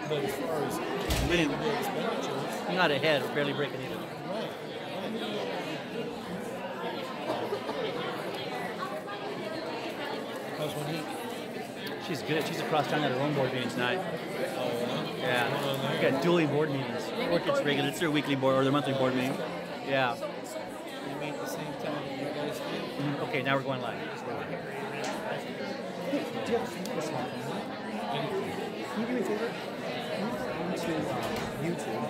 But as far as expenditures, not ahead, or barely breaking even. Right. How's Monique? She's good. She's across town at her own board meeting tonight. Oh, yeah. We got dueling board meetings. Or it's regular. It's their weekly board or their monthly board meeting. Yeah. They meet at the same time that you guys do? Okay, now we're going live. Do you have a smartphone? Can you do me a favor? Can you go to YouTube?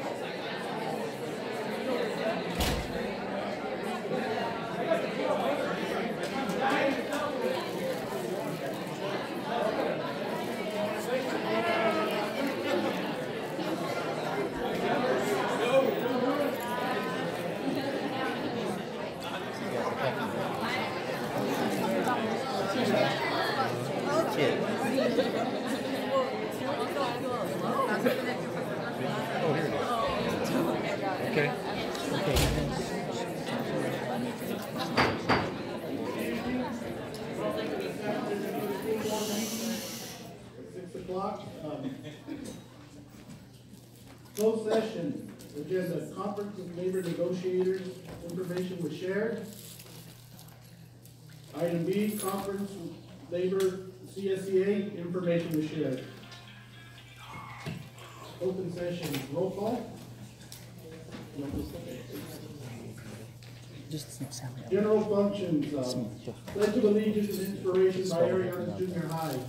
Closed session, agenda, conference with labor negotiators, information was shared. Item B, conference with labor CSEA, information was shared. Open session, roll call. General functions, Pledge of Allegiance and Inspiration by Ariana Junior High.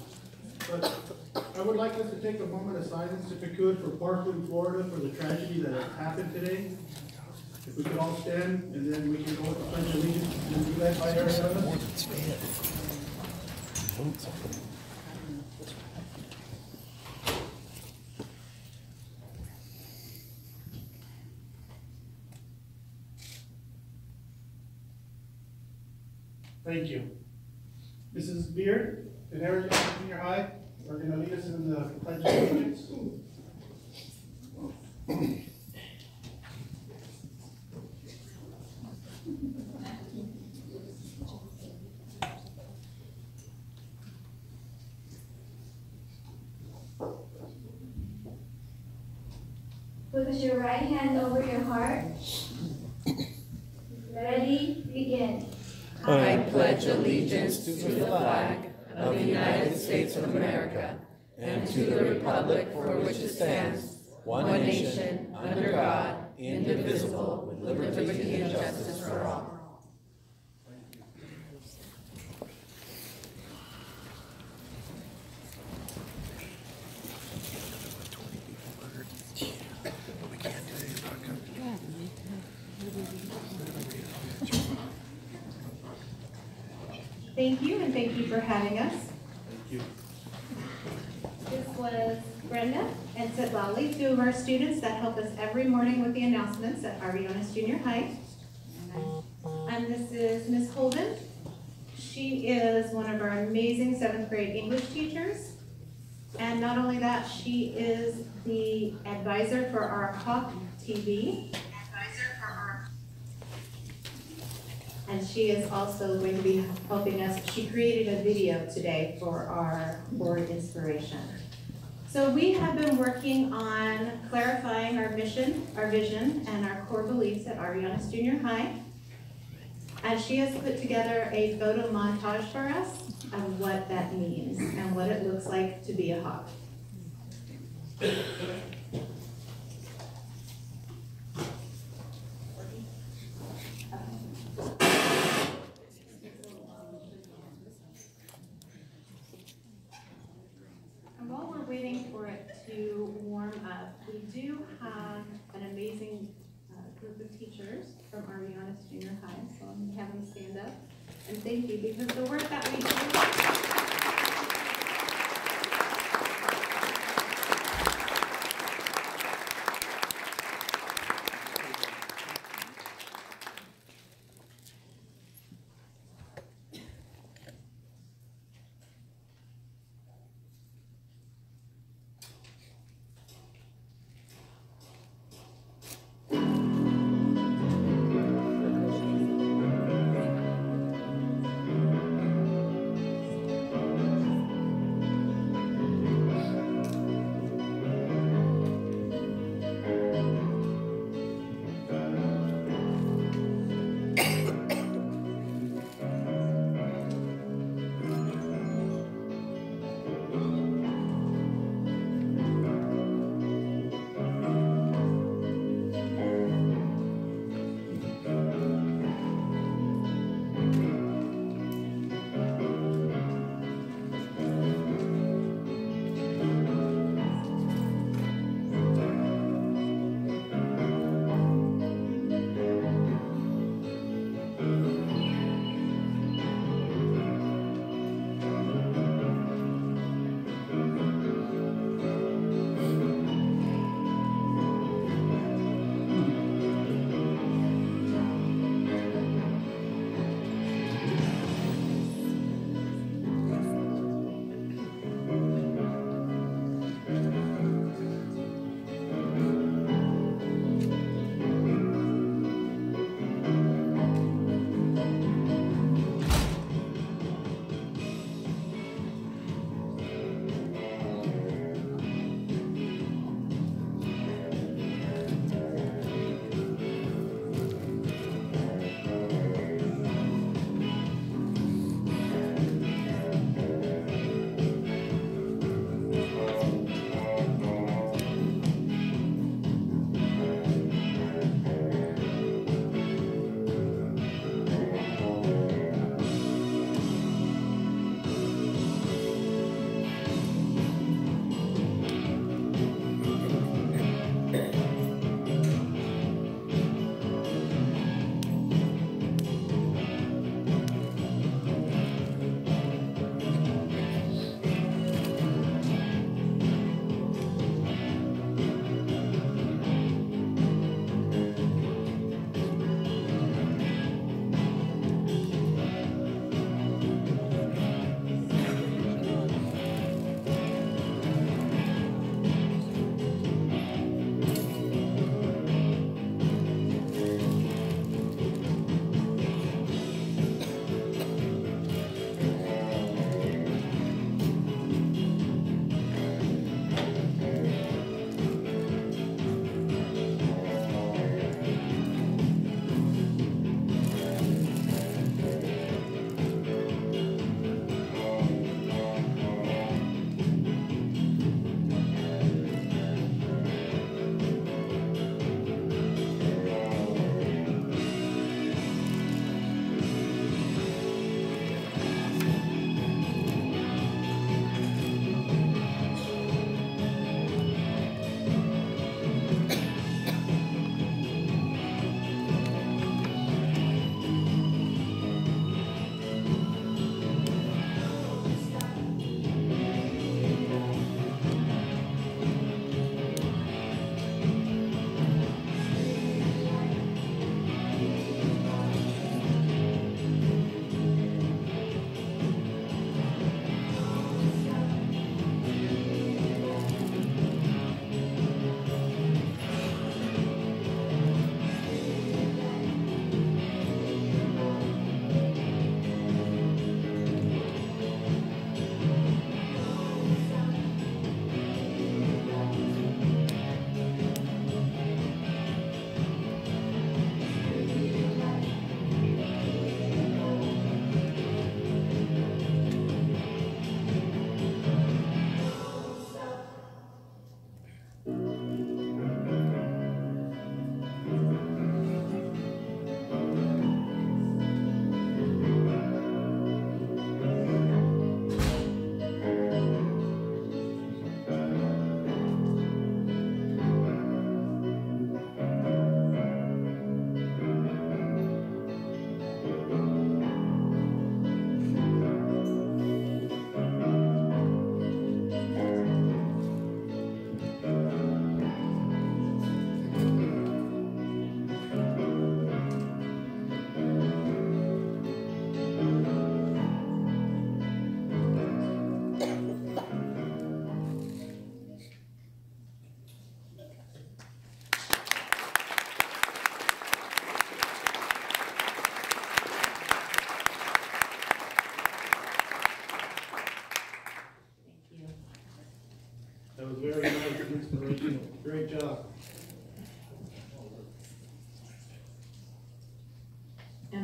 But I would like us to take a moment of silence, if we could, for Parkland, Florida, for the tragedy that has happened today. If we could all stand, and then we can go with the Pledge of Allegiance and be led by Ariana. Thank you. Mrs. Beard and Ariana Junior High are going to lead us in the Pledge of Allegiance. Put your right hand over your heart. Ready, begin. I pledge allegiance to the flag of the United States of America and to the republic for which it stands, one nation, under God, indivisible, with liberty and justice for all. Thank you, and thank you for having us. Thank you. This was Brenda and Sitlali, two of our students that help us every morning with the announcements at Ariana Junior High. And this is Miss Holden. She is one of our amazing 7th grade English teachers. And not only that, she is the advisor for our Hawk TV. And she is also going to be helping us. She created a video today for our board inspiration. So we have been working on clarifying our mission, our vision, and our core beliefs at Ariana Junior High. And she has put together a photo montage for us of what that means and what it looks like to be a Hawk. And while we're waiting for it to warm up, we do have an amazing group of teachers from Ariana Junior High, so I'm going to have them stand up. And thank you, because the work that we do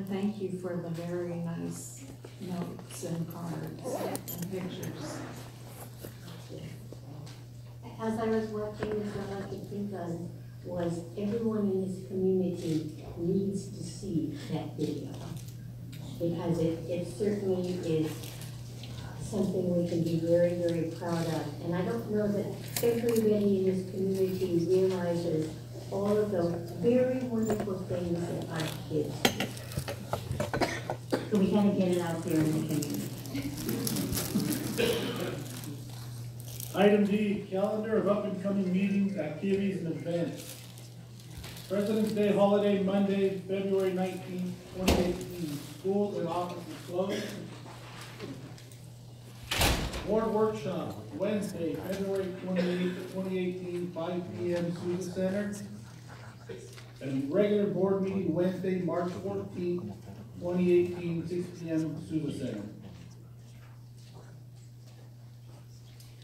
to thank you for the very nice notes and cards and pictures. As I was watching this, all I could think of was everyone in this community needs to see that video, because it certainly is something we can be very, very proud of. And I don't know that everybody in this community realizes all of the very wonderful things that our kids do. So we gotta get it out there in the community. Item D, calendar of up-and-coming meetings, activities, and events. President's Day holiday, Monday, February 19th, 2018. Schools and offices closed. Board workshop, Wednesday, February 28th, 2018, 5 p.m. Student Center. And regular board meeting, Wednesday, March 14th, 2018, 6 p.m. Student Center.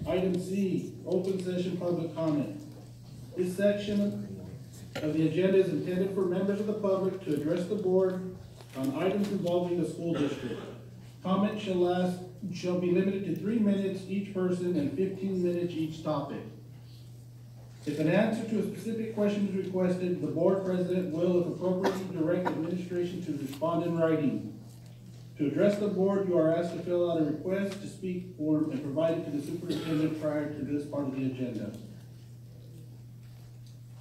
Item C, open session public comment. This section of the agenda is intended for members of the public to address the board on items involving the school district. Comment shall be limited to 3 minutes each person and 15 minutes each topic. If an answer to a specific question is requested, the board president will, if appropriately, direct administration to respond in writing. To address the board, you are asked to fill out a request to speak form and provide it to the superintendent prior to this part of the agenda.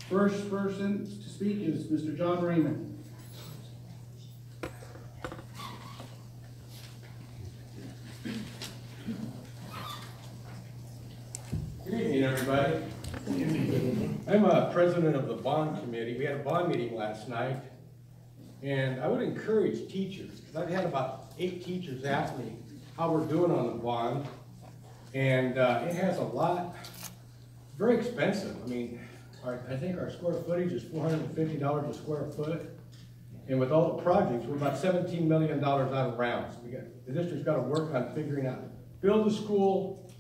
First person to speak is Mr. John Raymond. Good evening, everybody. I'm president of the bond committee. We had a bond meeting last night, and I would encourage teachers, because I've had about 8 teachers ask me how we're doing on the bond, and it has a lot, very expensive. I mean, I think our square footage is $450 a square foot, and with all the projects, we're about $17 million out of rounds. The district's got to work on figuring out, build a school,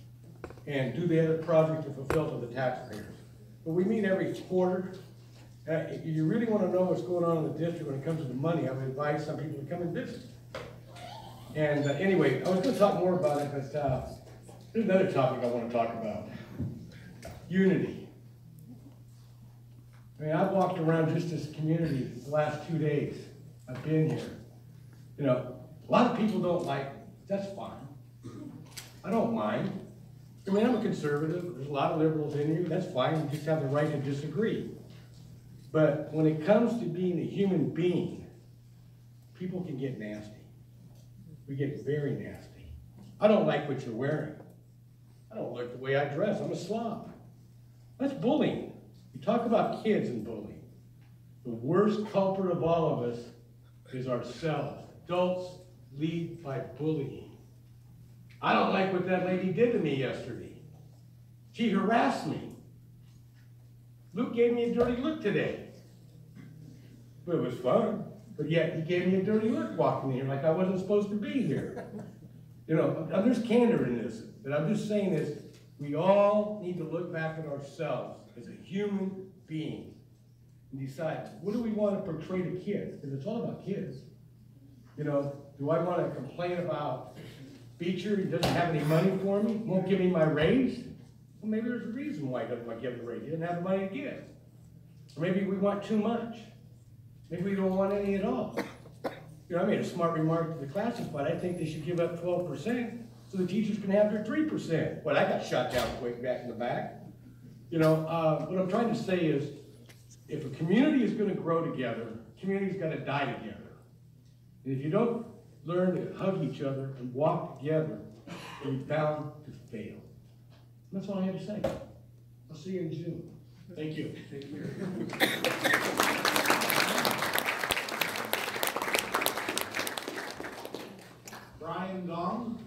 and do the other projects to fulfill to the taxpayers. But we meet every quarter. If you really want to know what's going on in the district when it comes to the money, I would advise some people to come and visit. And anyway, I was going to talk more about it, but there's another topic I want to talk about. Unity. I mean, I've walked around just this community the last 2 days. I've been here. You know, a lot of people don't like me. That's fine. I don't mind. I mean, I'm a conservative. There's a lot of liberals in you. That's fine. You just have the right to disagree. But when it comes to being a human being, people can get nasty. We get very nasty. I don't like what you're wearing. I don't like the way I dress. I'm a slob. That's bullying. You talk about kids and bullying. The worst culprit of all of us is ourselves. Adults lead by bullying. I don't like what that lady did to me yesterday. She harassed me. Luke gave me a dirty look today. But it was fun. But yet he gave me a dirty look walking in here like I wasn't supposed to be here. You know, there's candor in this. But I'm just saying this, we all need to look back at ourselves as a human being and decide, what do we want to portray to kids? Because it's all about kids. You know, do I want to complain about Beecher, he doesn't have any money for me, won't give me my raise? Well, maybe there's a reason why he doesn't want to give the raise. He doesn't have the money to give. Or maybe we want too much. Maybe we don't want any at all. You know, I made a smart remark to the classes, but I think they should give up 12% so the teachers can have their 3%. Well, I got shot down quick back in the back. You know, what I'm trying to say is, if a community is going to grow together, a community's got to die together. And if you don't learn to hug each other and walk together, you're bound to fail. And that's all I have to say. I'll see you in June. Thank you. Take care. Brian Gong.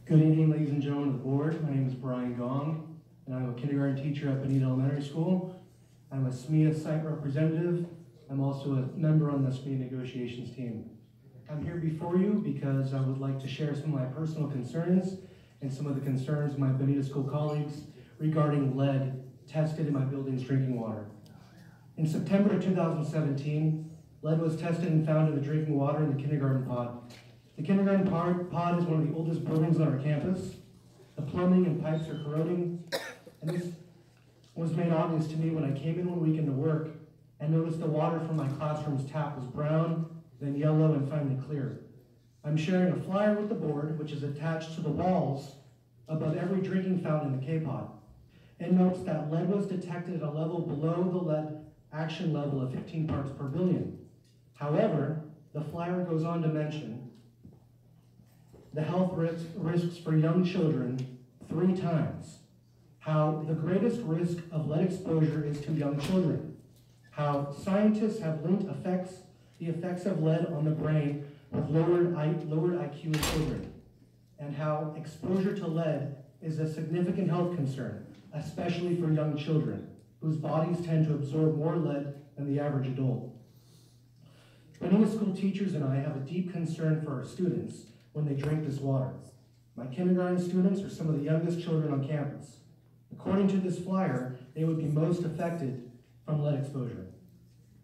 Good evening, ladies and gentlemen of the board. My name is Brian Gong, and I'm a kindergarten teacher at Benita Elementary School. I'm a SMEA site representative. I'm also a member on the SME negotiations team. I'm here before you because I would like to share some of my personal concerns and some of the concerns of my Bonita School colleagues regarding lead tested in my building's drinking water. In September of 2017, lead was tested and found in the drinking water in the kindergarten pod. The kindergarten pod is one of the oldest buildings on our campus. The plumbing and pipes are corroding, and this was made obvious to me when I came in one weekend to work and noticed the water from my classroom's tap was brown, then yellow, and finally clear. I'm sharing a flyer with the board, which is attached to the walls above every drinking fountain in the K-pod. It notes that lead was detected at a level below the lead action level of 15 parts per billion. However, the flyer goes on to mention the health risks for young children 3 times. How the greatest risk of lead exposure is to young children. How scientists have linked the effects of lead on the brain with lowered IQ in children. And how exposure to lead is a significant health concern, especially for young children, whose bodies tend to absorb more lead than the average adult. Bonita School teachers and I have a deep concern for our students when they drink this water. My kindergarten students are some of the youngest children on campus. According to this flyer, they would be most affected from lead exposure.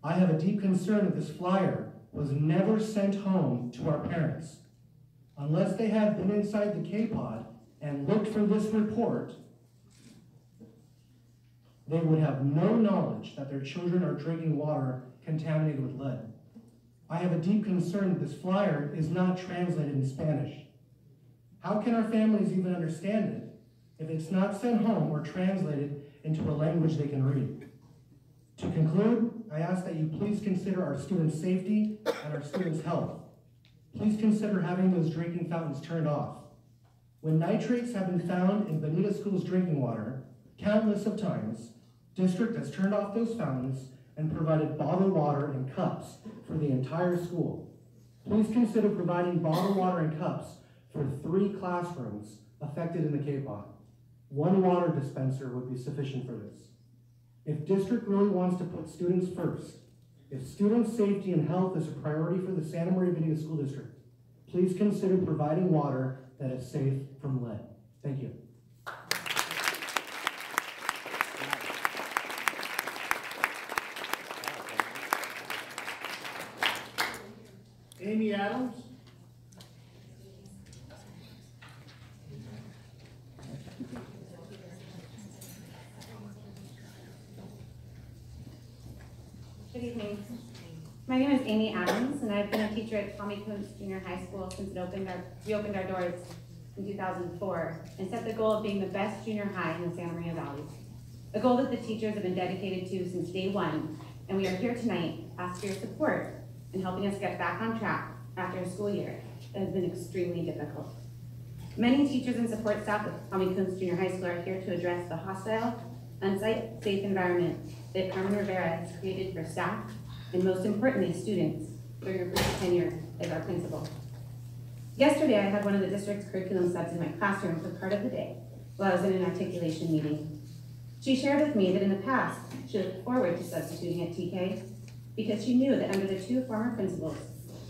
I have a deep concern that this flyer was never sent home to our parents. Unless they had been inside the K-pod and looked for this report, they would have no knowledge that their children are drinking water contaminated with lead. I have a deep concern that this flyer is not translated in Spanish. How can our families even understand it if it's not sent home or translated into a language they can read? To conclude, I ask that you please consider our students' safety and our students' health. Please consider having those drinking fountains turned off. When nitrates have been found in Bonita School's drinking water, countless of times, district has turned off those fountains and provided bottled water in cups for the entire school. Please consider providing bottled water in cups for 3 classrooms affected in the K-pod. 1 water dispenser would be sufficient for this. If district really wants to put students first, if student safety and health is a priority for the Santa Maria Bonita School District, please consider providing water that is safe from lead. Thank you. Amy Adams. Good evening. My name is Amy Adams, and I've been a teacher at Tommy Kuntz Junior High School since we opened our doors in 2004 and set the goal of being the best junior high in the Santa Maria Valley. A goal that the teachers have been dedicated to since day one, and we are here tonight to ask for your support in helping us get back on track after a school year that has been extremely difficult. Many teachers and support staff at Tommy Kuntz Junior High School are here to address the hostile, unsafe environment that Carmen Rivera has created for staff and, most importantly, students during her first tenure as our principal. Yesterday, I had one of the district's curriculum subs in my classroom for part of the day while I was in an articulation meeting. She shared with me that in the past, she looked forward to substituting at TK because she knew that under the 2 former principals,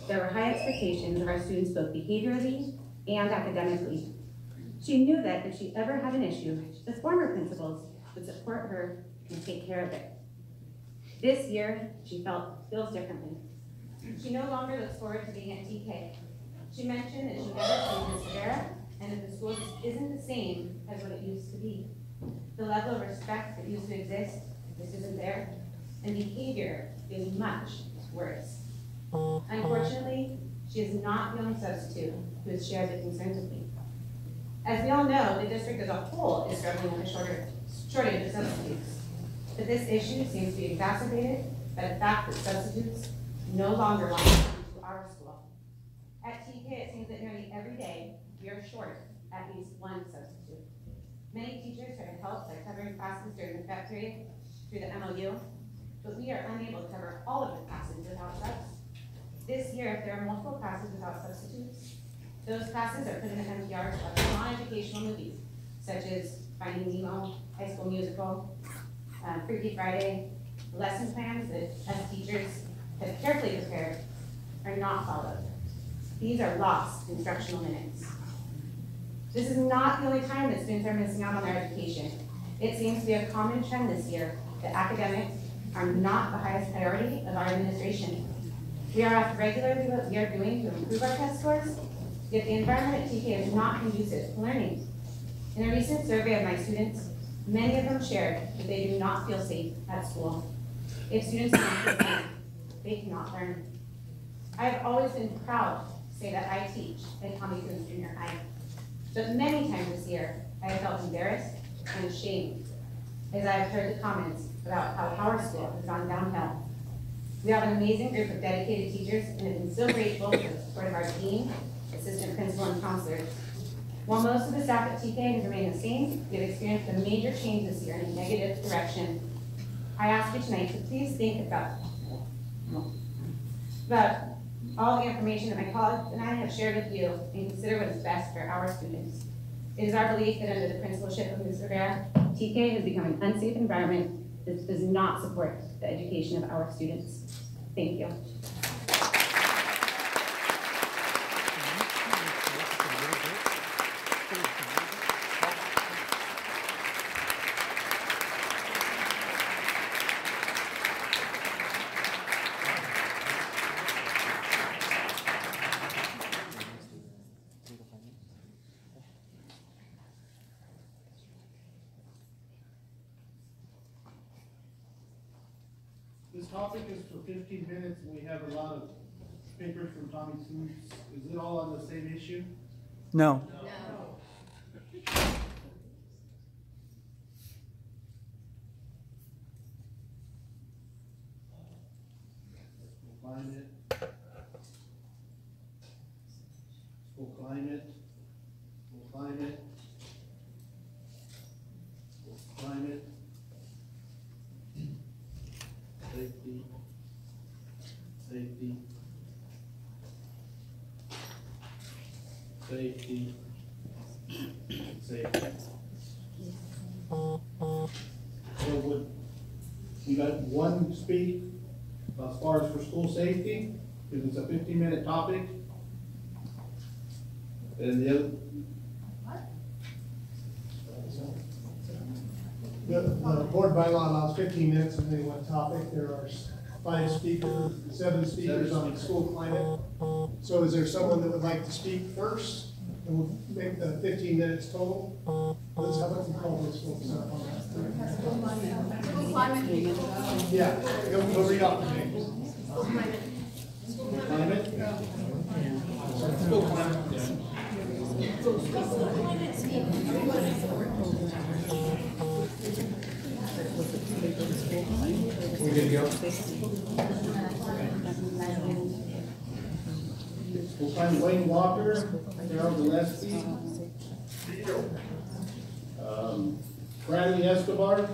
there were high expectations of our students both behaviorally and academically. She knew that if she ever had an issue, the former principals would support her and take care of it. This year, she feels differently. She no longer looks forward to being at TK. She mentioned that she never sees Ms. Rivera and that the school just isn't the same as what it used to be. The level of respect that used to exist just isn't there, and behavior is much worse. Unfortunately, she is not the only substitute who has shared the concerns with me. As we all know, the district as a whole is struggling with a shortage of substitutes. But this issue seems to be exacerbated by the fact that substitutes no longer want to come to our school. At TK, it seems that nearly every day we are short at least 1 substitute. Many teachers try to help by covering classes during the prep period through the MOU, but we are unable to cover all of the classes without subs. This year, if there are multiple classes without substitutes, those classes are put in the NPRs of non-educational movies, such as Finding Nemo, High School Musical, Freaky Friday, lesson plans that as teachers have carefully prepared are not followed. These are lost instructional minutes. This is not the only time that students are missing out on their education. It seems to be a common trend this year that academics are not the highest priority of our administration. We are asked regularly what we are doing to improve our test scores, yet the environment at TK is not conducive to learning. In a recent survey of my students, many of them shared that they do not feel safe at school. If students don't feel safe, they cannot learn. I have always been proud to say that I teach at Tommy Coons Junior High. But many times this year, I have felt embarrassed and ashamed as I have heard the comments about how our school has gone downhill. We have an amazing group of dedicated teachers and have been so grateful for the support of our dean, assistant principal, and counselors. While most of the staff at TK has remained the same, we have experienced a major change this year in a negative direction. I ask you tonight to please think about all the information that my colleagues and I have shared with you and consider what is best for our students. It is our belief that under the principalship of Ms. Rivera, TK has become an unsafe environment that does not support the education of our students. Thank you. This topic is for 15 minutes, and we have a lot of papers from Tommy Coons. Is it all on the same issue? No. School climate. School climate. School climate. School climate. Safety. Safety. Safety. Safety. So would, you got one speak as far as for school safety, because it's a 15-minute topic. And the other. The board bylaw allows 15 minutes on any one topic. There are 7 speakers on school climate. So is there someone that would like to speak first? And we'll make the 15 minutes total. Let's have a call this folks up on that. School climate. Yeah, go read off the names. School climate. School climate? School climate. We good to go? We'll find Wayne Walker, Carol Gillespie, Bradley Escobar,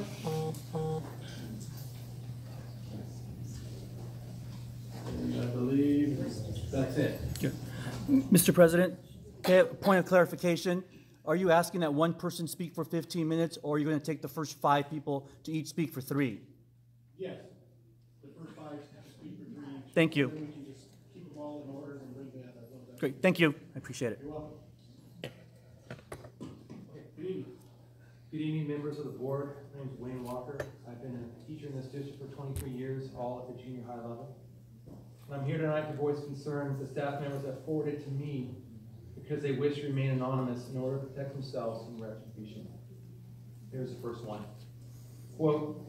and I believe that's it. Mr. President, okay, a point of clarification. Are you asking that one person speak for 15 minutes, or are you going to take the first 5 people to each speak for 3? Yes, the first 5 speak for 3. Thank you. Then we can just keep them all in order and bring that up. Great, thank you. I appreciate it. You're welcome. Good evening. Good evening, members of the board. My name is Wayne Walker. I've been a teacher in this district for 23 years, all at the junior high level. And I'm here tonight to voice concerns that staff members have forwarded to me because they wish to remain anonymous in order to protect themselves from retribution. Here's the first one. Quote,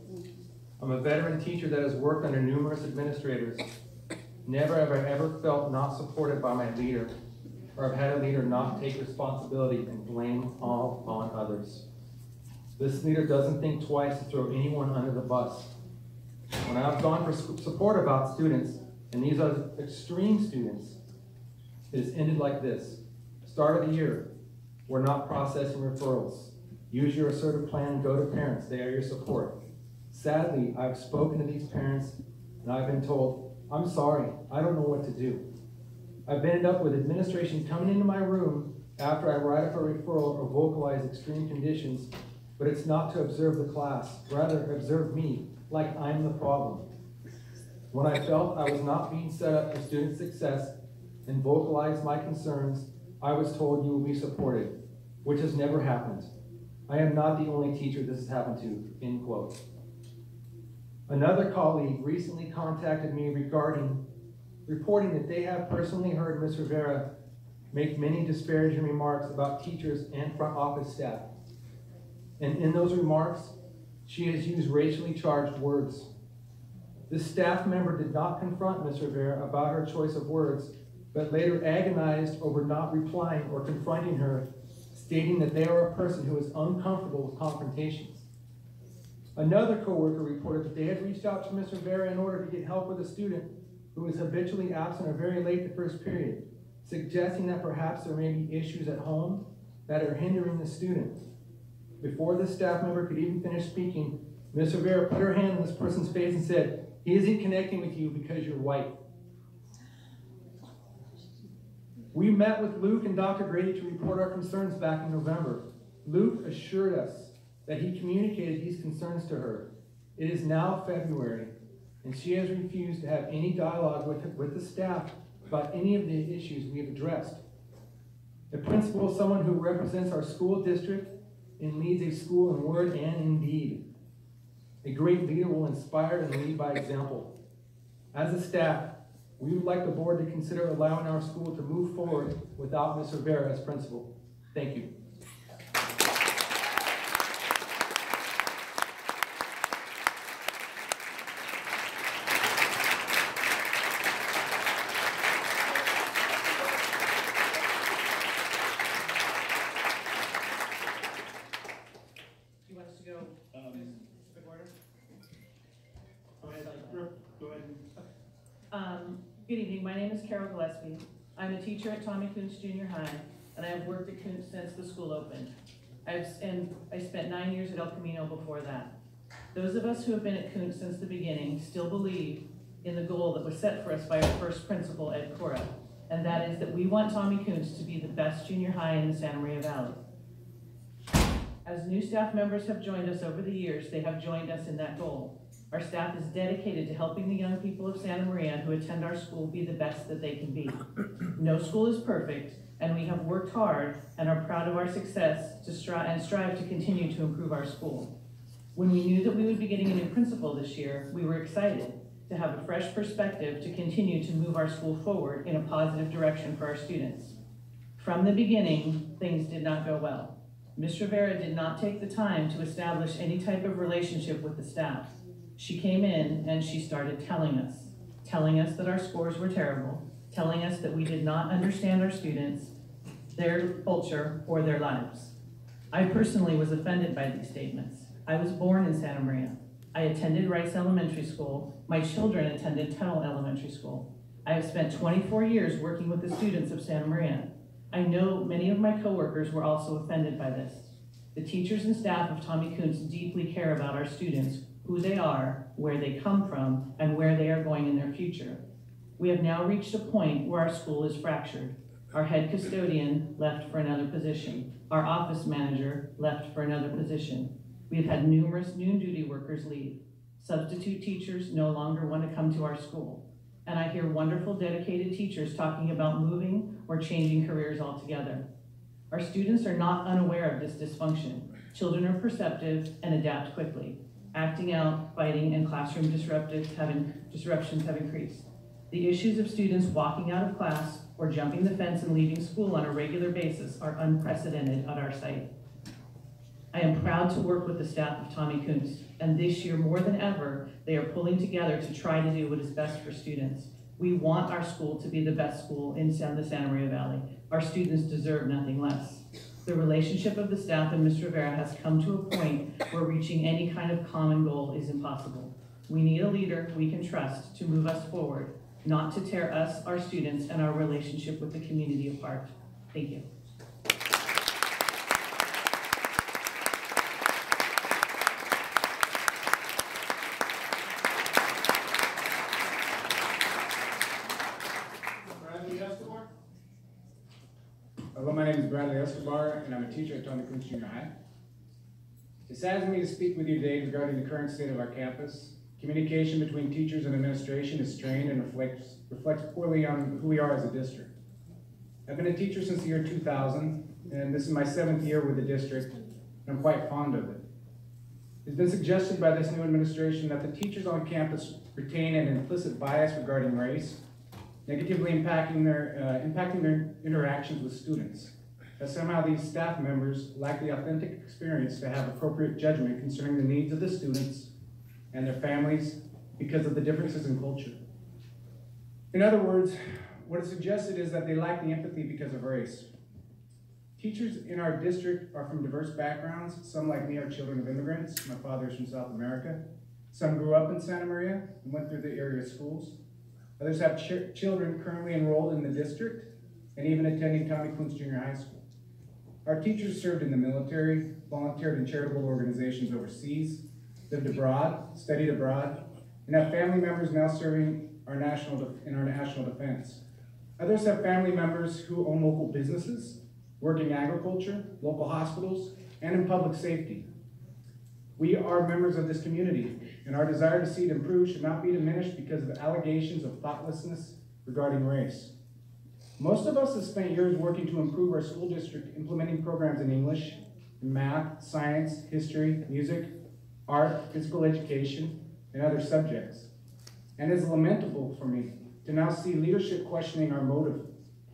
I'm a veteran teacher that has worked under numerous administrators. Never have I ever felt not supported by my leader, or have had a leader not take responsibility and blame all on others. This leader doesn't think twice to throw anyone under the bus. When I've gone for support about students, and these are extreme students, it has ended like this. Start of the year, we're not processing referrals. Use your assertive plan and go to parents. They are your support. Sadly, I've spoken to these parents and I've been told, I'm sorry, I don't know what to do. I've ended up with administration coming into my room after I write up a referral or vocalize extreme conditions, but it's not to observe the class, rather observe me like I'm the problem. When I felt I was not being set up for student success and vocalized my concerns, I was told you will be supported, which has never happened. I am not the only teacher this has happened to, end quote. Another colleague recently contacted me reporting that they have personally heard Ms. Rivera make many disparaging remarks about teachers and front office staff. And in those remarks, she has used racially charged words. This staff member did not confront Ms. Rivera about her choice of words, but later agonized over not replying or confronting her, stating that they are a person who is uncomfortable with confrontations. Another coworker reported that they had reached out to Ms. Rivera in order to get help with a student who was habitually absent or very late the first period, suggesting that perhaps there may be issues at home that are hindering the student. Before the staff member could even finish speaking, Ms. Rivera put her hand on this person's face and said, "He isn't connecting with you because you're white." We met with Luke and Dr. Grady to report our concerns back in November. Luke assured us that he communicated these concerns to her. It is now February, and she has refused to have any dialogue with the staff about any of the issues we have addressed. The principal is someone who represents our school district and leads a school in word and in deed. A great leader will inspire and lead by example. As a staff, we would like the board to consider allowing our school to move forward without Ms. Rivera as principal. Thank you. Good evening, my name is Carol Gillespie. I'm a teacher at Tommy Kuntz Junior High, and I have worked at Kuntz since the school opened. I spent 9 years at El Camino before that. Those of us who have been at Kuntz since the beginning still believe in the goal that was set for us by our first principal, Ed Cora, and that is that we want Tommy Kuntz to be the best junior high in the Santa Maria Valley. As new staff members have joined us over the years, they have joined us in that goal. Our staff is dedicated to helping the young people of Santa Maria who attend our school be the best that they can be. No school is perfect, and we have worked hard and are proud of our success and strive to continue to improve our school. When we knew that we would be getting a new principal this year, we were excited to have a fresh perspective to continue to move our school forward in a positive direction for our students. From the beginning, things did not go well. Ms. Rivera did not take the time to establish any type of relationship with the staff. She came in and she started telling us that our scores were terrible, telling us that we did not understand our students, their culture, or their lives. I personally was offended by these statements. I was born in Santa Maria. I attended Rice Elementary School. My children attended Tuttle Elementary School. I have spent 24 years working with the students of Santa Maria. I know many of my coworkers were also offended by this. The teachers and staff of Tommy Kuntz deeply care about our students, who they are, where they come from, and where they are going in their future. We have now reached a point where our school is fractured. Our head custodian left for another position. Our office manager left for another position. We have had numerous noon duty workers leave. Substitute teachers no longer want to come to our school. And I hear wonderful dedicated teachers talking about moving or changing careers altogether. Our students are not unaware of this dysfunction. Children are perceptive and adapt quickly. Acting out, fighting, and classroom disruptions have increased. The issues of students walking out of class or jumping the fence and leaving school on a regular basis are unprecedented at our site. I am proud to work with the staff of Tommy Kuntz, and this year more than ever, they are pulling together to try to do what is best for students. We want our school to be the best school in the Santa Maria Valley. Our students deserve nothing less. The relationship of the staff and Ms. Rivera has come to a point where reaching any kind of common goal is impossible. We need a leader we can trust to move us forward, not to tear us, our students, and our relationship with the community apart. Thank you. Hello, my name is Bradley Escobar, and I'm a teacher at Tommy Kuntz Junior High. It saddens me to speak with you today regarding the current state of our campus. Communication between teachers and administration is strained and reflects poorly on who we are as a district. I've been a teacher since the year 2000, and this is my 7th year with the district, and I'm quite fond of it. It's been suggested by this new administration that the teachers on campus retain an implicit bias regarding race, negatively impacting their interactions with students, that somehow these staff members lack the authentic experience to have appropriate judgment concerning the needs of the students and their families because of the differences in culture. In other words, what is suggested is that they lack the empathy because of race. Teachers in our district are from diverse backgrounds. Some, like me, are children of immigrants. My father is from South America. Some grew up in Santa Maria and went through the area schools. Others have children currently enrolled in the district and even attending Tommy Kuntz Junior High School. Our teachers served in the military, volunteered in charitable organizations overseas, lived abroad, studied abroad, and have family members now serving in our national defense. Others have family members who own local businesses, work in agriculture, local hospitals, and in public safety. We are members of this community, and our desire to see it improve should not be diminished because of allegations of thoughtlessness regarding race. Most of us have spent years working to improve our school district, implementing programs in English, math, science, history, music, art, physical education, and other subjects. And it is lamentable for me to now see leadership questioning our motive.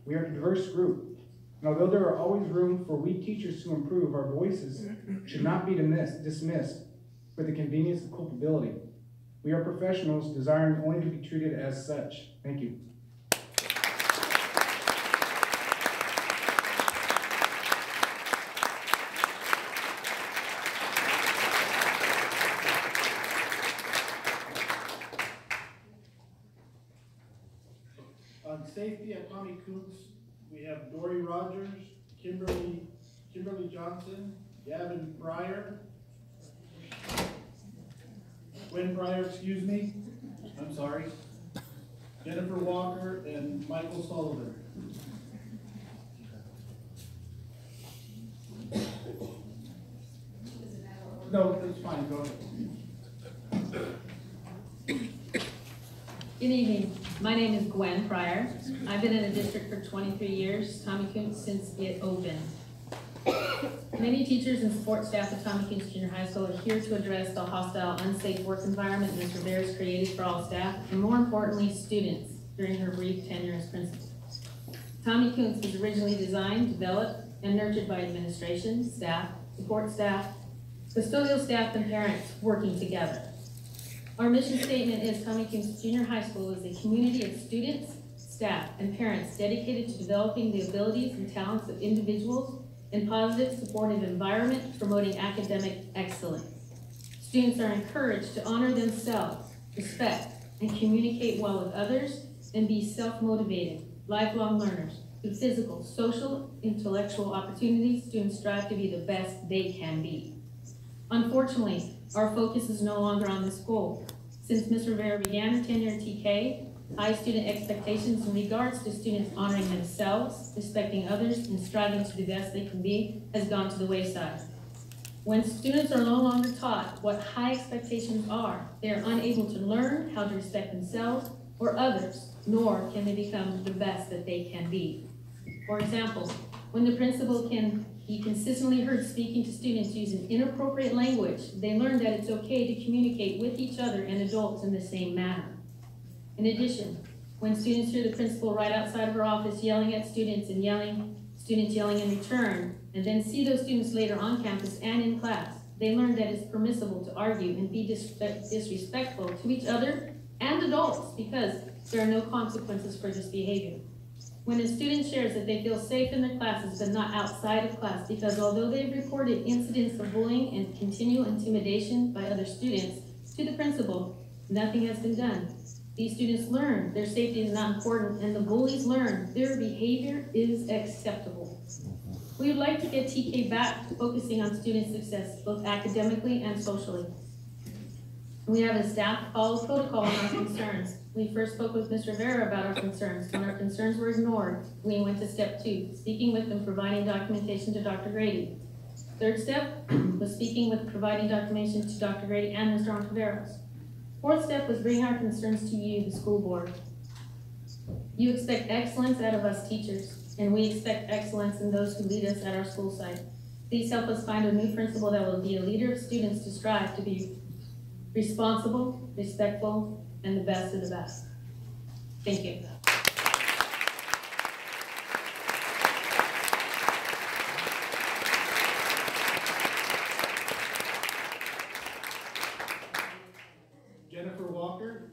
We are a diverse group, and although there are always room for we teachers to improve, our voices should not be dismissed for the convenience of culpability. We are professionals desiring only to be treated as such. Thank you. On safety at Tommy Kuntz, we have Dory Rogers, Kimberly Johnson, Gavin Pryor, Gwen Pryor, excuse me, I'm sorry, Jennifer Walker, and Michael Sullivan. No, that's fine, go ahead. Good evening. My name is Gwen Pryor. I've been in the district for 23 years, Tommy Kuntz, since it opened. Many teachers and support staff at Tommy Kuntz Junior High School are here to address the hostile, unsafe work environment Ms. Rivera has created for all staff, and more importantly, students, during her brief tenure as principal. Tommy Kuntz was originally designed, developed, and nurtured by administration, staff, support staff, custodial staff, and parents working together. Our mission statement is Tommy Kuntz Junior High School is a community of students, staff, and parents dedicated to developing the abilities and talents of individuals in positive, supportive environment, promoting academic excellence. Students are encouraged to honor themselves, respect, and communicate well with others, and be self-motivated, lifelong learners. Through physical, social, intellectual opportunities, students strive to be the best they can be. Unfortunately, our focus is no longer on this goal. Since Ms. Rivera began her tenure at TK, high student expectations in regards to students honoring themselves, respecting others, and striving to be the best they can be has gone to the wayside. When students are no longer taught what high expectations are, they are unable to learn how to respect themselves or others, nor can they become the best that they can be. For example, when the principal can be consistently heard speaking to students using inappropriate language, they learn that it's okay to communicate with each other and adults in the same manner. In addition, when students hear the principal right outside of her office yelling at students and students yelling in return, and then see those students later on campus and in class, they learn that it's permissible to argue and be disrespectful to each other and adults because there are no consequences for this behavior. When a student shares that they feel safe in their classes but not outside of class because although they've reported incidents of bullying and continual intimidation by other students to the principal, nothing has been done. These students learn their safety is not important, and the bullies learn their behavior is acceptable. We would like to get TK back to focusing on student success, both academically and socially. We have a staff follow protocol on our concerns. We first spoke with Ms. Rivera about our concerns. When our concerns were ignored, we went to step 2, speaking with and providing documentation to Dr. Grady. Third step was speaking with providing documentation to Dr. Grady and Mr. Ontiveros. Fourth step was bringing our concerns to you, the school board. You expect excellence out of us teachers, and we expect excellence in those who lead us at our school site. Please help us find a new principal that will be a leader of students to strive to be responsible, respectful, and the best of the best. Thank you. Jennifer Walker.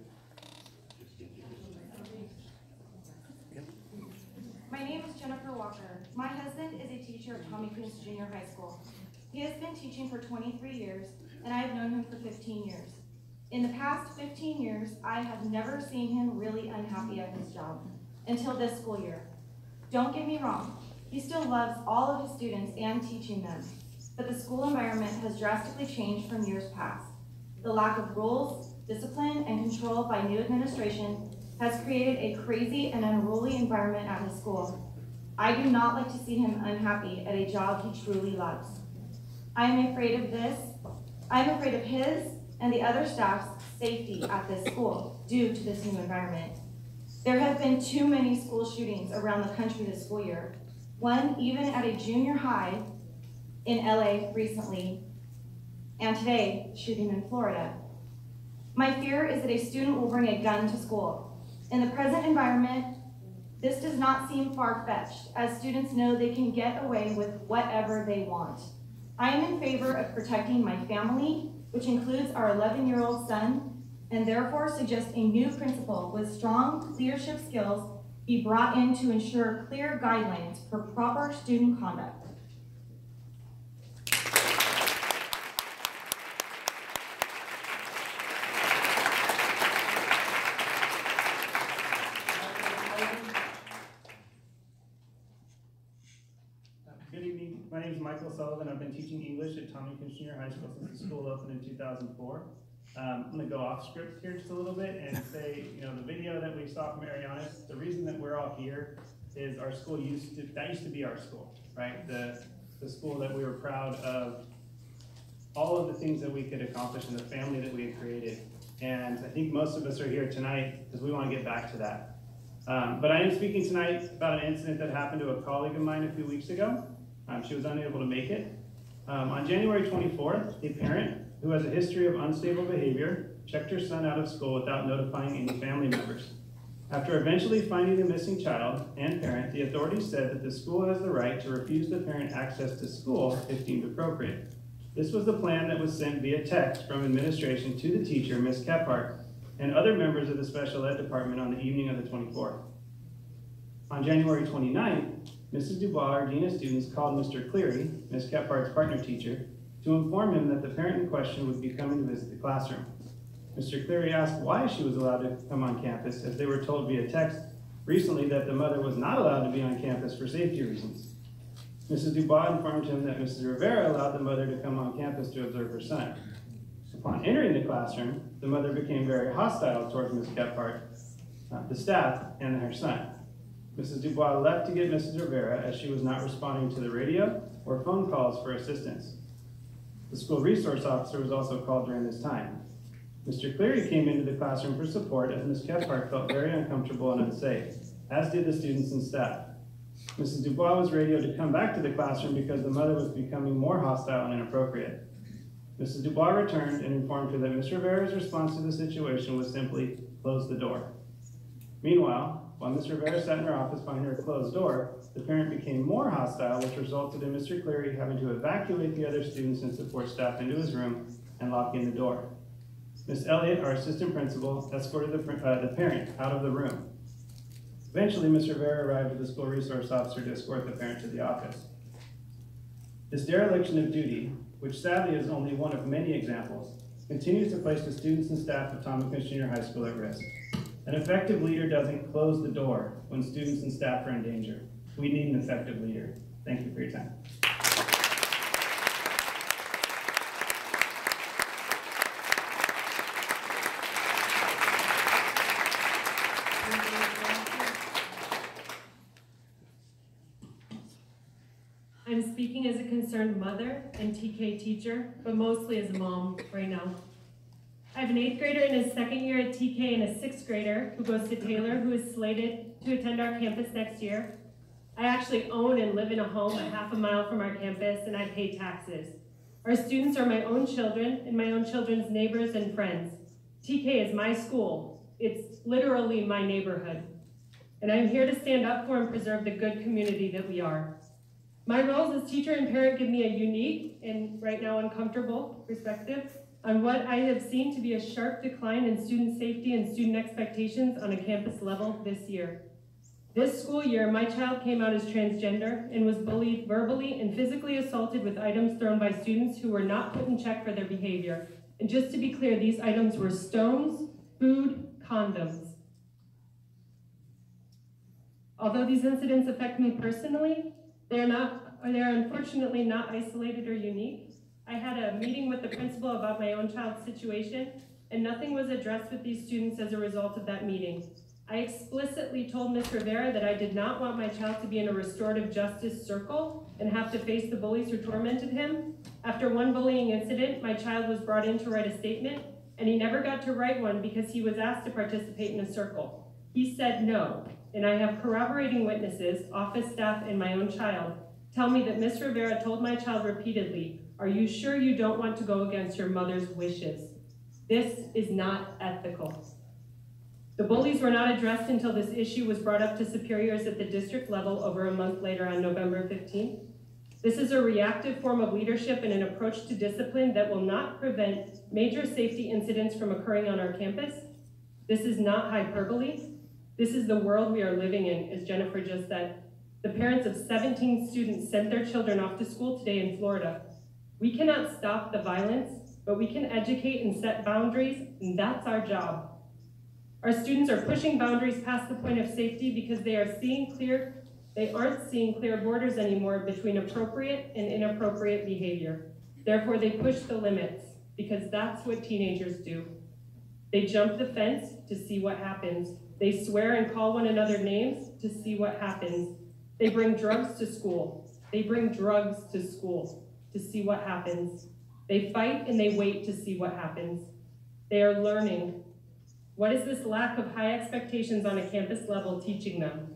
My name is Jennifer Walker. My husband is a teacher at Tommy Coons Junior High School. He has been teaching for 23 years, and I have known him for 15 years. In the past 15 years, I have never seen him really unhappy at his job, until this school year. Don't get me wrong, he still loves all of his students and teaching them, but the school environment has drastically changed from years past. The lack of rules, discipline, and control by new administration has created a crazy and unruly environment at his school. I do not like to see him unhappy at a job he truly loves. I am afraid of this. I am afraid of his and the other staff's safety at this school due to this new environment. There have been too many school shootings around the country this school year. One even at a junior high in LA recently, and today, shooting in Florida. My fear is that a student will bring a gun to school. In the present environment, this does not seem far-fetched, as students know they can get away with whatever they want. I am in favor of protecting my family, which includes our 11-year-old son, and therefore suggest a new principal with strong leadership skills be brought in to ensure clear guidelines for proper student conduct. Good evening. My name is Michael Sullivan. I've been teaching English at Tommy Coons Junior High School since the school opened in 2004. I'm going to go off script here just a little bit and say, the video that we saw from Ariana's, the reason that we're all here is our school used to be our school, right? The school that we were proud of, all of the things that we could accomplish and the family that we had created. And I think most of us are here tonight because we want to get back to that. But I am speaking tonight about an incident that happened to a colleague of mine a few weeks ago. She was unable to make it. On January 24th, a parent who has a history of unstable behavior checked her son out of school without notifying any family members. After eventually finding the missing child and parent, the authorities said that the school has the right to refuse the parent access to school if deemed appropriate. This was the plan that was sent via text from administration to the teacher, Ms. Kephart, and other members of the special ed department on the evening of the 24th. On January 29th, Mrs. Dubois, our dean of students, called Mr. Cleary, Ms. Kephart's partner teacher, to inform him that the parent in question would be coming to visit the classroom. Mr. Cleary asked why she was allowed to come on campus, as they were told via text recently that the mother was not allowed to be on campus for safety reasons. Mrs. Dubois informed him that Mrs. Rivera allowed the mother to come on campus to observe her son. Upon entering the classroom, the mother became very hostile towards Ms. Kephart, the staff, and her son. Mrs. Dubois left to get Mrs. Rivera as she was not responding to the radio or phone calls for assistance. The school resource officer was also called during this time. Mr. Cleary came into the classroom for support as Ms. Kephart felt very uncomfortable and unsafe, as did the students and staff. Mrs. Dubois was radioed to come back to the classroom because the mother was becoming more hostile and inappropriate. Mrs. Dubois returned and informed her that Ms. Rivera's response to the situation was simply, close the door. Meanwhile, while Ms. Rivera sat in her office behind her closed door, the parent became more hostile, which resulted in Mr. Cleary having to evacuate the other students and support staff into his room and locking the door. Ms. Elliott, our assistant principal, escorted the parent out of the room. Eventually, Ms. Rivera arrived with the school resource officer to escort the parent to the office. This dereliction of duty, which sadly is only one of many examples, continues to place the students and staff of Tommy Coons Junior High School at risk. An effective leader doesn't close the door when students and staff are in danger. We need an effective leader. Thank you for your time. I'm speaking as a concerned mother and TK teacher, but mostly as a mom right now. I have an 8th grader in his 2nd year at TK and a 6th grader who goes to Taylor, who is slated to attend our campus next year. I actually own and live in a home a half a mile from our campus, and I pay taxes. Our students are my own children and my own children's neighbors and friends. TK is my school. It's literally my neighborhood. And I'm here to stand up for and preserve the good community that we are. My roles as teacher and parent give me a unique and right now uncomfortable perspective on what I have seen to be a sharp decline in student safety and student expectations on a campus level this year. This school year, my child came out as transgender and was bullied verbally and physically assaulted with items thrown by students who were not put in check for their behavior. And just to be clear, these items were stones, food, condoms. Although these incidents affect me personally, they are unfortunately not isolated or unique. I had a meeting with the principal about my own child's situation, and nothing was addressed with these students as a result of that meeting. I explicitly told Ms. Rivera that I did not want my child to be in a restorative justice circle and have to face the bullies who tormented him. After one bullying incident, my child was brought in to write a statement, and he never got to write one because he was asked to participate in a circle. He said no, and I have corroborating witnesses, office staff, and my own child, tell me that Ms. Rivera told my child repeatedly, "Are you sure you don't want to go against your mother's wishes?" This is not ethical. The bullies were not addressed until this issue was brought up to superiors at the district level over a month later on November 15th. This is a reactive form of leadership and an approach to discipline that will not prevent major safety incidents from occurring on our campus. This is not hyperbole. This is the world we are living in, as Jennifer just said. The parents of 17 students sent their children off to school today in Florida. We cannot stop the violence, but we can educate and set boundaries, and that's our job. Our students are pushing boundaries past the point of safety because they aren't seeing clear borders anymore between appropriate and inappropriate behavior. Therefore, they push the limits because that's what teenagers do. They jump the fence to see what happens. They swear and call one another names to see what happens. They bring drugs to school. They bring drugs to school to see what happens. They fight and they wait to see what happens. They are learning. What is this lack of high expectations on a campus level teaching them?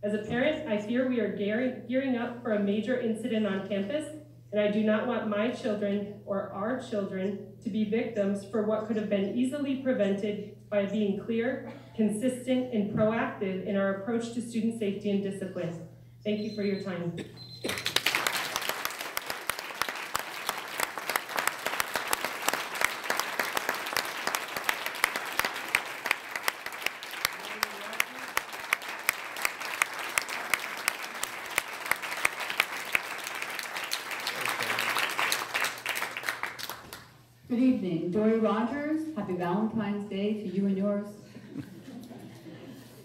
As a parent, I fear we are gearing up for a major incident on campus, and I do not want my children or our children to be victims for what could have been easily prevented by being clear, consistent, and proactive in our approach to student safety and discipline. Thank you for your time. Good evening. Dory Rogers, happy Valentine's Day to you and yours.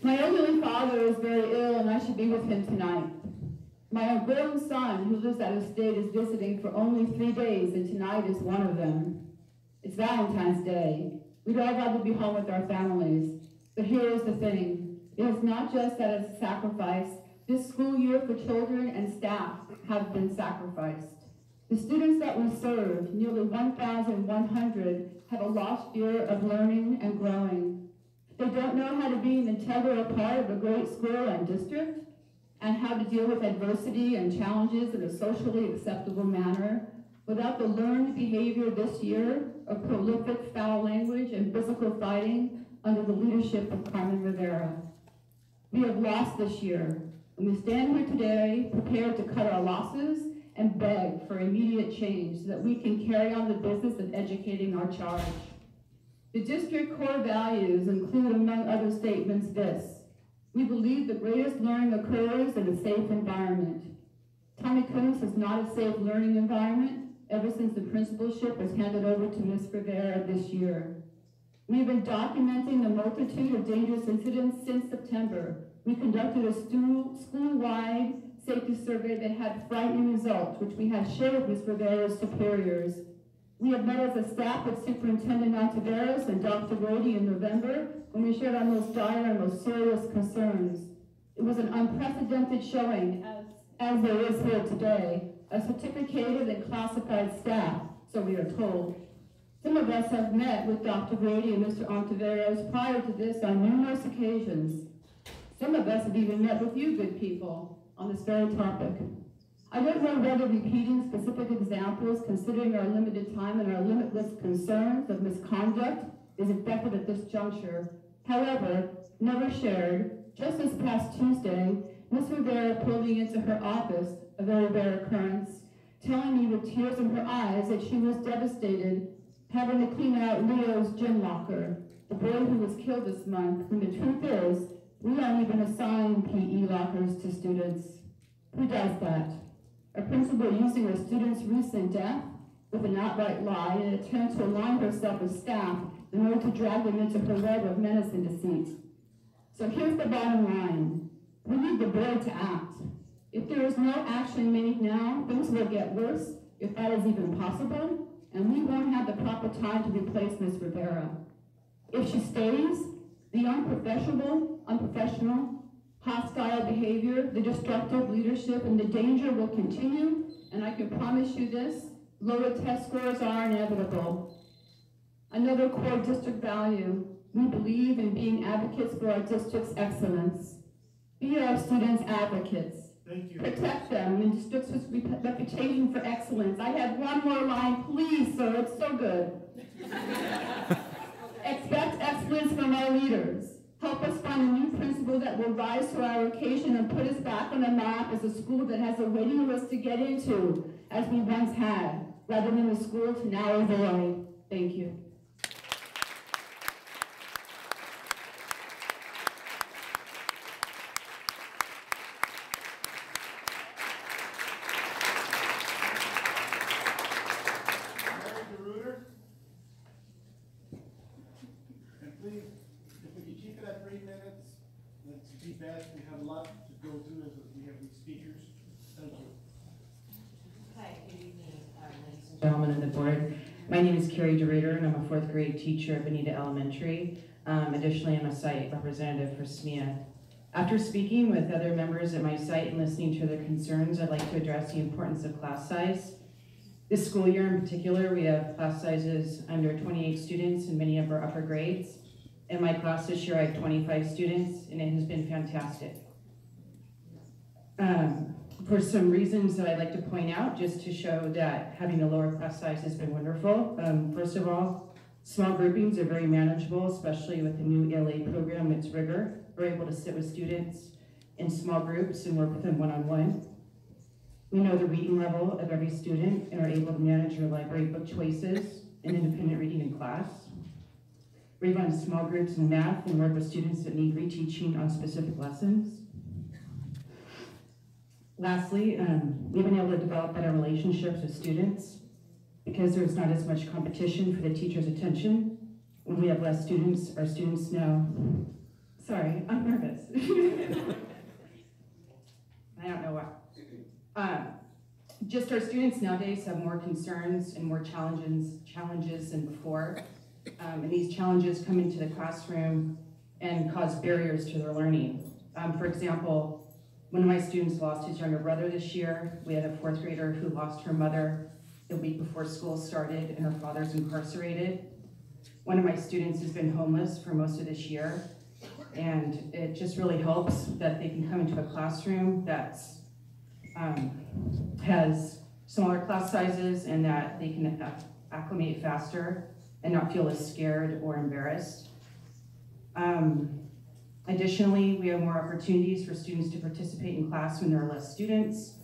My elderly father is very ill and I should be with him tonight. My grown son, who lives out of state, is visiting for only 3 days and tonight is one of them. It's Valentine's Day. We'd all rather be home with our families. But here is the thing. It is not just that it's a sacrifice. This school year for children and staff have been sacrificed. The students that we serve, nearly 1,100, have a lost year of learning and growing. They don't know how to be an integral part of a great school and district, and how to deal with adversity and challenges in a socially acceptable manner without the learned behavior this year of prolific foul language and physical fighting under the leadership of Carmen Rivera. We have lost this year, and we stand here today prepared to cut our losses and beg for immediate change so that we can carry on the business of educating our charge. The district core values include, among other statements, this: we believe the greatest learning occurs in a safe environment. Tommy Kuntz is not a safe learning environment ever since the principalship was handed over to Ms. Rivera this year. We've been documenting the multitude of dangerous incidents since September. We conducted a school-wide safety survey that had frightening results, which we had shared with Ms. Rivera's superiors. We have met as a staff with Superintendent Ontiveros and Dr. Brody in November, when we shared our most dire and most serious concerns. It was an unprecedented showing, as there is here today, of certificated and classified staff, so we are told. Some of us have met with Dr. Brady and Mr. Ontiveros prior to this on numerous occasions. Some of us have even met with you good people on this very topic. I don't know whether repeating specific examples, considering our limited time and our limitless concerns of misconduct, is effective at this juncture. However, never shared, just this past Tuesday, Ms. Rivera pulled me into her office, a very rare occurrence, telling me with tears in her eyes that she was devastated having to clean out Leo's gym locker, the boy who was killed this month, when the truth is, we don't even assign PE lockers to students. Who does that? A principal using a student's recent death with an outright lie in an attempt to align herself with staff in order to drag them into her web of menace and deceit. So here's the bottom line. We need the board to act. If there is no action made now, things will get worse, if that is even possible, and we won't have the proper time to replace Ms. Rivera. If she stays, the unprofessional, hostile behavior, the destructive leadership, and the danger will continue, and I can promise you this, lower test scores are inevitable. Another core district value, we believe in being advocates for our district's excellence. Be our students' advocates. Thank you. Protect them in district's reputation for excellence. I have one more line, please, sir, it's so good. Expect excellence from our leaders. Help us find a new principal that will rise to our occasion and put us back on the map as a school that has a waiting list to get into, as we once had, rather than a school to now avoid. Thank you. We have a lot to go through as we have these speakers. Thank you. Hi, good evening, ladies and gentlemen of the board. My name is Carrie DeRuiter, and I'm a 4th grade teacher at Bonita Elementary. Additionally, I'm a site representative for SMEA. After speaking with other members at my site and listening to their concerns, I'd like to address the importance of class size. This school year in particular, we have class sizes under 28 students in many of our upper grades. In my class this year, I have 25 students, and it has been fantastic. For some reasons that I'd like to point out, just to show that having a lower class size has been wonderful. First of all, small groupings are very manageable, especially with the new ELA program, its rigor. We're able to sit with students in small groups and work with them one-on-one. We know the reading level of every student and are able to manage your library book choices and independent reading in class. We run small groups in math and work with students that need reteaching on specific lessons. Lastly, we've been able to develop better relationships with students because there's not as much competition for the teacher's attention. When we have less students, our students know, sorry, I'm nervous. I don't know why. Just our students nowadays have more concerns and more challenges than before. And these challenges come into the classroom and cause barriers to their learning. For example, one of my students lost his younger brother this year. We had a 4th grader who lost her mother the week before school started, and her father's incarcerated. One of my students has been homeless for most of this year, and it just really helps that they can come into a classroom that has smaller class sizes and that they can acclimate faster and not feel as scared or embarrassed. Additionally, we have more opportunities for students to participate in class when there are less students,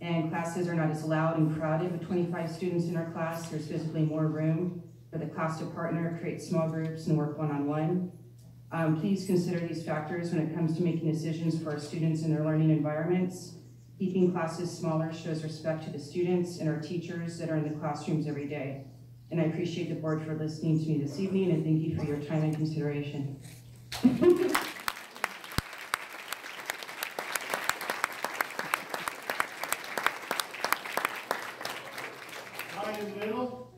and classes are not as loud and crowded. With 25 students in our class, there's physically more room for the class to partner, create small groups, and work one-on-one. Please consider these factors when it comes to making decisions for our students in their learning environments. Keeping classes smaller shows respect to the students and our teachers that are in the classrooms every day. And I appreciate the board for listening to me this evening, and thank you for your time and consideration. Ryan Little.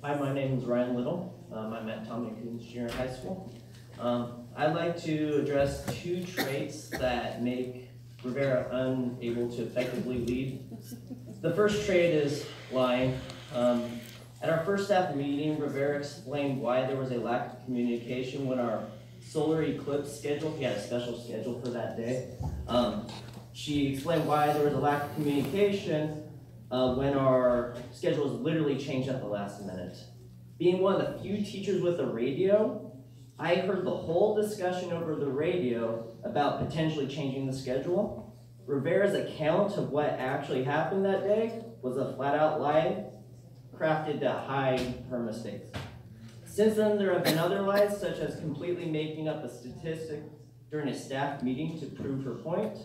Hi, my name is Ryan Little. I'm at Tommy Coons Junior High School. I'd like to address two traits that make Rivera unable to effectively lead. The first trait is lying. At our first staff meeting, Rivera explained why there was a lack of communication when our solar eclipse schedule, he had a special schedule for that day. She explained why there was a lack of communication when our schedule was literally changed at the last minute. Being one of the few teachers with a radio, I heard the whole discussion over the radio about potentially changing the schedule. Rivera's account of what actually happened that day was a flat-out lie crafted to hide her mistakes. Since then, there have been other lies, such as completely making up a statistic during a staff meeting to prove her point.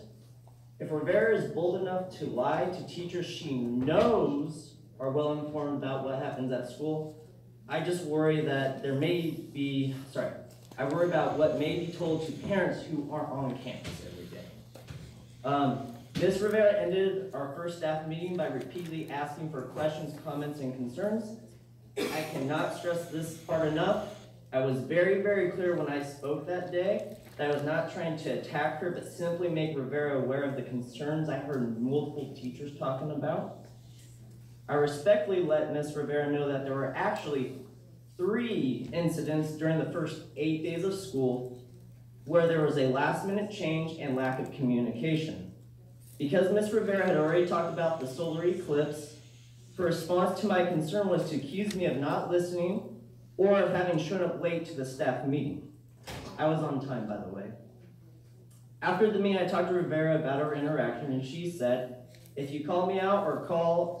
If Rivera is bold enough to lie to teachers she knows are well informed about what happens at school, I just worry that there may be, I worry about what may be told to parents who aren't on campus every day. Ms. Rivera ended our first staff meeting by repeatedly asking for questions, comments, and concerns. I cannot stress this part enough. I was very, very clear when I spoke that day that I was not trying to attack her, but simply make Rivera aware of the concerns I heard multiple teachers talking about. I respectfully let Ms. Rivera know that there were actually 3 incidents during the first 8 days of school where there was a last-minute change and lack of communication. Because Ms. Rivera had already talked about the solar eclipse, her response to my concern was to accuse me of not listening or of having shown up late to the staff meeting. I was on time, by the way. After the meeting, I talked to Rivera about our interaction, and she said, if you call me out or come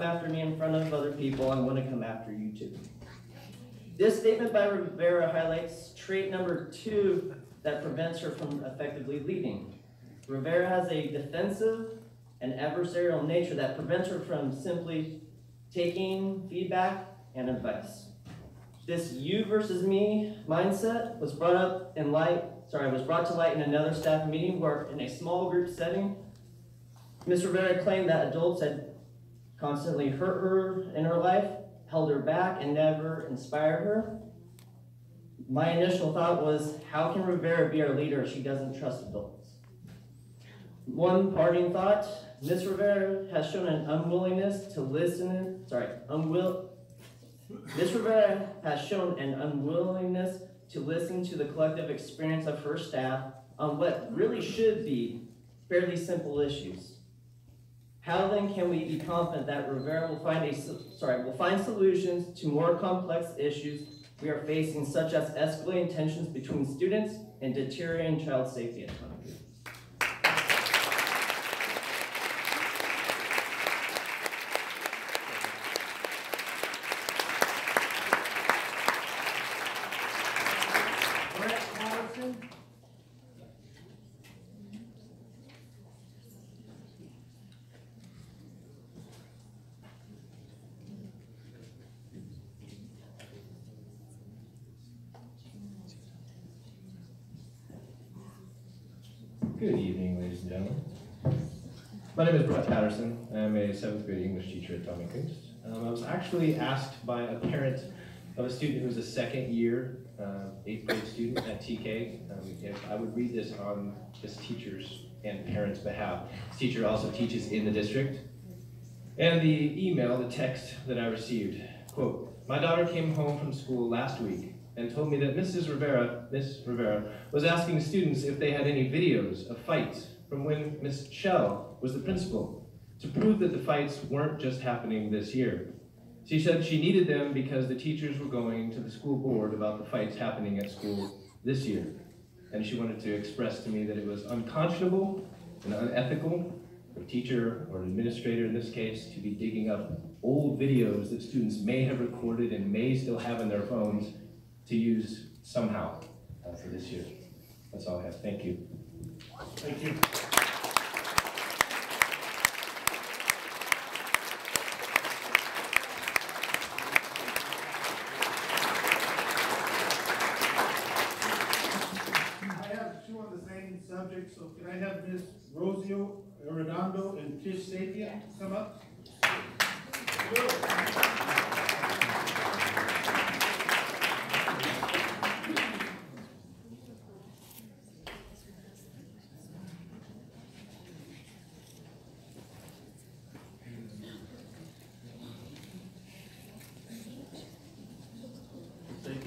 after me in front of other people, I'm going to come after you too. This statement by Rivera highlights trait number 2 that prevents her from effectively leading. Rivera has a defensive and adversarial nature that prevents her from simply taking feedback and advice. This you versus me mindset was brought to light in another staff meeting where, in a small group setting, Ms. Rivera claimed that adults had constantly hurt her in her life, held her back, and never inspired her. My initial thought was, how can Rivera be our leader if she doesn't trust adults? One parting thought, Ms. Rivera has shown an unwillingness to listen, Ms. Rivera has shown an unwillingness to listen to the collective experience of her staff on what really should be fairly simple issues. How then can we be confident that Rivera will find solutions to more complex issues we are facing, such as escalating tensions between students and deteriorating child safety at times? Good evening, ladies and gentlemen. My name is Brett Patterson. I'm a 7th grade English teacher at Tommy Kunst. I was actually asked by a parent of a student who's a 2nd year 8th grade student at TK if I would read this on this teacher's and parents' behalf. This teacher also teaches in the district. And the email, the text that I received, quote, my daughter came home from school last week and told me that Miss Rivera was asking students if they had any videos of fights from when Miss Shell was the principal to prove that the fights weren't just happening this year. She said she needed them because the teachers were going to the school board about the fights happening at school this year. And she wanted to express to me that it was unconscionable and unethical for a teacher or an administrator in this case to be digging up old videos that students may have recorded and may still have in their phones to use somehow for this year. That's all I have. Thank you. Thank you. I have 2 on the same subject, so can I have Ms. Rosio Redondo and Tish Sapien come up?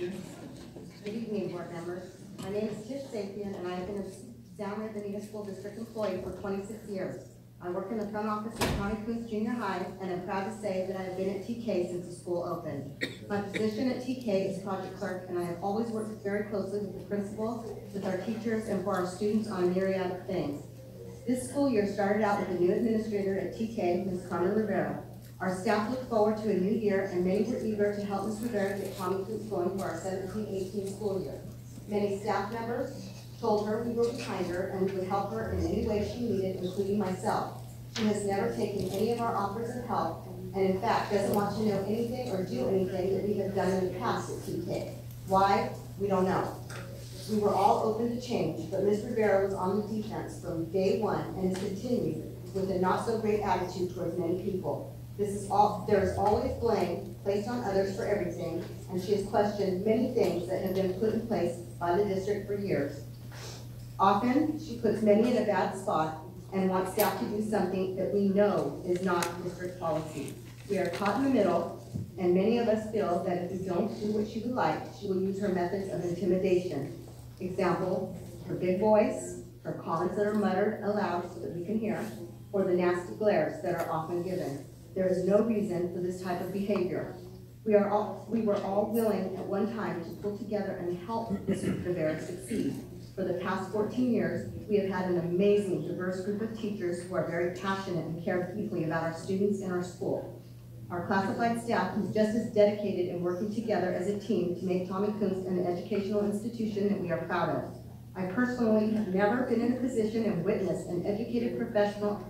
Good evening, board members. My name is Tish Sapien, and I have been a Downriver Bonita School District employee for 26 years. I work in the front office at Connie Coons Junior High, and I'm proud to say that I have been at TK since the school opened. My position at TK is project clerk, and I have always worked very closely with the principal, with our teachers, and for our students on a myriad of things. This school year started out with a new administrator at TK, Ms. Carmen Rivera. Our staff looked forward to a new year, and many were eager to help Ms. Rivera get Tommy Coons going for our 17-18 school year. Many staff members told her we were behind her and we would help her in any way she needed, including myself. She has never taken any of our offers of help, and in fact doesn't want to know anything or do anything that we have done in the past at TK. Why? We don't know. We were all open to change, but Ms. Rivera was on the defense from day one and has continued with a not so great attitude towards many people. There is always blame placed on others for everything, and she has questioned many things that have been put in place by the district for years. Often, she puts many in a bad spot and wants staff to do something that we know is not district policy. We are caught in the middle, and many of us feel that if we don't do what she would like, she will use her methods of intimidation. Example, her big voice, her comments that are muttered aloud so that we can hear, or the nasty glares that are often given. There is no reason for this type of behavior. We were all willing at one time to pull together and help Ms. Rivera succeed. For the past 14 years, we have had an amazing, diverse group of teachers who are very passionate and care deeply about our students and our school. Our classified staff is just as dedicated in working together as a team to make Tommy Coons an educational institution that we are proud of. I personally have never been in a position and witnessed an educated professional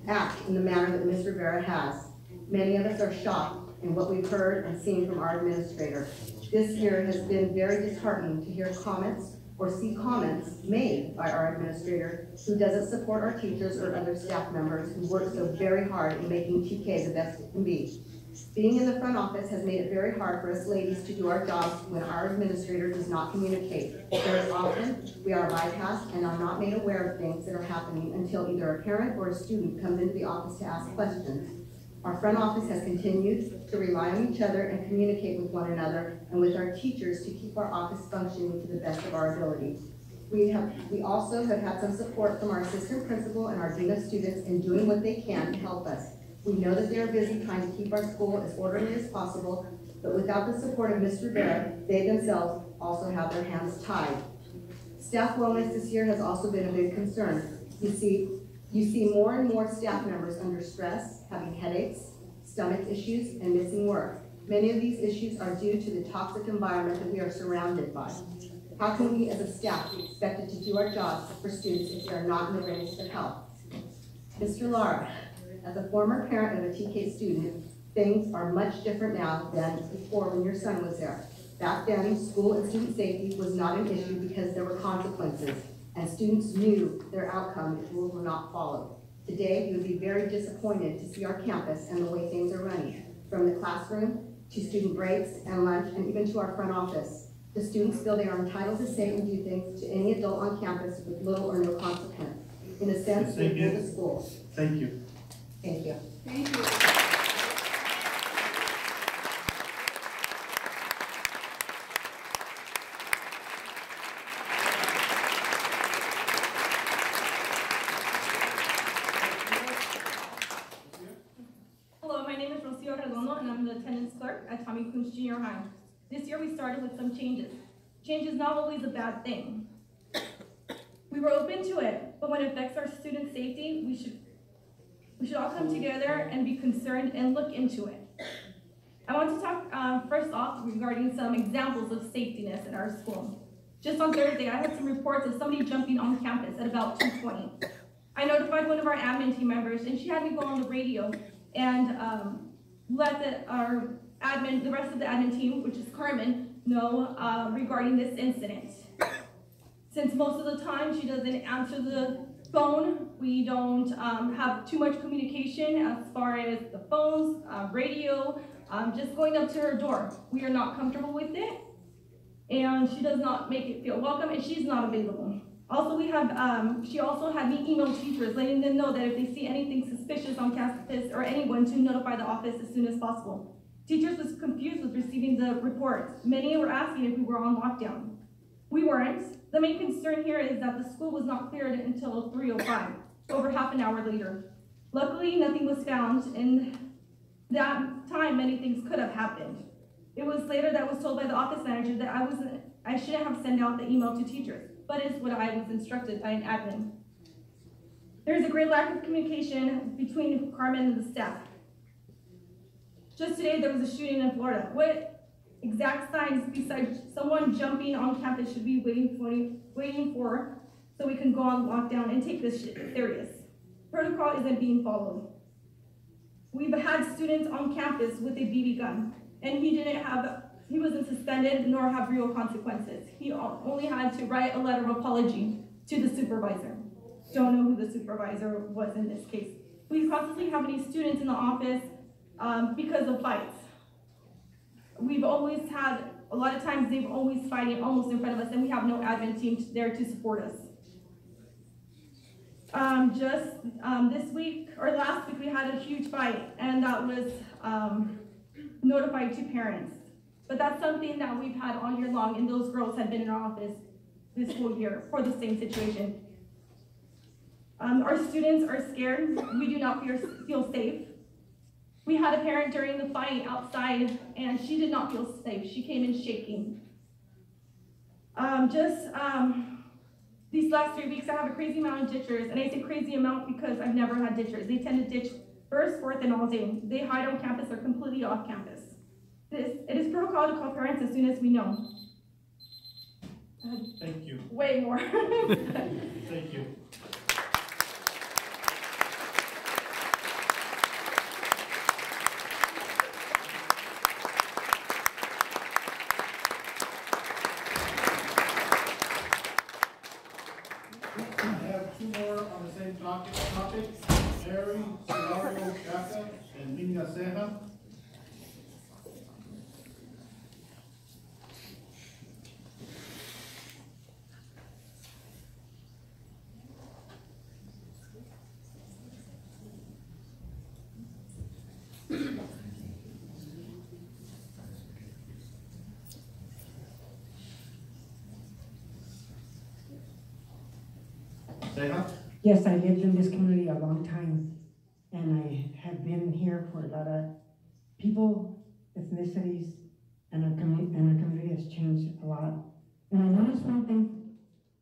act in the manner that Ms. Rivera has. Many of us are shocked in what we've heard and seen from our administrator. This year has been very disheartening to hear comments or see comments made by our administrator who doesn't support our teachers or other staff members who work so very hard in making TK the best it can be. Being in the front office has made it very hard for us ladies to do our jobs when our administrator does not communicate. Very often, we are bypassed and are not made aware of things that are happening until either a parent or a student comes into the office to ask questions. Our front office has continued to rely on each other and communicate with one another and with our teachers to keep our office functioning to the best of our ability. We also have had some support from our assistant principal and our dean of students in doing what they can to help us. We know that they are busy trying to keep our school as orderly as possible, but without the support of Ms. Rivera, they themselves also have their hands tied. Staff wellness this year has also been a big concern. You see more and more staff members under stress, having headaches, stomach issues, and missing work. Many of these issues are due to the toxic environment that we are surrounded by. How can we as a staff be expected to do our jobs for students if we are not in the range of health? Mr. Lara, as a former parent of a TK student, things are much different now than before when your son was there. Back then, school and student safety was not an issue because there were consequences, and students knew their outcome if rules were not followed. Today, you would be very disappointed to see our campus and the way things are running, from the classroom to student breaks and lunch, and even to our front office. The students feel they are entitled to say and do things to any adult on campus with little or no consequence. In a sense, they rule the school. Thank you. Thank you. Thank you. Hello, my name is Rocio Redondo, and I'm the attendance clerk at Tommy Coons Junior High. This year we started with some changes. Change is not always a bad thing. We were open to it, but when it affects our student safety, we should all come together and be concerned and look into it. I want to talk first off regarding some examples of safetyness at our school. Just on Thursday, I had some reports of somebody jumping on campus at about 2:20. I notified one of our admin team members, and she had me go on the radio and let the rest of the admin team, which is Carmen, know regarding this incident. Since most of the time she doesn't answer the phone, we don't have too much communication as far as the phones, radio, just going up to her door. We are not comfortable with it, and she does not make it feel welcome, and she's not available. Also, we have, she also had me email teachers, letting them know that if they see anything suspicious on campus or anyone, to notify the office as soon as possible. Teachers was confused with receiving the reports. Many were asking if we were on lockdown. We weren't. The main concern here is that the school was not cleared until 3:05, over half an hour later. Luckily, nothing was found. In that time, many things could have happened. It was later that I was told by the office manager that I shouldn't have sent out the email to teachers, but it's what I was instructed by an admin. There's a great lack of communication between Carmen and the staff. Just today, there was a shooting in Florida. What exact signs besides someone jumping on campus should we be waiting for so we can go on lockdown and take this shit serious? Protocol isn't being followed. We've had students on campus with a BB gun, and he wasn't suspended nor have real consequences. He only had to write a letter of apology to the supervisor. Don't know who the supervisor was in this case. We constantly have any students in the office because of fights. We've always had, a lot of times they've always fighting almost in front of us, and we have no admin team there to support us. This week, or last week, we had a huge fight, and that was notified to parents. But that's something that we've had all year long, and those girls had been in our office this whole year for the same situation. Our students are scared. We do not feel safe. We had a parent during the fight outside, and she did not feel safe. She came in shaking. These last 3 weeks, I have a crazy amount of ditchers, and I say crazy amount because I've never had ditchers. They tend to ditch first, fourth, and all day. They hide on campus or completely off campus. It is protocol to call parents as soon as we know. Thank you. Way more. Thank you. Topic, Mary, Scenario, Chaka, and Nina Ceja. Ceja? Yes, I lived in this community a long time, and I have been here for a lot of people, ethnicities, and our community has changed a lot. And I noticed one thing,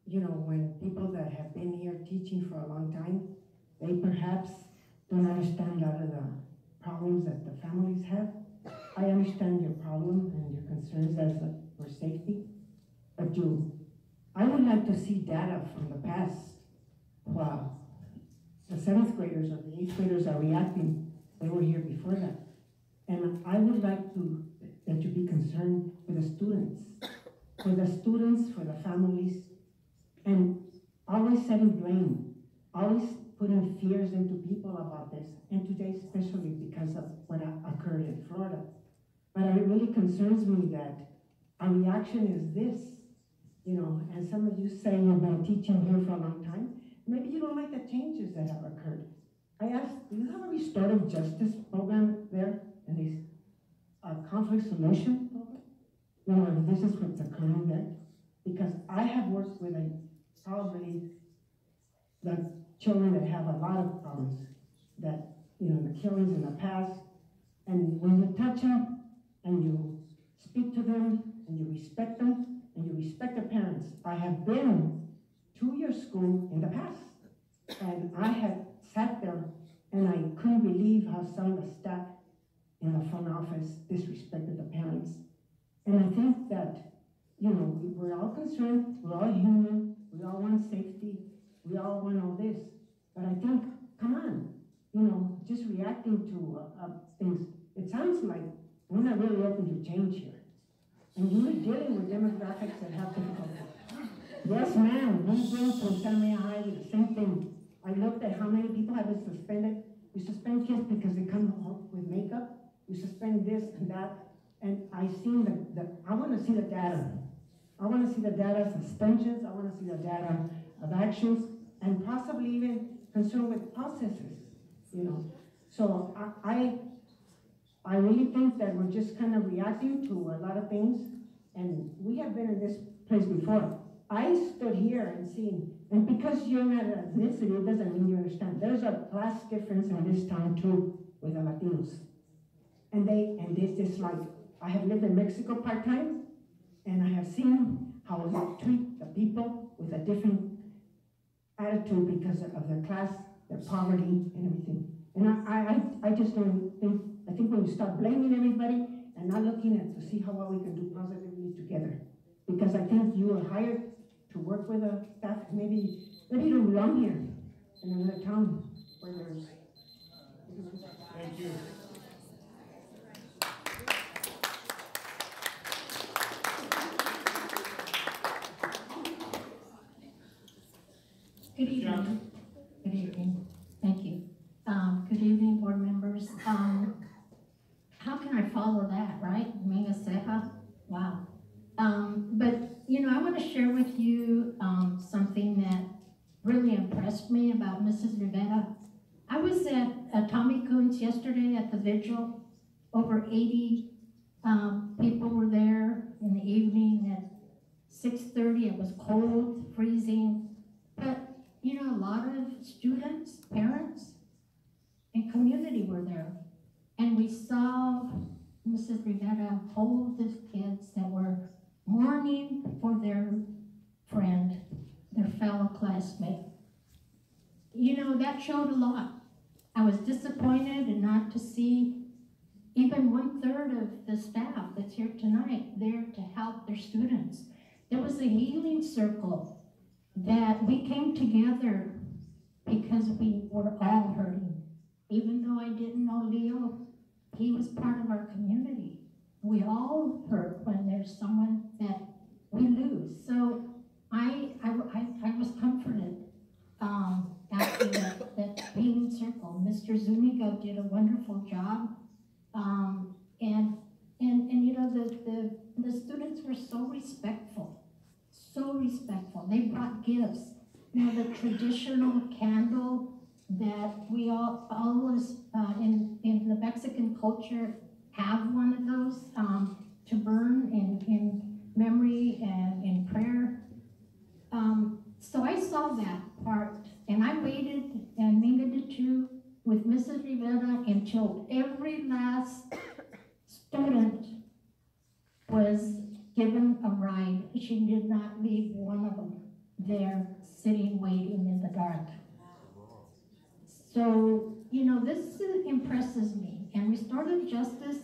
you know, when people that have been here teaching for a long time, they perhaps don't understand a lot of the problems that the families have. I understand your problem and your concerns as for safety, but I would like to see data from the past. Wow, the 7th graders or the 8th graders are reacting. They were here before that. And I would like that you be concerned with the students, for the families, and always setting blame, always putting fears into people about this, and today especially because of what occurred in Florida. But it really concerns me that our reaction is this, you know, and some of you say you've been teaching here for a long time. Maybe you don't like the changes that have occurred. I asked, do you have a restorative justice program there? And this conflict solution program? You know, this is what's occurring there. Because I have worked with probably the children that have a lot of problems, that, you know, the killings in the past. And when you touch them and you speak to them and you respect them and you respect their parents, I have been to your school in the past, and I had sat there and I couldn't believe how some of the staff in the front office disrespected the parents. And I think that, you know, we're all concerned, we're all human, we all want safety, we all want all this, but I think, come on, you know, just reacting to things, it sounds like we're not really open to change here. And you're dealing with demographics that have difficulty. Yes, ma'am, we've been to Santa Maria High with the same thing. I looked at how many people have been suspended. We suspend kids because they come home with makeup. We suspend this and that. And I seen I want to see the data. I want to see the data of suspensions. I want to see the data of actions, and possibly even concerned with processes, you know. So I really think that we're just kind of reacting to a lot of things, and we have been in this place before. I stood here and seen, and because you're not an ethnicity, it doesn't mean you understand. There's a class difference in this town too with the Latinos. And it's just like, I have lived in Mexico part-time, and I have seen how they treat the people with a different attitude because of their class, their poverty, and everything. And I just don't think, I think we start blaming everybody and not looking at to see how well we can do positively together. Because I think you were hired to work with a staff, maybe you don't belong here in another town where there's. Thank you. Good evening. Good evening. Thank you. Good evening, board members. How can I follow that, right? Minga Seja? Wow. But, you know, I want to share with you something that really impressed me about Mrs. Rivera. I was at Tommy Kuhn's yesterday at the vigil. Over 80 people were there in the evening at 6:30. It was cold, freezing. But, you know, a lot of students, parents, and community were there. And we saw Mrs. Rivera hold these kids that were mourning for their friend, their fellow classmate. You know, that showed a lot. I was disappointed and not to see even 1/3 of the staff that's here tonight there to help their students. There was a healing circle that we came together because we were all hurting. Even though I didn't know Leo, he was part of our community. We all hurt when there's someone that we lose. So I was comforted after that healing circle. Mr. Zuniga did a wonderful job. And you know, the students were so respectful. So respectful. They brought gifts. You know, the traditional candle that we all always in the Mexican culture have one of those to burn in memory and in prayer. So I saw that part, and I waited, and Minga did too, with Mrs. Rivera until every last student was given a ride. She did not leave one of them there sitting waiting in the dark. So, you know, this impresses me. And restorative justice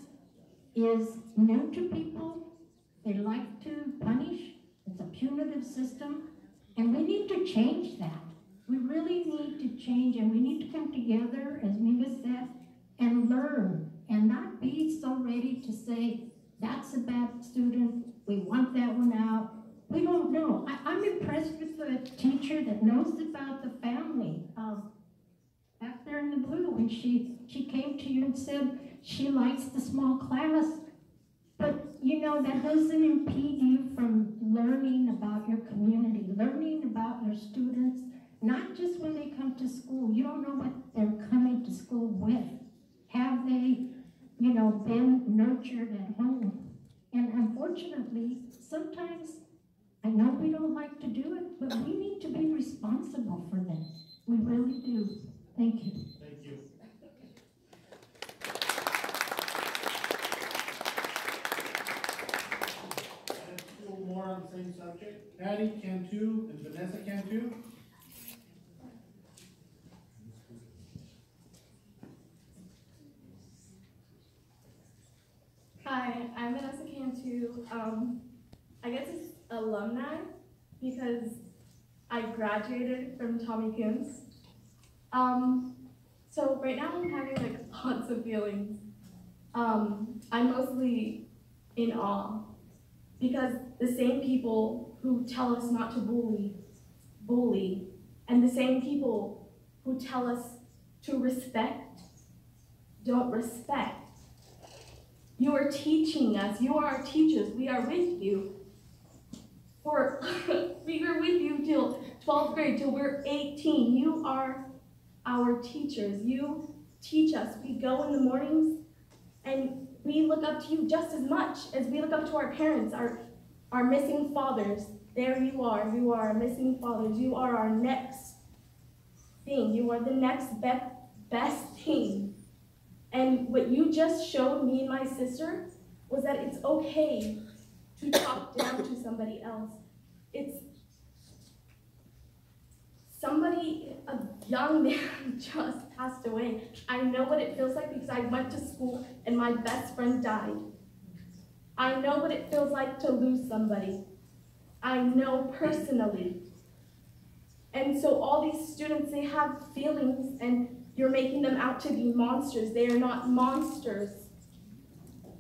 is new to people. They like to punish. It's a punitive system. And we need to change that. We really need to change, and we need to come together, as Minga said, and learn, and not be so ready to say, that's a bad student, we want that one out. We don't know. I'm impressed with the teacher that knows about the family. Back there in the blue, when she came to you and said she likes the small class. But, you know, that doesn't impede you from learning about your community, learning about your students, not just when they come to school. You don't know what they're coming to school with. Have they, you know, been nurtured at home? And unfortunately, sometimes, I know we don't like to do it, but we need to be responsible for them. We really do. Thank you. Thank you. Let's do more on the same subject. Patty Cantu and Vanessa Cantu. Hi, I'm Vanessa Cantu. I guess it's alumni because I graduated from Tommy Kuhn's. So right now I'm having like lots of feelings. I'm mostly in awe because the same people who tell us not to bully, and the same people who tell us to respect, don't respect. You are teaching us, you are our teachers, we are with you. We were with you till 12th grade, till we're 18. You are our teachers. You teach us. We go in the mornings And we look up to you just as much as we look up to our parents, our missing fathers. There you are our missing fathers. You are our next thing. You are the next best thing. And what you just showed me and my sister was that it's okay to talk down to somebody else. It's somebody, a young man just passed away. I know what it feels like because I went to school and my best friend died. I know what it feels like to lose somebody. I know personally. And so all these students, they have feelings and you're making them out to be monsters. They are not monsters.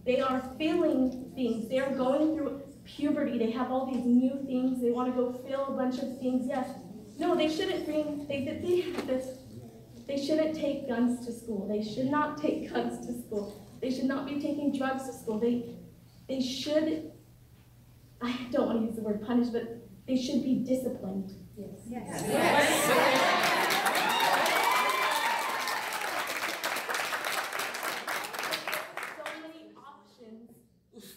They are feeling things. They are going through puberty. They have all these new things. They want to go feel a bunch of things. Yes. No, they shouldn't bring, they shouldn't take guns to school. They should not take guns to school. They should not be taking drugs to school. They should, I don't want to use the word punish, but they should be disciplined. Yes. Yes. Yes. So many options.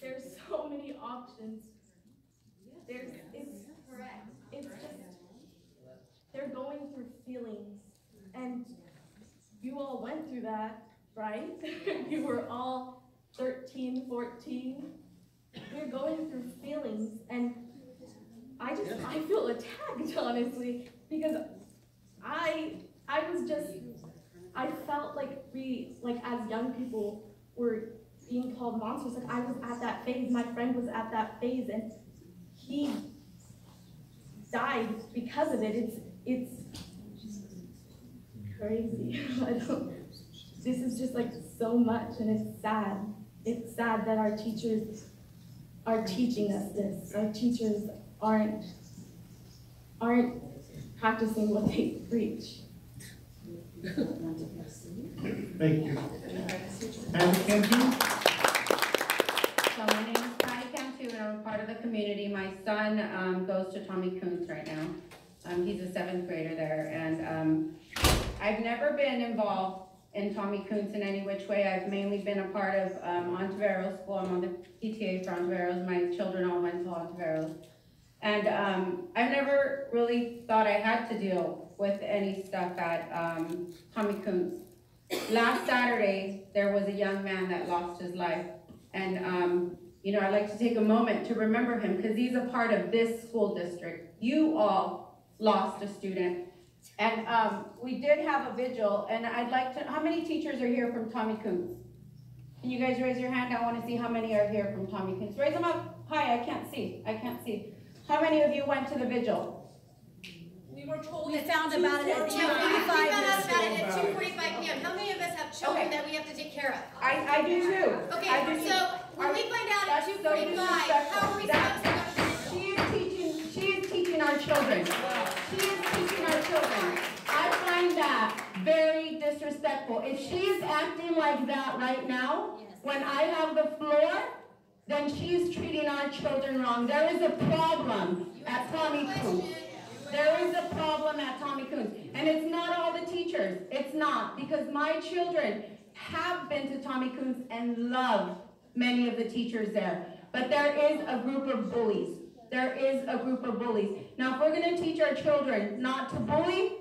There's so many options. It's just, they're going through feelings. And you all went through that, right? You were all 13, 14. We're going through feelings, and I feel attacked, honestly, because I felt like we, as young people, were being called monsters. Like, I was at that phase, my friend was at that phase, and he died because of it. It's crazy. This is just like so much, and it's sad. It's sad that our teachers are teaching us this. Our teachers aren't practicing what they preach. Thank you. And Cantu? So my name is Patty Cantu, and I'm a part of the community. My son goes to Tommy Kuntz right now. He's a 7th grader there, and I've never been involved in Tommy Kuntz in any which way. I've mainly been a part of Ontiveros School. I'm on the PTA for Ontiveros. My children all went to Ontiveros. And I've never really thought I had to deal with any stuff at Tommy Kuntz. Last Saturday, there was a young man that lost his life. And you know, I'd like to take a moment to remember him because he's a part of this school district. You all lost a student. And we did have a vigil, and I'd like to, how many teachers are here from Tommy Kuntz? Can you guys raise your hand? I want to see how many are here from Tommy Kuntz. Raise them up high, I can't see. How many of you went to the vigil? We were told we found about it at 2:45. We found out about it at 2:45 p.m. How many of us have children that we have to take care of? I do too. Okay, so when we find out at 2:45, how are we supposed to go to the vigil? She is teaching our children. She is teaching our children. I find that very disrespectful. If she is acting like that right now, when I have the floor, then she is treating our children wrong. There is a problem at Tommy Kuntz. There is a problem at Tommy Kuntz. And it's not all the teachers. It's not. Because my children have been to Tommy Kuntz and love many of the teachers there. But there is a group of bullies. There is a group of bullies. Now, if we're going to teach our children not to bully,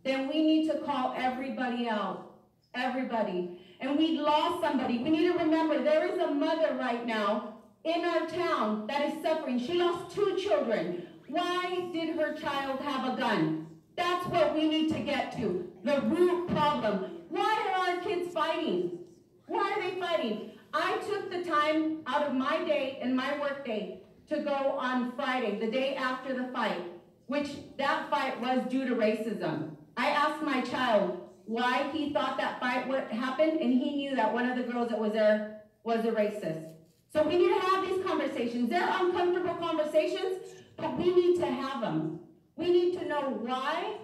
then we need to call everybody out. Everybody. And we lost somebody. We need to remember there is a mother right now in our town that is suffering. She lost 2 children. Why did her child have a gun? That's what we need to get to. The root problem. Why are our kids fighting? Why are they fighting? I took the time out of my day and my work day to go on Friday, the day after the fight, which that fight was due to racism. I asked my child why he thought that fight would happen, and he knew that one of the girls that was there was a racist. So we need to have these conversations. They're uncomfortable conversations, but we need to have them. We need to know why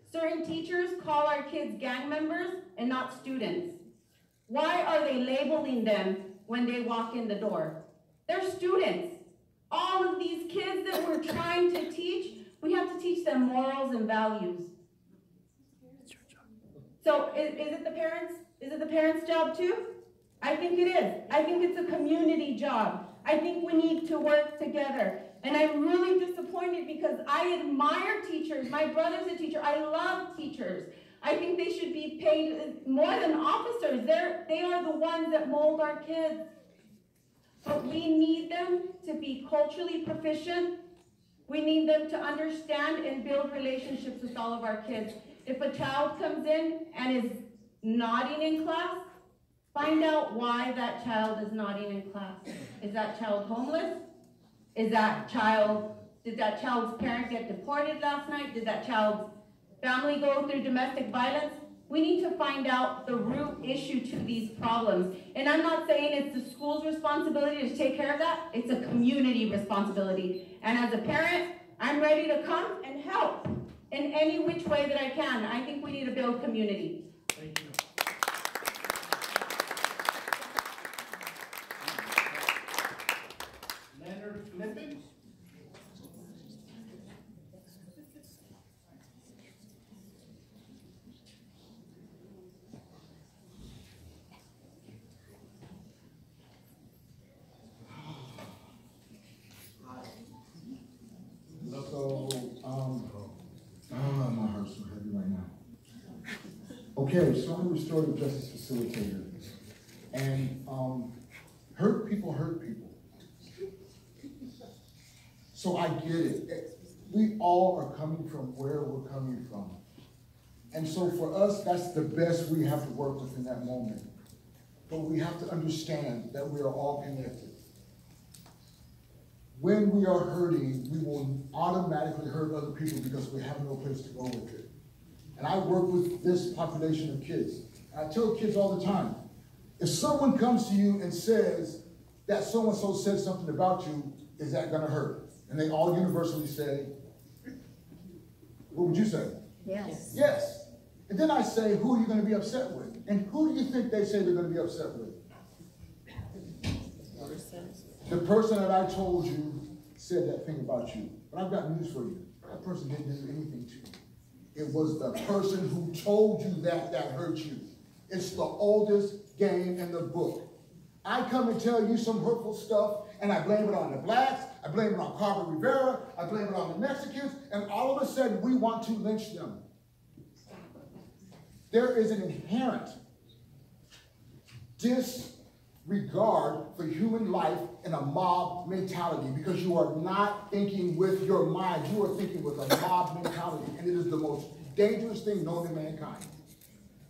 certain teachers call our kids gang members and not students. Why are they labeling them when they walk in the door? They're students. All of these kids that we're trying to teach, we have to teach them morals and values. So is it the parents' job too? I think it is. I think it's a community job. I think we need to work together. And I'm really disappointed because I admire teachers. My brother's a teacher. I love teachers. I think they should be paid more than officers. They are the ones that mold our kids. But we need them to be culturally proficient. We need them to understand and build relationships with all of our kids. If a child comes in and is nodding in class, find out why that child is nodding in class. Is that child homeless? Did that child's parent get deported last night? Did that child's family go through domestic violence? We need to find out the root issue to these problems. And I'm not saying it's the school's responsibility to take care of that. It's a community responsibility. And as a parent, I'm ready to come and help in any which way that I can. I think we need to build community. Thank you. Leonard Flippin? My heart's so heavy right now. Okay, so I'm a restorative justice facilitator. And hurt people hurt people. So I get it. We all are coming from where we're coming from. And so for us, that's the best we have to work with in that moment. But we have to understand that we are all connected. When we are hurting, we will automatically hurt other people because we have no place to go with it. And I work with this population of kids. And I tell kids all the time, if someone comes to you and says that so-and-so said something about you, is that gonna hurt? And they all universally say, what would you say? Yes. Yes. And then I say, who are you gonna be upset with? And who do you think they say they're gonna be upset with? The person that I told you said that thing about you. But I've got news for you. That person didn't do anything to you. It was the person who told you that hurt you. It's the oldest game in the book. I come and tell you some hurtful stuff, and I blame it on the blacks, I blame it on Carver Rivera, I blame it on the Mexicans, and all of a sudden we want to lynch them. There is an inherent disregard for human life in a mob mentality because you are not thinking with your mind, you are thinking with a mob mentality, and it is the most dangerous thing known to mankind.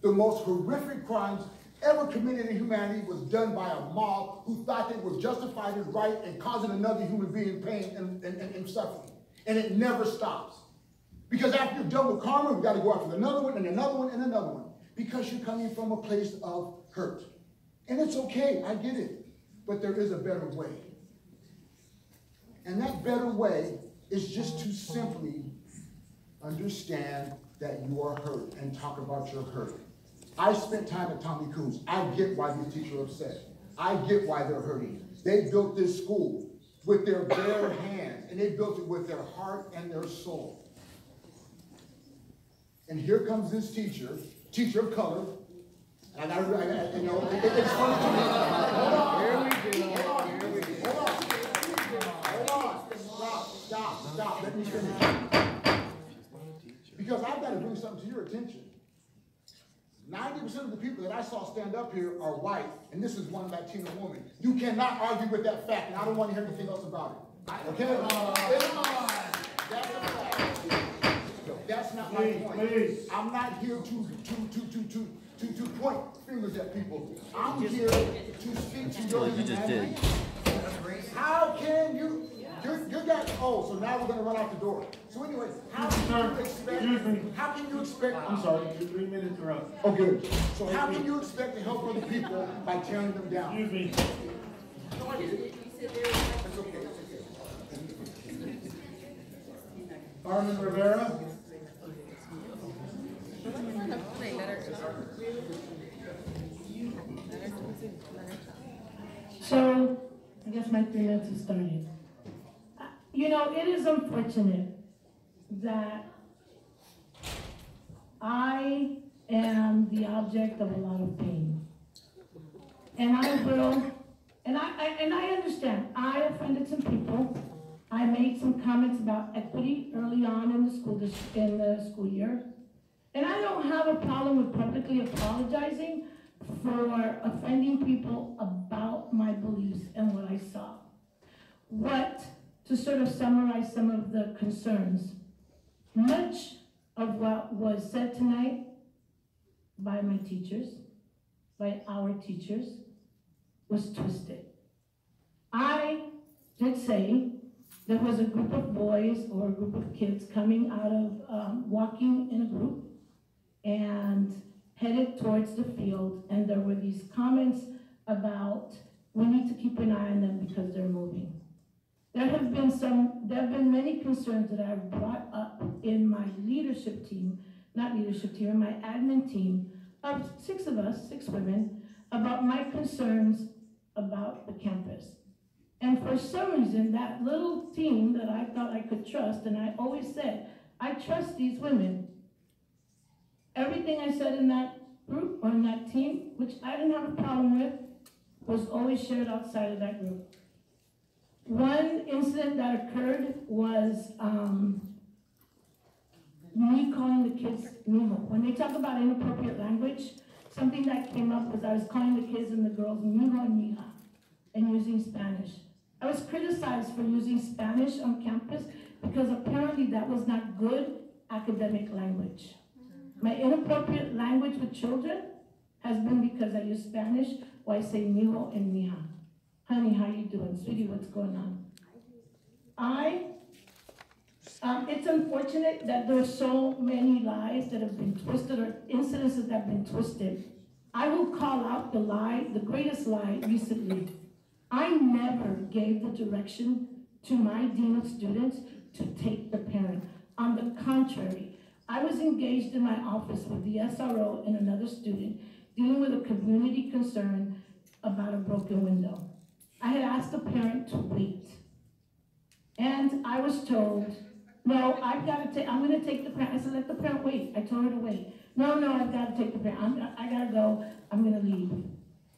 The most horrific crimes ever committed in humanity was done by a mob who thought they were justified as right and causing another human being pain and suffering. And it never stops. Because after you're done with karma, we've got to go after another one and another one and another one. Because you're coming from a place of hurt. And it's okay, I get it. But there is a better way. And that better way is just to simply understand that you are hurt and talk about your hurt. I spent time at Tommy Coons. I get why these teachers are upset. I get why they're hurting. They built this school with their bare hands, and they built it with their heart and their soul. And here comes this teacher of color, and you know, it's funny to me. Hold on. Stop. Let me finish. Because I've got to bring something to your attention. 90% of the people that I saw stand up here are white, and this is one Latina woman. You cannot argue with that fact, and I don't want to hear anything else about it. Okay? That's a fact. That's not my point. I'm not here to point fingers at people. I'm here to speak to your humanity. How can you? You're guys. Oh, so now we're going to run out the door. So anyway, how can you expect? I'm sorry, you're 3 minutes are up. Oh, good. So how can you expect to help other people by tearing them down? Excuse me. No, I get it. It's okay. Carmen Rivera. So, I guess my 3 minutes has started. You know, it is unfortunate that I am the object of a lot of pain. And I will, and I understand, I offended some people. I made some comments about equity early on in the school year. And I don't have a problem with publicly apologizing for offending people about my beliefs and what I saw. To sort of summarize some of the concerns, much of what was said tonight by my teachers, by our teachers, was twisted. I did say there was a group of boys or a group of kids coming out of walking in a group and headed towards the field, and there were these comments about we need to keep an eye on them because they're moving. There have been many concerns that I've brought up in my leadership team, my admin team of 6 of us, 6 women, about my concerns about the campus. And for some reason, that little team that I thought I could trust, and I always said, I trust these women. Everything I said in that group or in that team, which I didn't have a problem with, was always shared outside of that group. One incident that occurred was me calling the kids mijo. When they talk about inappropriate language, something that came up was I was calling the kids and the girls mijo and mija and using Spanish. I was criticized for using Spanish on campus because apparently that was not good academic language. My inappropriate language with children has been because I use Spanish or I say mijo and mija. Honey, how you doing? Sweetie, what's going on? It's unfortunate that there's so many lies that have been twisted or incidences that have been twisted. I will call out the lie, the greatest lie recently. I never gave the direction to my dean of students to take the parent. On the contrary, I was engaged in my office with the SRO and another student dealing with a community concern about a broken window. I had asked the parent to wait. And I was told, no, I'm gonna take the parent. I said, let the parent wait. I told her to wait. No, I've gotta take the parent. I gotta go, I'm gonna leave.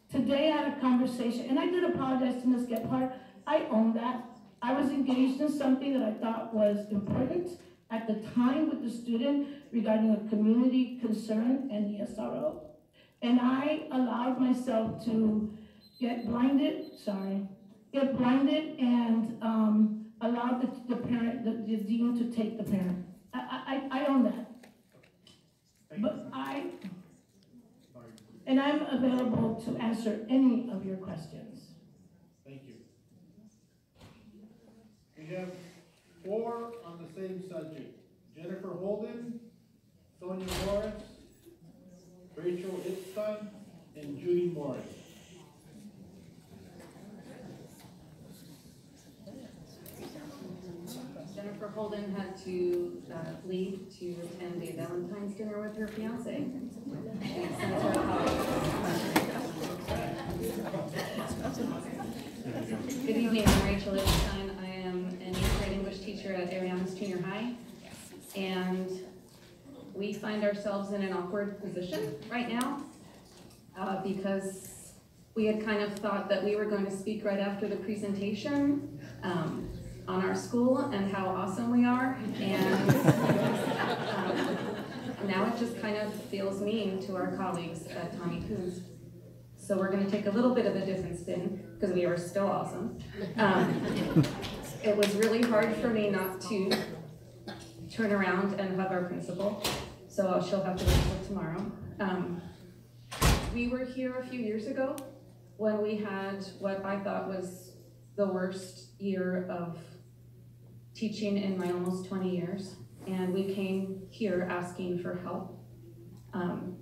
Today I had a conversation, and I did apologize to Ms. Gephardt. I own that. I was engaged in something that I thought was important at the time with the student regarding a community concern and the SRO. And I allowed myself to get blinded and allowed the parent, the dean to take the parent. I own that. But I'm available to answer any of your questions. Thank you. We have 4 on the same subject. Jennifer Holden, Sonia Morris, Rachel Itzstein, and Judy Morris. Jennifer Holden had to leave to attend a Valentine's dinner with her fiance. Good evening, I'm Rachel Itzstein. I am an 8th grade English teacher at Ariana's Junior High, and we find ourselves in an awkward position right now because we had kind of thought that we were going to speak right after the presentation on our school and how awesome we are, and now it just kind of feels mean to our colleagues at Tommy Kuhn's. So we're going to take a little bit of a different spin because we are still awesome. It was really hard for me not to turn around and hug our principal, so she'll have to wait till tomorrow. We were here a few years ago when we had what I thought was the worst year of teaching in my almost 20 years, and we came here asking for help.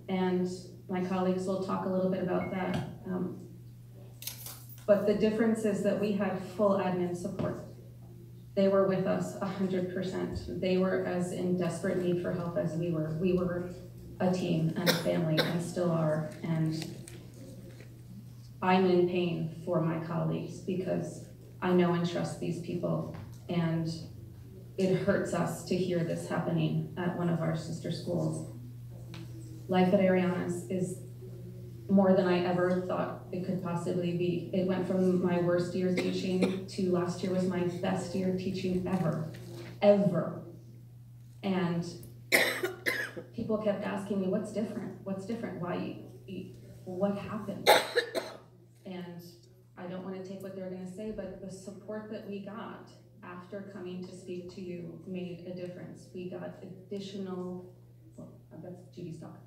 And my colleagues will talk a little bit about that. But the difference is that we had full admin support. They were with us 100%. They were as in desperate need for help as we were. We were a team and a family and still are. And I'm in pain for my colleagues because I know and trust these people, and it hurts us to hear this happening at one of our sister schools. Life at Ariana's is more than I ever thought it could possibly be. It went from my worst year teaching to last year was my best year teaching ever. And people kept asking me, what's different? What's different? Why, what happened? And I don't want to take what they're going to say, but the support that we got after coming to speak to you made a difference. We got additional, well, that's Judy's talk.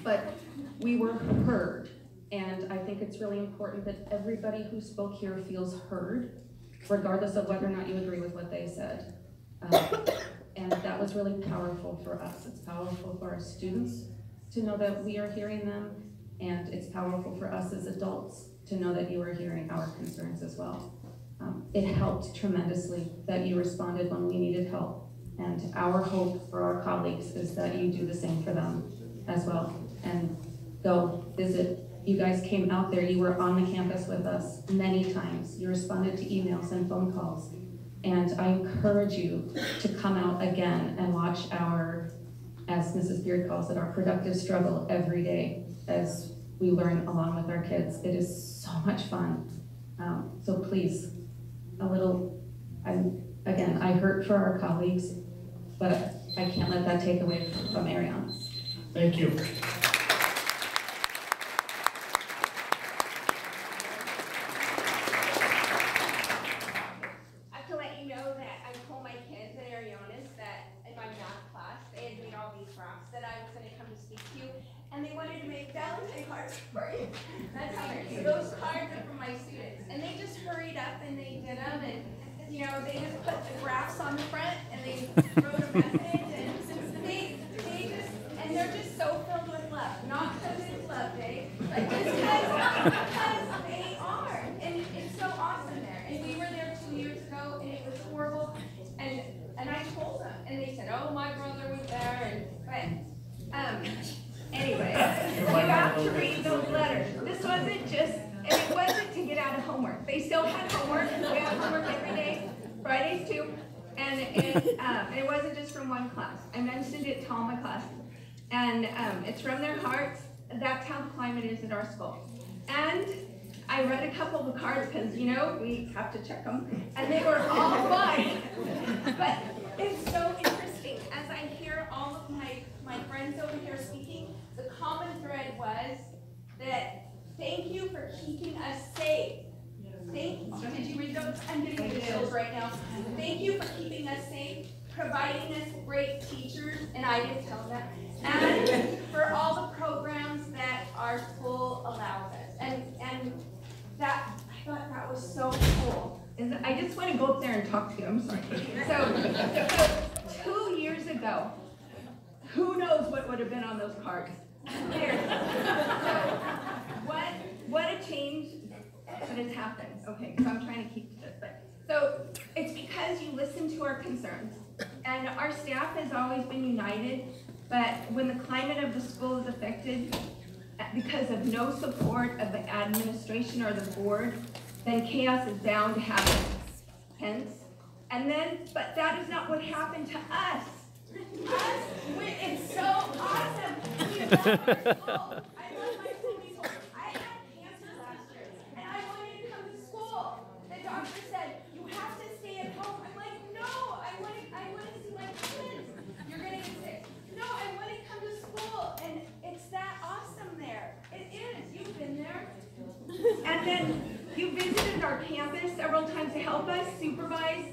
But we were heard. And I think it's really important that everybody who spoke here feels heard, regardless of whether or not you agree with what they said. And that was really powerful for us. It's powerful for our students to know that we are hearing them, and it's powerful for us as adults to know that you are hearing our concerns as well. It helped tremendously that you responded when we needed help, and our hope for our colleagues is that you do the same for them as well. And go visit. You guys came out there, you were on the campus with us many times. You responded to emails and phone calls. And I encourage you to come out again and watch our, as Mrs. Beard calls it, our productive struggle every day as we learn along with our kids. It is so much fun. So please, I hurt for our colleagues, but I can't let that take away from Ariana. Thank you. And they wanted to make Valentine cards for you. That's how so those cards are from my students. And they just hurried up and they did them, and you know, they just put the graphs on the front and they wrote a message, and they just, and they're just so filled with love. Not because it's love day, but just because they are. And it's so awesome there. And we were there 2 years ago and it was horrible. And I told them, and they said, oh, my brother was there, anyway, you have to read those letters. This wasn't just, and it wasn't to get out of homework. They still had homework. We had homework every day, Fridays too. And it wasn't just from one class. I mentioned it to all my classes. And it's from their hearts. That's how the climate is at our school. And I read a couple of the cards because, you know, we have to check them. And they were all fine. But it's so interesting. As I hear all of my friends over here speaking, the common thread was that thank you for keeping us safe. Did you read those? I'm getting the chills right now. Thank you for keeping us safe, providing us great teachers, and I didn't tell them that, and for all the programs that our school allows us. And that, I thought that was so cool. I just want to go up there and talk to you. I'm sorry. So 2 years ago, who knows what would have been on those cards? There. So what a change that has happened. Okay, so I'm trying to keep to this. So it's because you listen to our concerns. And our staff has always been united, but when the climate of the school is affected because of no support of the administration or the board, then chaos is bound to happen. Hence, and then, but that is not what happened to us. It's so awesome. We love our school. I love my school. I had cancer last year, and I wanted to come to school. The doctor said, you have to stay at home. I'm like, no, I want to see my kids. You're going to get sick. No, I want to come to school, and it's that awesome there. It is. You've been there. And then you visited our campus several times to help us supervise.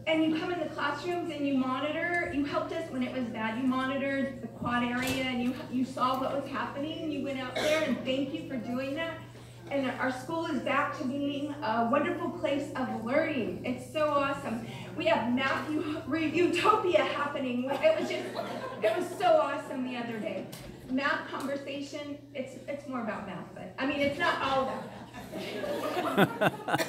And you come in the classrooms and you monitor. You helped us when it was bad. You monitored the quad area and you saw what was happening. And you went out there, and thank you for doing that. And our school is back to being a wonderful place of learning. It's so awesome. We have math utopia happening. It was so awesome the other day. Math conversation, it's more about math, but I mean, it's not all about math.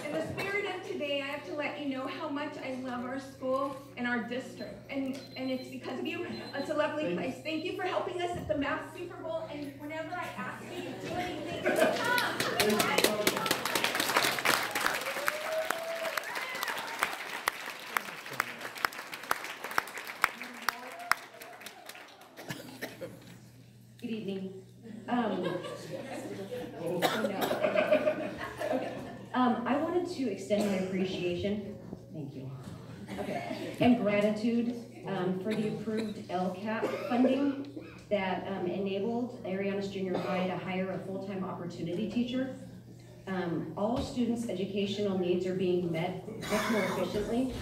In the spirit of today, I have to let you know how much I love our school and our district. And it's because of you. It's a lovely place. Thank you for helping us at the Math Super Bowl. And whenever I ask you to do anything, come. Good evening. I wanted to extend my appreciation, thank you, and gratitude for the approved LCAP funding that enabled Arianas Junior High to hire a full-time opportunity teacher. All students' educational needs are being met much more efficiently.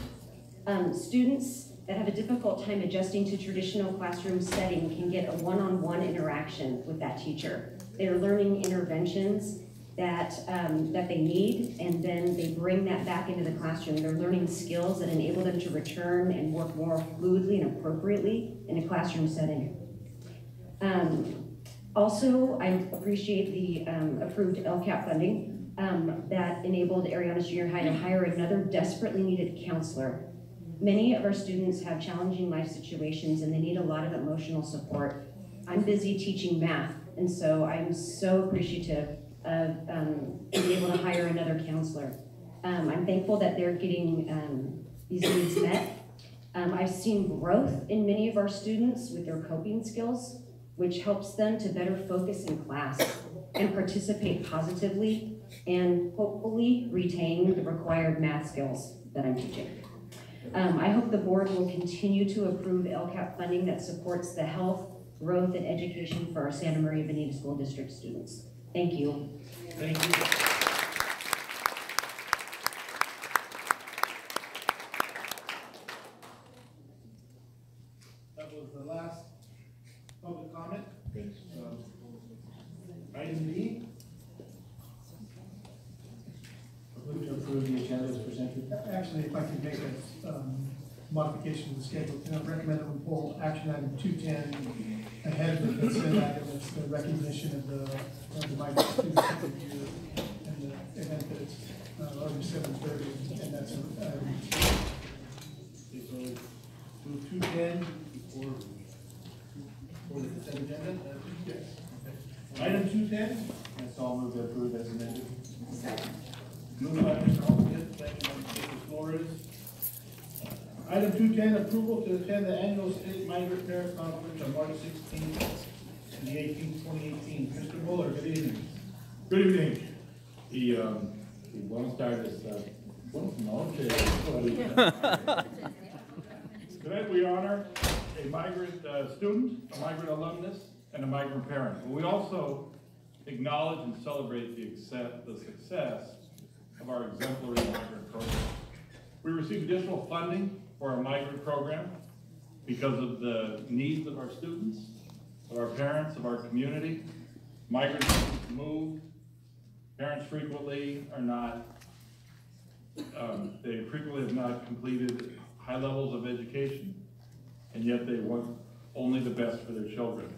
Students that have a difficult time adjusting to traditional classroom setting can get a one-on-one interaction with that teacher. They're learning interventions that they need, and then they bring that back into the classroom. They're learning skills that enable them to return and work more fluidly and appropriately in a classroom setting. Also, I appreciate the approved LCAP funding that enabled Arianas Junior High to hire another desperately needed counselor. Many of our students have challenging life situations and they need a lot of emotional support. I'm busy teaching math, and so I'm so appreciative of being able to hire another counselor. I'm thankful that they're getting these needs met. I've seen growth in many of our students with their coping skills, which helps them to better focus in class and participate positively and hopefully retain the required math skills that I'm teaching. I hope the board will continue to approve LCAP funding that supports the health, growth, and education for our Santa Maria Bonita School District students. Thank you. Thank you. That was the last public comment. Item B. Move to approve the agenda as presented. Actually, if I could make a modification to the schedule, can I recommend that we pull action item 210 ahead of the consent item? It's the recognition of the migrant students of the year and the event that it's already 7:30, and that's so move 210 for the consent agenda? Yes. Item 210? That's all. Move to approve as amended. Moved by Mr. Holmquist, second by Mr. Flores. Item 210, approval to attend the annual State Migrant Parent Conference on March 16th and the 18th, 2018. Mr. Buller, good evening. Good evening. Buenas tardes. Buenas noches. Tonight we honor a migrant student, a migrant alumnus, and a migrant parent. But we also acknowledge and celebrate the success of our exemplary migrant program. We received additional funding for our migrant program because of the needs of our students, of our parents, of our community. Migrant students move. Parents frequently are not, they frequently have not completed high levels of education, and yet they want only the best for their children.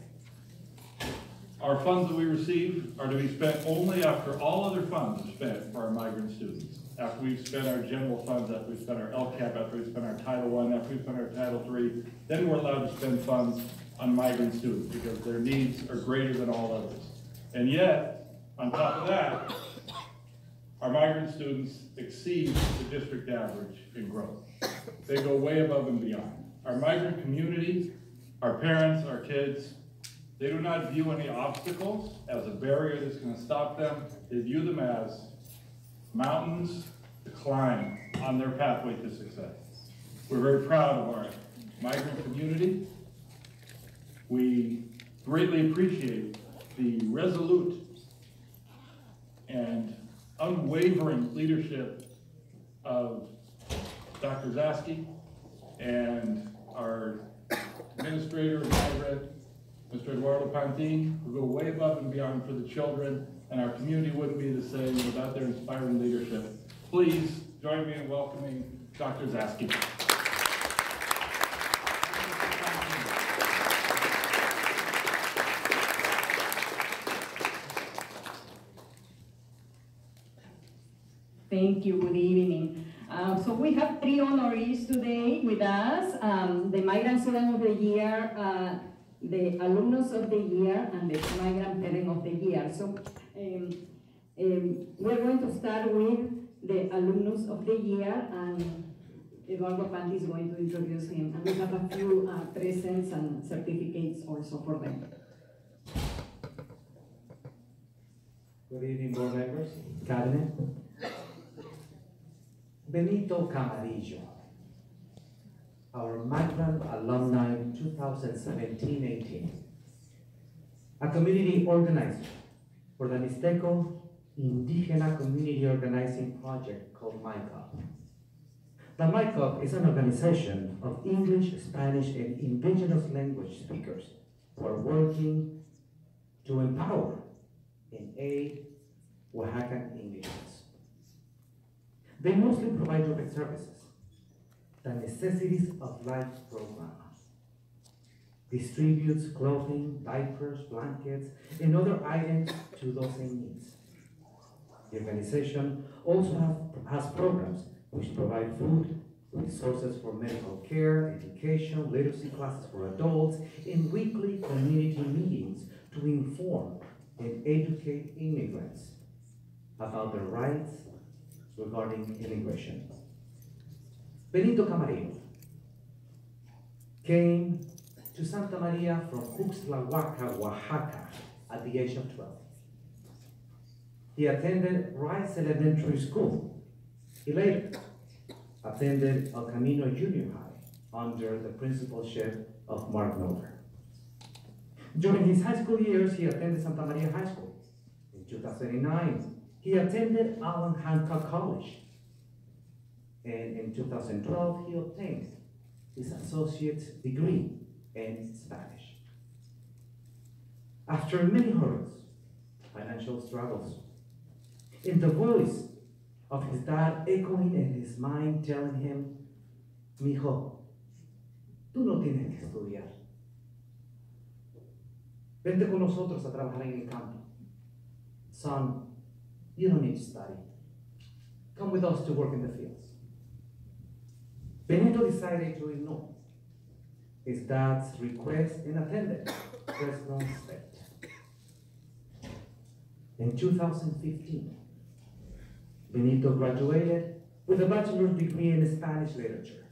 Our funds that we receive are to be spent only after all other funds are spent for our migrant students. After we've spent our general funds, after we've spent our LCAP, after we've spent our Title I, after we've spent our Title III, then we're allowed to spend funds on migrant students because their needs are greater than all others. And yet, on top of that, our migrant students exceed the district average in growth. They go way above and beyond. Our migrant community, our parents, our kids, they do not view any obstacles as a barrier that's going to stop them. They view them as mountains to climb on their pathway to success. We're very proud of our migrant community. We greatly appreciate the resolute and unwavering leadership of Dr. Zaski and our administrator and migrant, Mr. Eduardo Pantin, who go way above and beyond for the children, and our community wouldn't be the same without their inspiring leadership. Please join me in welcoming Dr. Zaski. Thank you. Good evening. So we have 3 honorees today with us, the Migrant Student of the Year, the Alumnus of the Year, and the Migrant Parent of the Year. So we're going to start with the Alumnus of the Year, and Eduardo Panti is going to introduce him. And we have a few presents and certificates also for them. Good evening, board members, cabinet. Benito Camarillo, our migrant alumni 2017-18, a community organizer for the Mixteco Indígena Community Organizing Project called MICOP. The MICOP is an organization of English, Spanish, and indigenous language speakers who are working to empower and aid Oaxacan Indians. They mostly provide direct services, the necessities of life program, distributes clothing, diapers, blankets, and other items to those in need. The organization also has programs which provide food, resources for medical care, education, literacy classes for adults, and weekly community meetings to inform and educate immigrants about their rights regarding immigration. Benito Camarillo came to Santa Maria from Uxtlahuaca, Oaxaca at the age of 12. He attended Rice Elementary School. He later attended El Camino Junior High under the principalship of Mark Miller. During his high school years, he attended Santa Maria High School. In 2009, he attended Allen Hancock College. And in 2012, he obtained his associate's degree in Spanish. After many hurdles, financial struggles, and the voice of his dad echoing in his mind, telling him, "Mijo, tú no tienes que estudiar. Vente con nosotros a trabajar en el campo. Son, you don't need to study. Come with us to work in the fields." Benito decided to ignore his dad's request and attended Fresno State. In 2015, Benito graduated with a bachelor's degree in Spanish literature.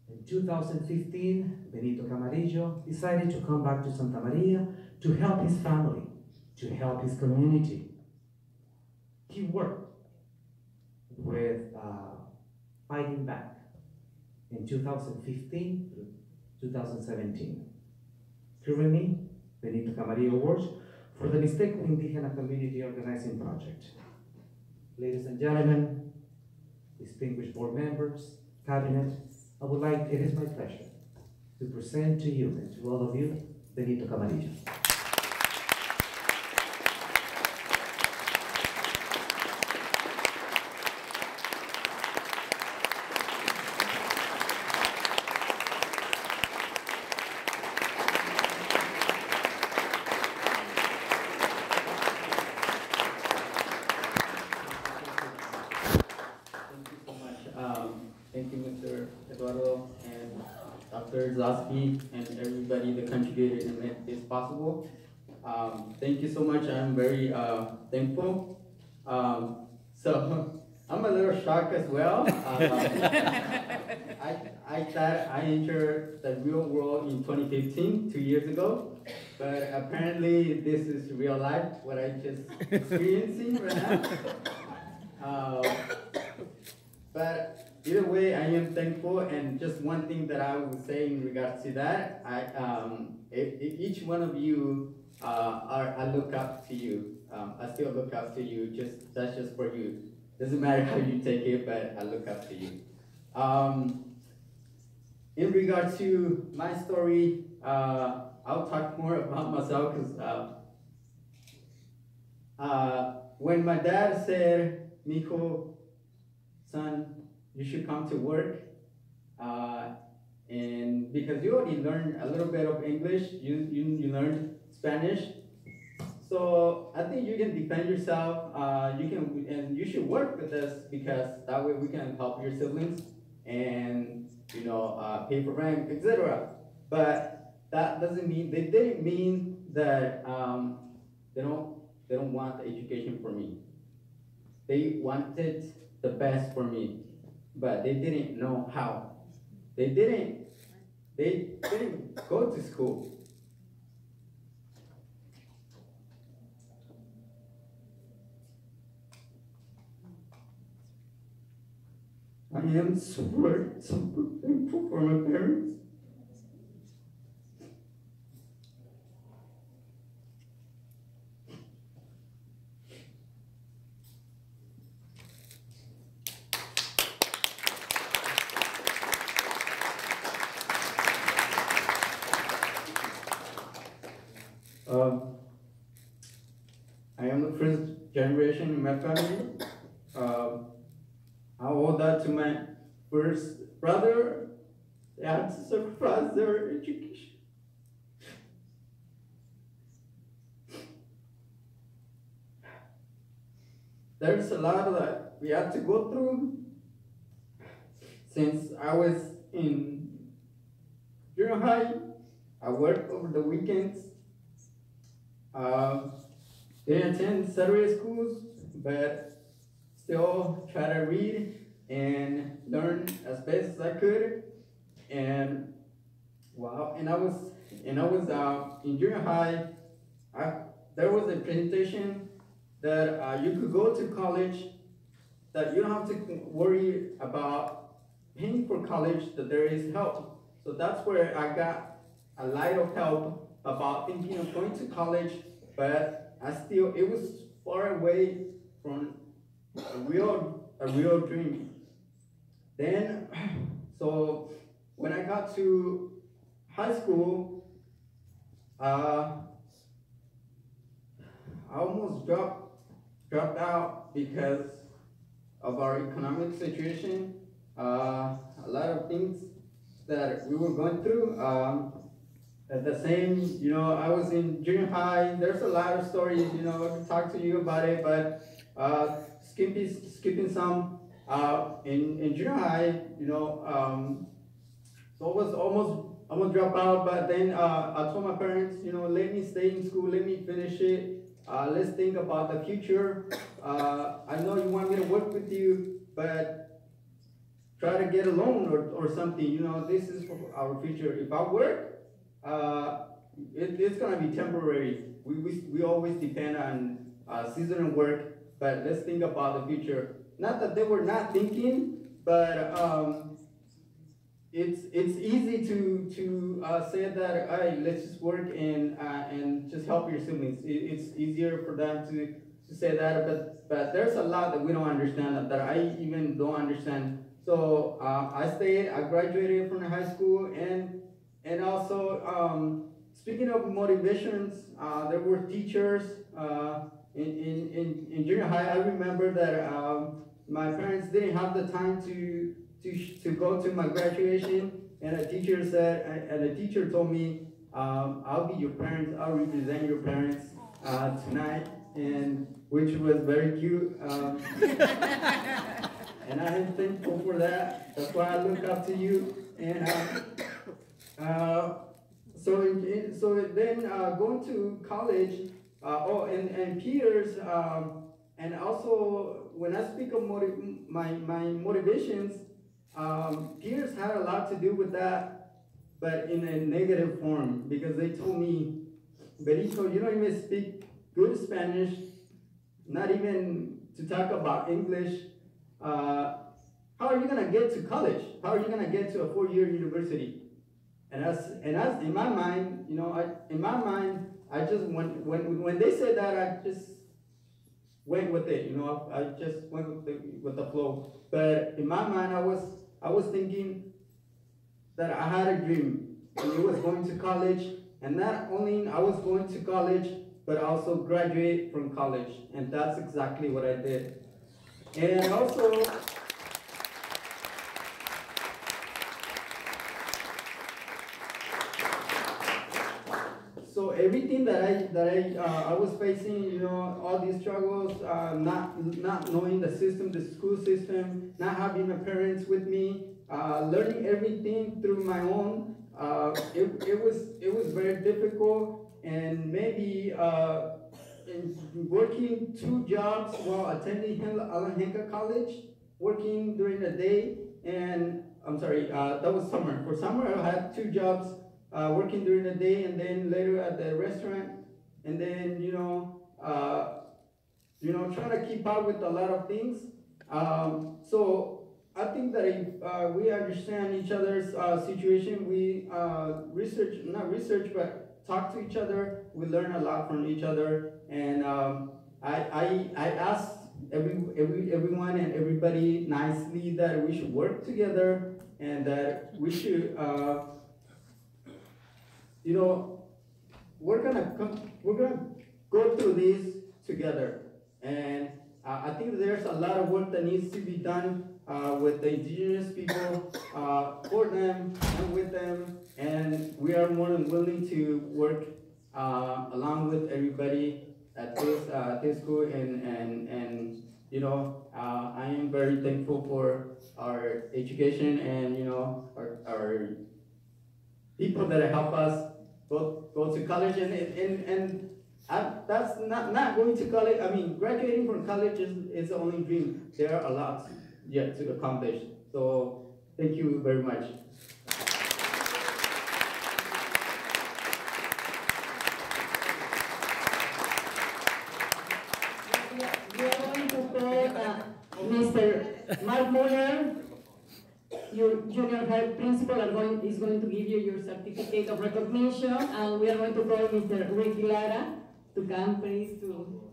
In 2015, Benito Camarillo decided to come back to Santa Maria to help his family, to help his community. He worked with Fighting Back in 2015 through 2017. Currently, Benito Camarillo works for the Mixteco Indígena Community Organizing Project. Ladies and gentlemen, distinguished board members, cabinet, it is my pleasure to present to you and to all of you, Benito Camarillo. Thank you, Mr. Eduardo and Dr. Zosky and everybody that contributed and made this possible. Thank you so much. I'm very thankful. So I'm a little shocked as well. I thought I entered the real world in 2015, 2 years ago, but apparently this is real life, what I just experiencing right now. But either way, I am thankful, and just one thing that I would say in regards to that, each one of you, I look up to you. I still look up to you. That's just for you. Doesn't matter how you take it, but I look up to you. In regards to my story, I'll talk more about myself because when my dad said, "Mijo, son, you should come to work," and because you already learned a little bit of English, you learned Spanish, so I think you can defend yourself. And you should work with us because that way we can help your siblings and pay for rent, etc. But that doesn't mean they didn't mean that they don't want the education for me. They wanted the best for me, but they didn't know how. They didn't go to school. I am super thankful for my parents. I am the first generation in my family. I owe that to my first brother. They had to sacrifice their education. There's a lot that we had to go through. Since I was in junior high, I worked over the weekends. Didn't attend Saturday schools, but still try to read and learn as best as I could. And wow, and I was in junior high. There was a presentation that you could go to college, that you don't have to worry about paying for college, that there is help. So that's where I got a lot of help about thinking of going to college, but it was far away from a real dream. Then, so when I got to high school, I almost dropped out because of our economic situation. A lot of things that we were going through. At the same, I was in junior high. There's a lot of stories, I can talk to you about it, but skipping some, in junior high, so I was almost drop out, but then I told my parents, let me stay in school, let me finish it. Let's think about the future. I know you want me to work with you, but try to get a loan or something. This is for our future. If I work, it's gonna be temporary. We always depend on seasonal work, but let's think about the future. Not that they were not thinking, but it's easy to say that, hey, let's just work and just help your siblings. It's easier for them to say that, but there's a lot that we don't understand, that I even don't understand. So I stayed. I graduated from high school, and also, speaking of motivations, there were teachers in junior high. I remember that my parents didn't have the time to go to my graduation, and a teacher told me, I'll be your parents, I'll represent your parents tonight, and which was very cute. And I am thankful for that. That's why I look up to you. And so then going to college, and peers, and also when I speak of my motivations, peers had a lot to do with that, but in a negative form, because they told me, Benito, you don't even speak good Spanish, not even to talk about English. How are you gonna get to college? How are you gonna get to a 4-year university? And as in my mind, I just when they said that, I just went with it. I just went with the flow. But in my mind, I was thinking that I had a dream, and it was going to college, and not only I was going to college, but also graduate from college, and that's exactly what I did. And also, so everything that I was facing, all these struggles, not knowing the system, the school system, not having my parents with me, learning everything through my own, it was very difficult, and maybe working 2 jobs while attending Henka College, working during the day, and I'm sorry, that was summer. For summer, I had 2 jobs. Working during the day, and then later at the restaurant, and then trying to keep up with a lot of things. So I think that if we understand each other's situation, we not research, but talk to each other, we learn a lot from each other. And I asked everyone and everybody nicely that we should work together and that we should, you know, we're gonna go through this together. And I think there's a lot of work that needs to be done with the indigenous people, for them and with them, and we are more than willing to work along with everybody at this school, and you know, I am very thankful for our education and, you know, our people that help us go to college, and that's not going to college. I mean, graduating from college is the only dream. There are a lot yet to accomplish. So thank you very much. We are going to call Mr. Mark Muller, your junior high principal, is going to give you your certificate of recognition, and we are going to call Mr. Ricky Lara to come, please, to.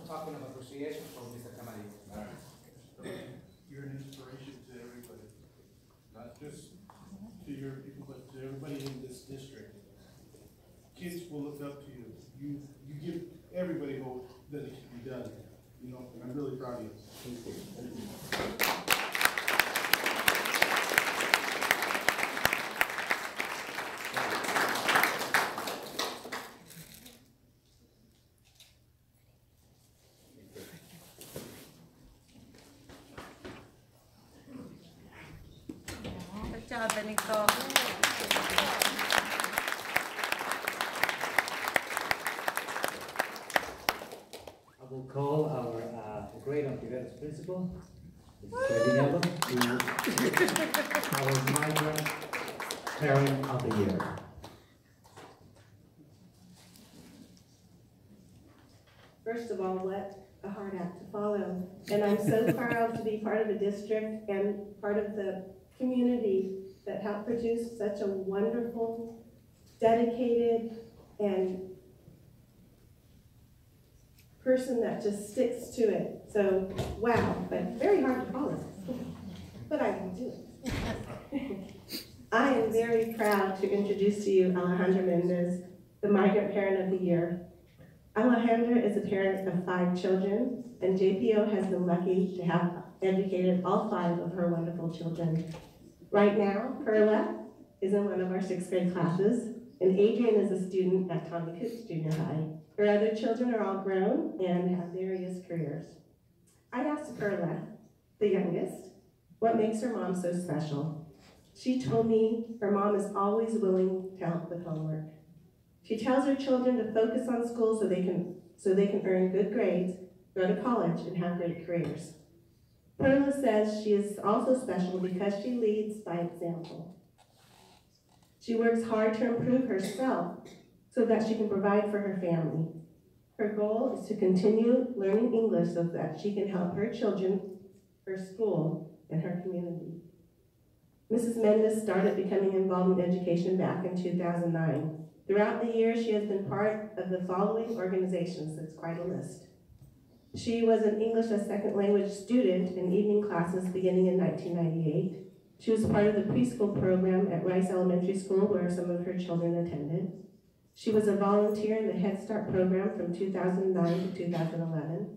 Talking of appreciation from Mr. Camarillo. You're an inspiration to everybody, not just to your people, but to everybody in this district. Kids will look up to you. You give everybody hope that it can be done. You know, and I'm really proud of you. Thank you. Good job, Benito. I will call our great Ontiveros principal, Sullivan, our migrant parent of the year. First of all, what a hard act to follow. And I'm so proud to be part of a district and part of the community that helped produce such a wonderful, dedicated, and person that just sticks to it. So, wow, but very hard to follow. But I can do it. I am very proud to introduce to you Alejandra Mendez, the Migrant Parent of the Year. Alejandra is a parent of 5 children, and JPO has been lucky to have educated all 5 of her wonderful children. Right now, Perla is in one of our 6th grade classes, and Adrian is a student at Tommy Coots Junior High. Her other children are all grown and have various careers. I asked Perla, the youngest, what makes her mom so special. She told me her mom is always willing to help with homework. She tells her children to focus on school so they can earn good grades, go to college, and have great careers. Perla says she is also special because she leads by example. She works hard to improve herself so that she can provide for her family. Her goal is to continue learning English so that she can help her children, her school, and her community. Mrs. Mendez started becoming involved in education back in 2009. Throughout the years, she has been part of the following organizations. It's quite a list. She was an English as second language student in evening classes beginning in 1998. She was part of the preschool program at Rice Elementary School where some of her children attended. She was a volunteer in the Head Start program from 2009 to 2011.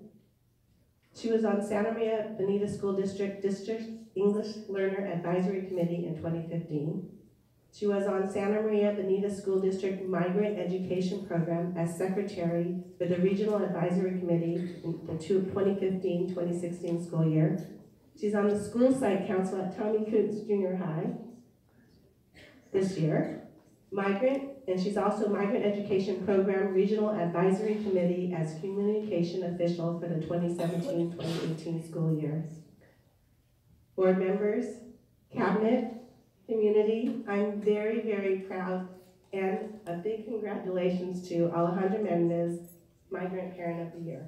She was on Santa Maria Bonita School District English Learner Advisory Committee in 2015. She was on Santa Maria Bonita School District Migrant Education Program as secretary for the Regional Advisory Committee in the 2015-2016 school year. She's on the School Site Council at Tommy Coots Junior High this year. Migrant and she's also Migrant Education Program Regional Advisory Committee as Communication Official for the 2017-2018 school year. Board members, cabinet, community, I'm very, very proud, and a big congratulations to Alejandra Mendez, Migrant Parent of the Year.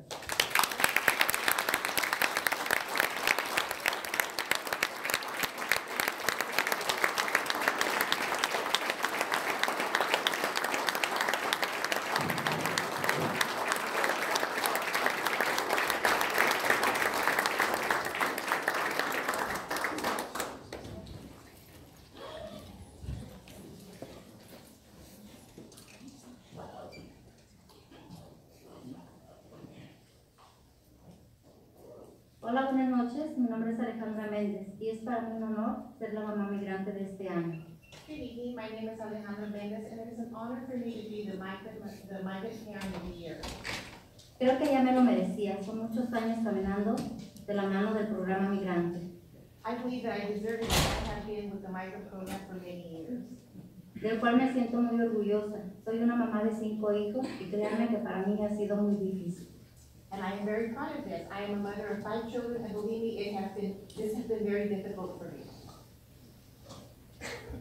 Hola, buenas noches. Mi nombre es Alejandra Méndez y es para mí un honor ser la mamá migrante de este año. Good evening. My name is Alejandra Mendez, and it is an honor for me to be the migrant parent of the year. Creo que ya me lo merecía. Son muchos años caminando de la mano del programa migrante. I believe that I deserve it. I have been with the migrant program for many years. Del cual me siento muy orgullosa. Soy una mamá de 5 hijos y créanme que para mí ha sido muy difícil. And I am very proud of this. I am a mother of 5 children, and believe me, this has been very difficult for me.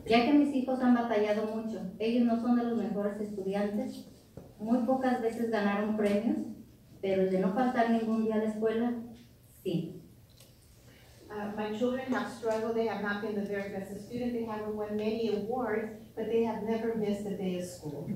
Ya que mis hijos han batallado mucho, ellos no son de los mejores estudiantes, muy pocas veces ganaron premios, pero el de no faltar ningún día a la escuela, sí. My children have struggled. They have not been the very best student. They haven't won many awards, but they have never missed a day of school.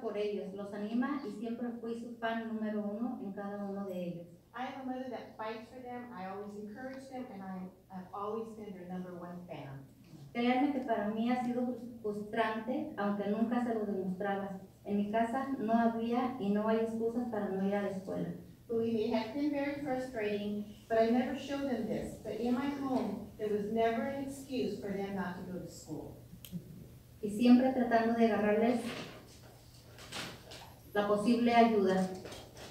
Por ellos, los anima y siempre fui su fan número 1 en cada uno de ellos. I am a mother that fights for them. I always encourage them, and I've always been their #1 fan. Créanme que para mí ha sido frustrante, aunque nunca se lo demostraba. En mi casa no había y no hay excusas para no ir a la escuela. Believe me, it has been very frustrating, but I never showed them this. But in my home, there was never an excuse for them not to go to school. Y siempre tratando de agarrarles la posible ayuda.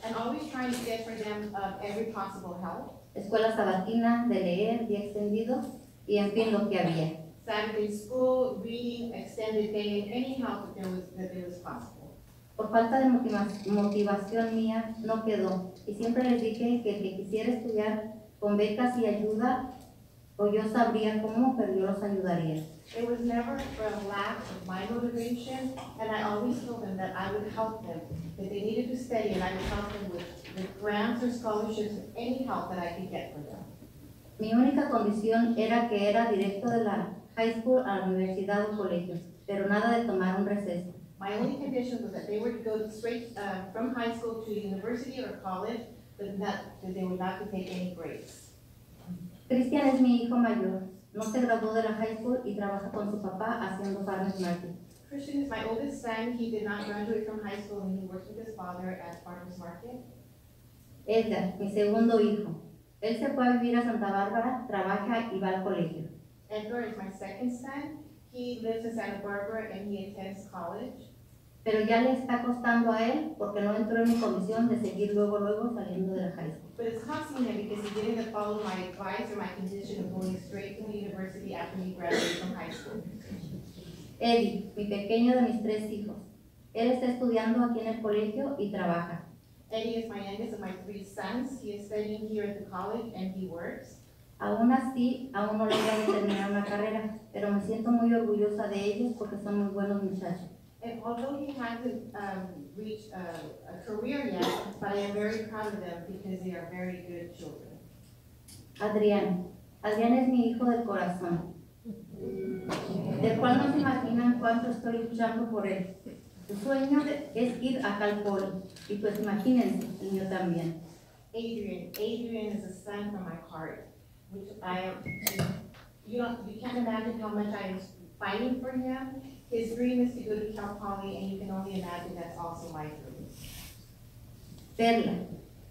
And always trying to get for them every possible help. Escuela sabatina, de leer, día extendido, y en fin lo que había. Saturday school, reading, extended day, and any help that there was possible. Por falta de motivación mía, no quedó. Y siempre les dije que el que quisiera estudiar con becas y ayuda, o yo sabría cómo, pero yo los ayudaría. It was never for a lack of my motivation, and I always told them that I would help them. If they needed to study, and I would help them with grants or scholarships, any help that I could get for them. Mi única condición era que era directo de la high school a la universidad o colegio, pero nada de tomar un receso. My only condition was that they were to go straight from high school to university or college, but that they were not to take any breaks. Cristian es mi hijo mayor. No se graduó de la high school y trabaja con su papá haciendo farmers market. Christian is my oldest son. He did not graduate from high school, and he works with his father at farmers market. Edgar, mi segundo hijo. Él se fue a vivir a Santa Bárbara, trabaja y va al colegio. Edgar is my second son. He lives in Santa Barbara and he attends college. Pero ya le está costando a él porque no entró en mi comisión de seguir luego saliendo de la high school. But it's costing him because he didn't follow my advice or my condition of going straight to the university after he graduated from high school. Eddie, mi pequeño de mis 3 hijos. Él está estudiando aquí en el colegio y trabaja. Eddie is my youngest of my 3 sons. He is studying here at the college and he works. Aún así, aún no logra terminar una carrera, pero me siento muy orgullosa de ellos porque son muy buenos muchachos. And although he hasn't reached a career yet, but I am very proud of them because they are very good children. Adrián es mi hijo del corazón, del cual no se imaginan cuánto estoy luchando por él. Su sueño es ir a Cal Poly, y pues imagínense, el mío también. Adrian is a son from my heart, which I am, you can't imagine how much I am fighting for him. His dream is to go to Cal Poly, and you can only imagine that's also my dream.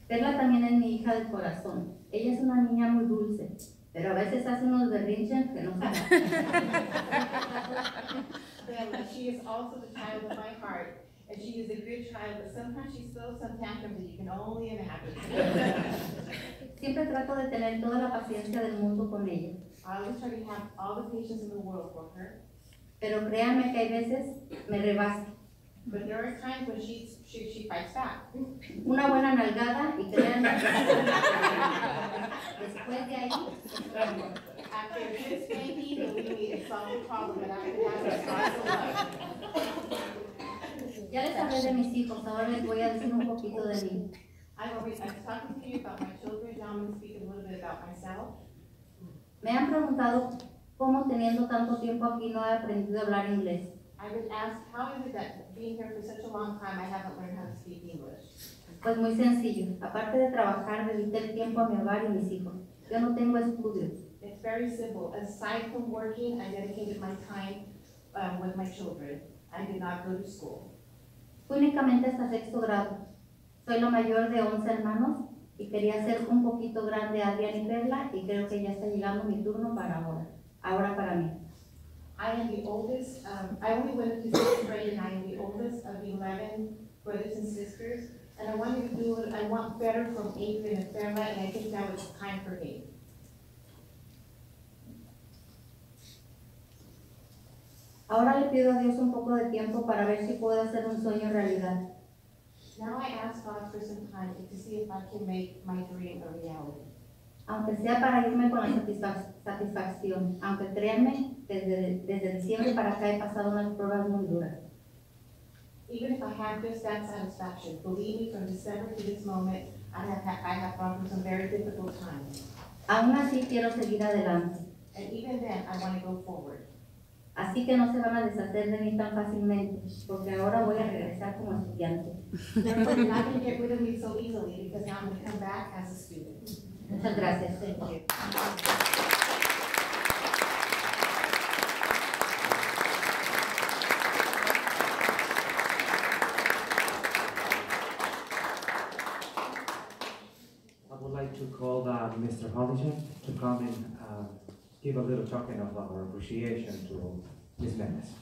Perla también es mi hija del corazón. Ella es una niña muy dulce, pero a veces hace unos berrinches que no se She is also the child of my heart. And she is a good child, but sometimes she throws some tantrums that you can only imagine. Siempre trato de tener toda la paciencia del mundo con ella. I always try to have all the patience in the world for her. Pero créanme que hay veces me rebasa. But there are times when she fights back. Una buena nalgada y créanme. Después de ahí. After a good spanking, believe me, it solves the problem, and I can have a slice of love. Ya les hablé de mis hijos, ahora les voy a decir un poquito de mí. I'm talking to you about my children. Now I'm going to speak a little bit about myself. Me han preguntado cómo teniendo tanto tiempo aquí no he aprendido a hablar inglés. I've been asked, how is it that being here for such a long time I haven't learned how to speak English? Pues muy sencillo. Aparte de trabajar, dediqué el tiempo a mi hogar y mis hijos. Yo no tengo estudios. It's very simple. Aside from working, I dedicated my time with my children. I did not go to school. Únicamente hasta sexto grado. Soy la mayor de 11 hermanos y quería ser un poquito grande a Adrián y Perla y creo que ya está llegando mi turno para ahora. Ahora para mí. I am the oldest. I only went into sixth grade, and I am the oldest of 11 brothers and sisters. And I wanted to do it. I want better from Adrian and Perla, and I think now it's time for me. Ahora le pido a Dios un poco de tiempo para ver si puedo hacer un sueño realidad. Now I ask God for some time to see if I can make my dream a reality. Aunque sea para irme con la satisfacción, aunque créanme, desde diciembre para acá he pasado unas pruebas muy duras. Even if I have just that satisfaction, believe me, from December to this moment, I have gone through some very difficult times. Aún así quiero seguir adelante. And even then, I want to go forward. Así que no se van a deshacer de mí tan fácilmente, porque ahora voy a regresar como estudiante. They're not going to get rid of me so easily because now I'm going to come back as a student. Muchas gracias. Thank you. I would like to call Mr. Hollinger to come and give a little token of our appreciation to Ms. Mendes.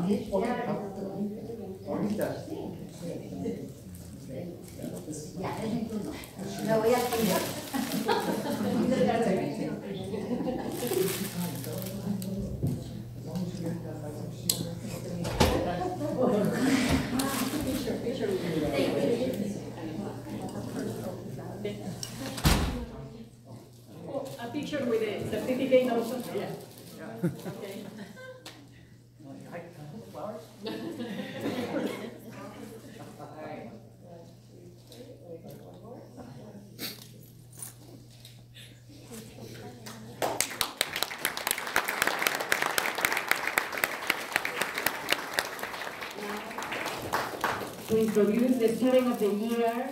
Me voy a cuidar. A picture with the certificate also? Yeah. Okay. Flowers? To introduce the student of the year,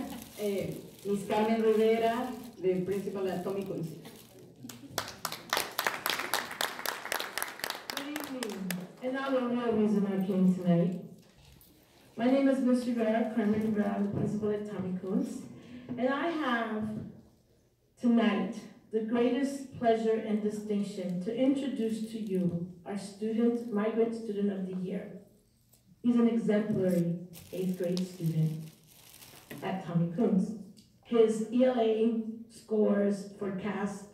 Ms. Carmen Rivera, the principal at Tommy Kunze. Good evening, and now the real reason I came tonight. My name is Ms. Rivera, Carmen Rivera, I'm the principal at Tommy Kunze, and I have tonight the greatest pleasure and distinction to introduce to you our student, migrant student of the year. He's an exemplary 8th grade student at Tommy Kunze. His ELA scores for CASP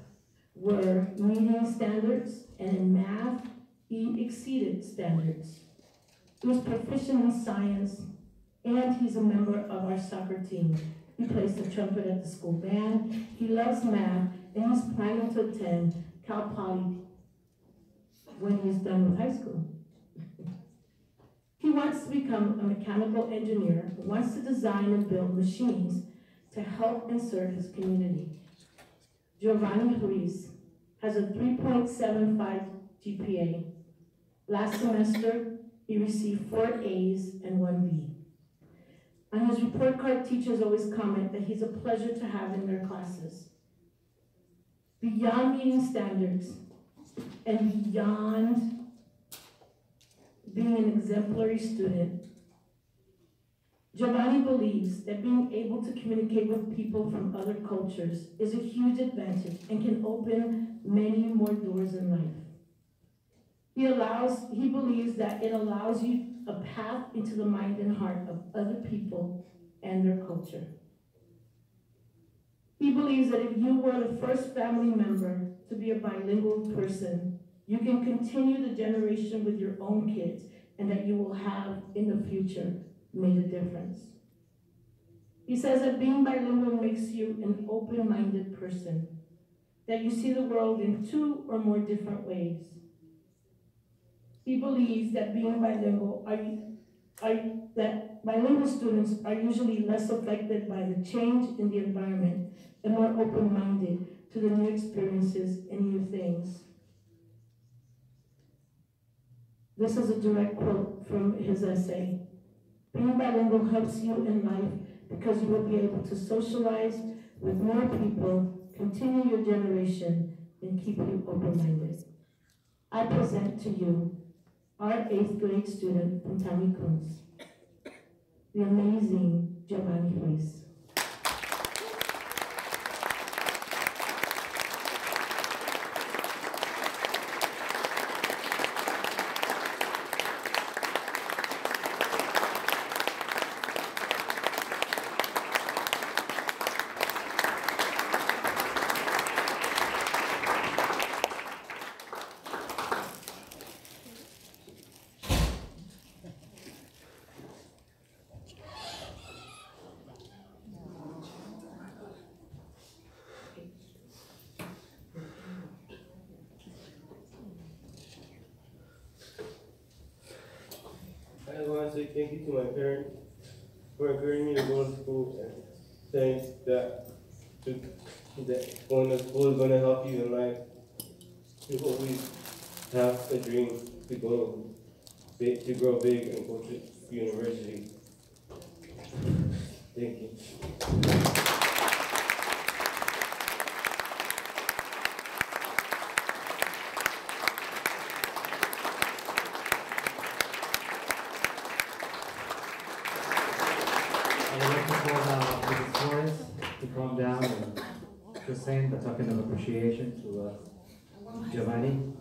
were meeting standards, and in math, he exceeded standards. He was proficient in science, and he's a member of our soccer team. He plays the trumpet at the school band. He loves math, and he's planning to attend Cal Poly when he's done with high school. He wants to become a mechanical engineer, who wants to design and build machines to help and serve his community. Giovanni Ruiz has a 3.75 GPA. Last semester, he received 4 A's and 1 B. On his report card, teachers always comment that he's a pleasure to have in their classes. Beyond meeting standards and beyond being an exemplary student, Giovanni believes that being able to communicate with people from other cultures is a huge advantage and can open many more doors in life. He believes that it allows you a path into the mind and heart of other people and their culture. He believes that if you were the first family member to be a bilingual person, you can continue the generation with your own kids, and that you will have, in the future, made a difference. He says that being bilingual makes you an open-minded person, that you see the world in 2 or more different ways. He believes that being bilingual that bilingual students are usually less affected by the change in the environment and more open-minded to the new experiences and new things. This is a direct quote from his essay. Being bilingual helps you in life because you will be able to socialize with more people, continue your generation, and keep you open-minded. I present to you our 8th grade student from Tommy Coons, the amazing Giovanni Ruiz. I want to say thank you to my parents for encouraging me to go to school and saying that going to school is going to help you in life. You always have a dream to grow big and go to university. Thank you. To come down and to send a token of appreciation to Giovanni.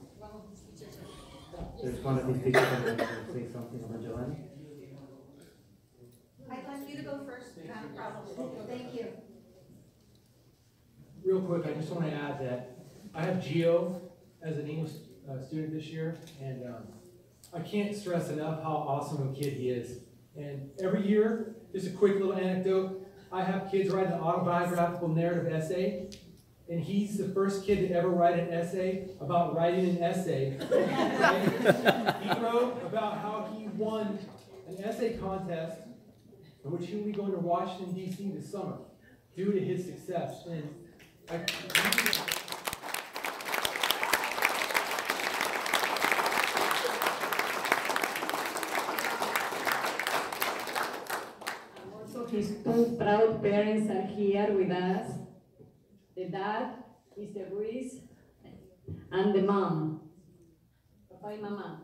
There's one of these teachers that wants to say something about Giovanni. I'd like you to go first, not a problem. Thank you. Real quick, I just want to add that I have Gio as an English student this year, and I can't stress enough how awesome a kid he is. And every year, just a quick little anecdote, I have kids write an autobiographical narrative essay, and he's the first kid to ever write an essay about writing an essay. He wrote about how he won an essay contest in which he will be going to Washington, D.C. this summer due to his success. And his 2 proud parents are here with us. The dad, Mr. Ruiz, and the mom, Papa y Mamá.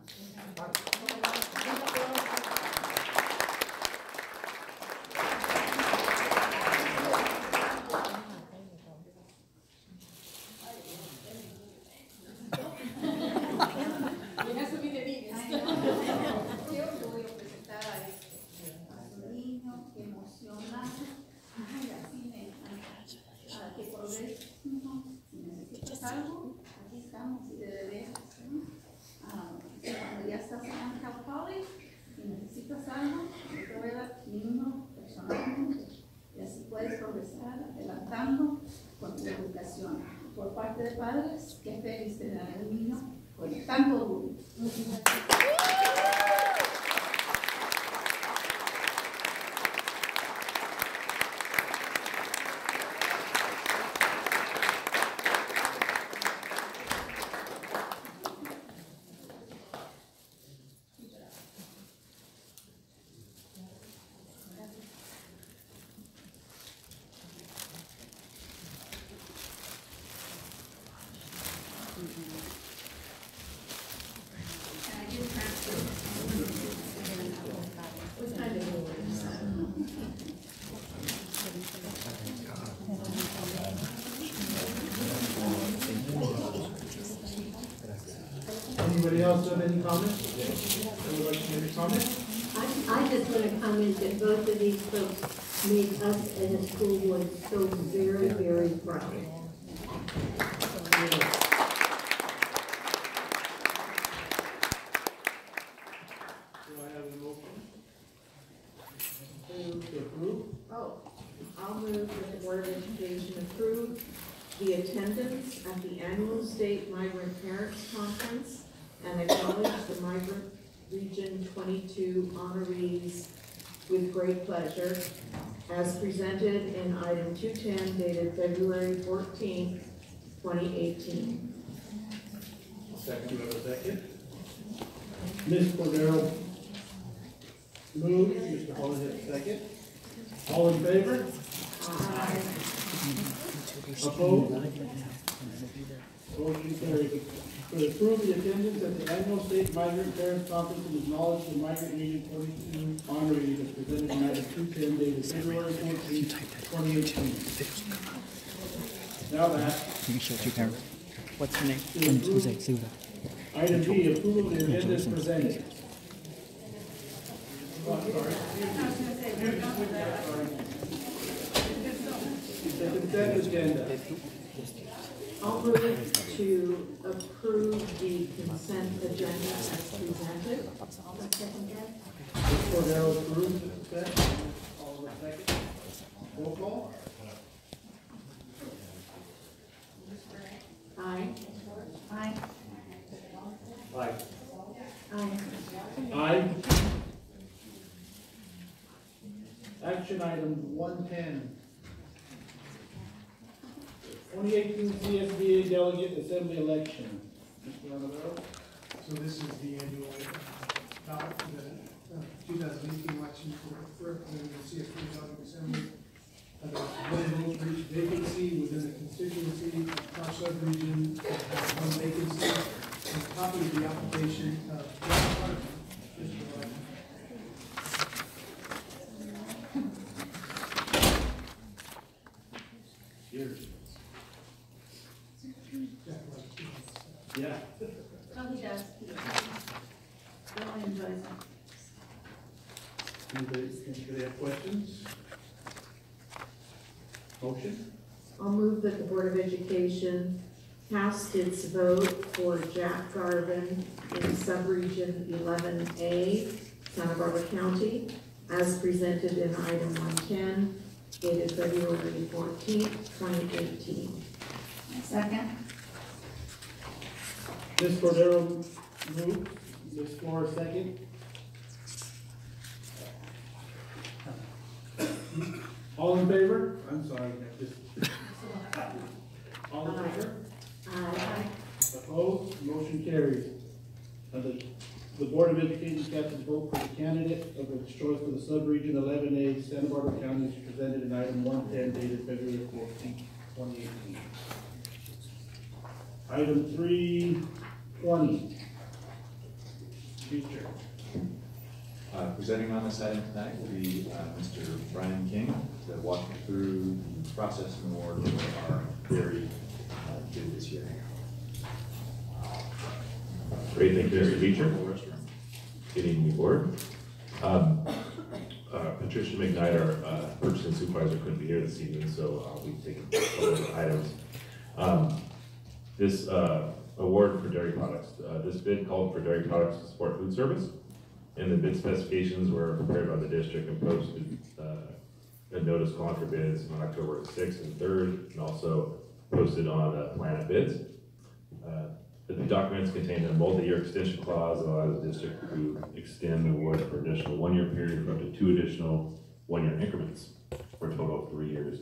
Cuando ya estás en Untitled College y necesitas algo, yo te voy a dar mi número personalmente y así puedes progresar adelantando con tu educación. Por parte de padres, qué feliz tener a un niño con tanto orgullo. Anybody else have any comments? Would like to make a comment? I just want to comment that both of these folks made us as a school board so very, very proud. To approve? Oh, I'll move that the Board of Education approve the attendance at the annual State Migrant Parents Conference and acknowledge the Migrant Region 22 honorees with great pleasure, as presented in item 210 dated February 14th, 2018. Second, do we have a second? Ms. Cordero moved, Mr. Holloway second. All in favor? Aye. Opposed? Motion carries. To approve the attendance at the annual State Migrant Parents Conference and acknowledge the Migrant Region 22 honorees as presented in item 210 dated February 14th, 2018. Now that. You can show it to your camera. What's her name? Jose Silva. Item B, approval of the attendance presented. The consent agenda. I'll move to approve the consent agenda as presented. Ms. Cordero approves the consent. All in second. Roll call. Aye. Aye. Aye. Aye. Aye. Action item 110. 2018 CSBA Delegate Assembly Election. Mr. Honorees. So this is the annual ballot for the 2018 election for the CSBA Delegate Assembly. There's one vote for each vacancy within the constituency. Our sub-region has one vacancy. And a copy of the application of Jack Carter. Cheers. Yeah. Oh, he does. Really enjoys it. Anybody have questions? Motion? I'll move that the Board of Education cast its vote for Jack Garvin in Subregion 11A, Santa Barbara County, as presented in item 110, dated February 14th, 2018. Second. Ms. Cordero moved, Ms. Flores second. All in favor? I'm sorry, all in favor? Aye. Opposed? Motion carries. The Board of Education cast its vote for the candidate of its choice for the Subregion 11A, Santa Barbara County, as presented in item 110 dated February 14th, 2018. Item 320. Future. Presenting on this item tonight will be Mr. Brian King to walk you through the process and award for our dairy bid this year. Great, thank you, Mr. Beecher. Good evening, board. Patricia McKnight, our purchasing supervisor, couldn't be here this evening, so I'll be taking some of the items. This award for dairy products. This bid called for dairy products to support food service, and the bid specifications were prepared by the district and posted a notice calling for bids on October 6th and 3rd, and also posted on Planet Bids. The documents contain a multi-year extension clause that allows the district to extend the award for an additional 1-year period for up to 2 additional 1-year increments for a total of 3 years.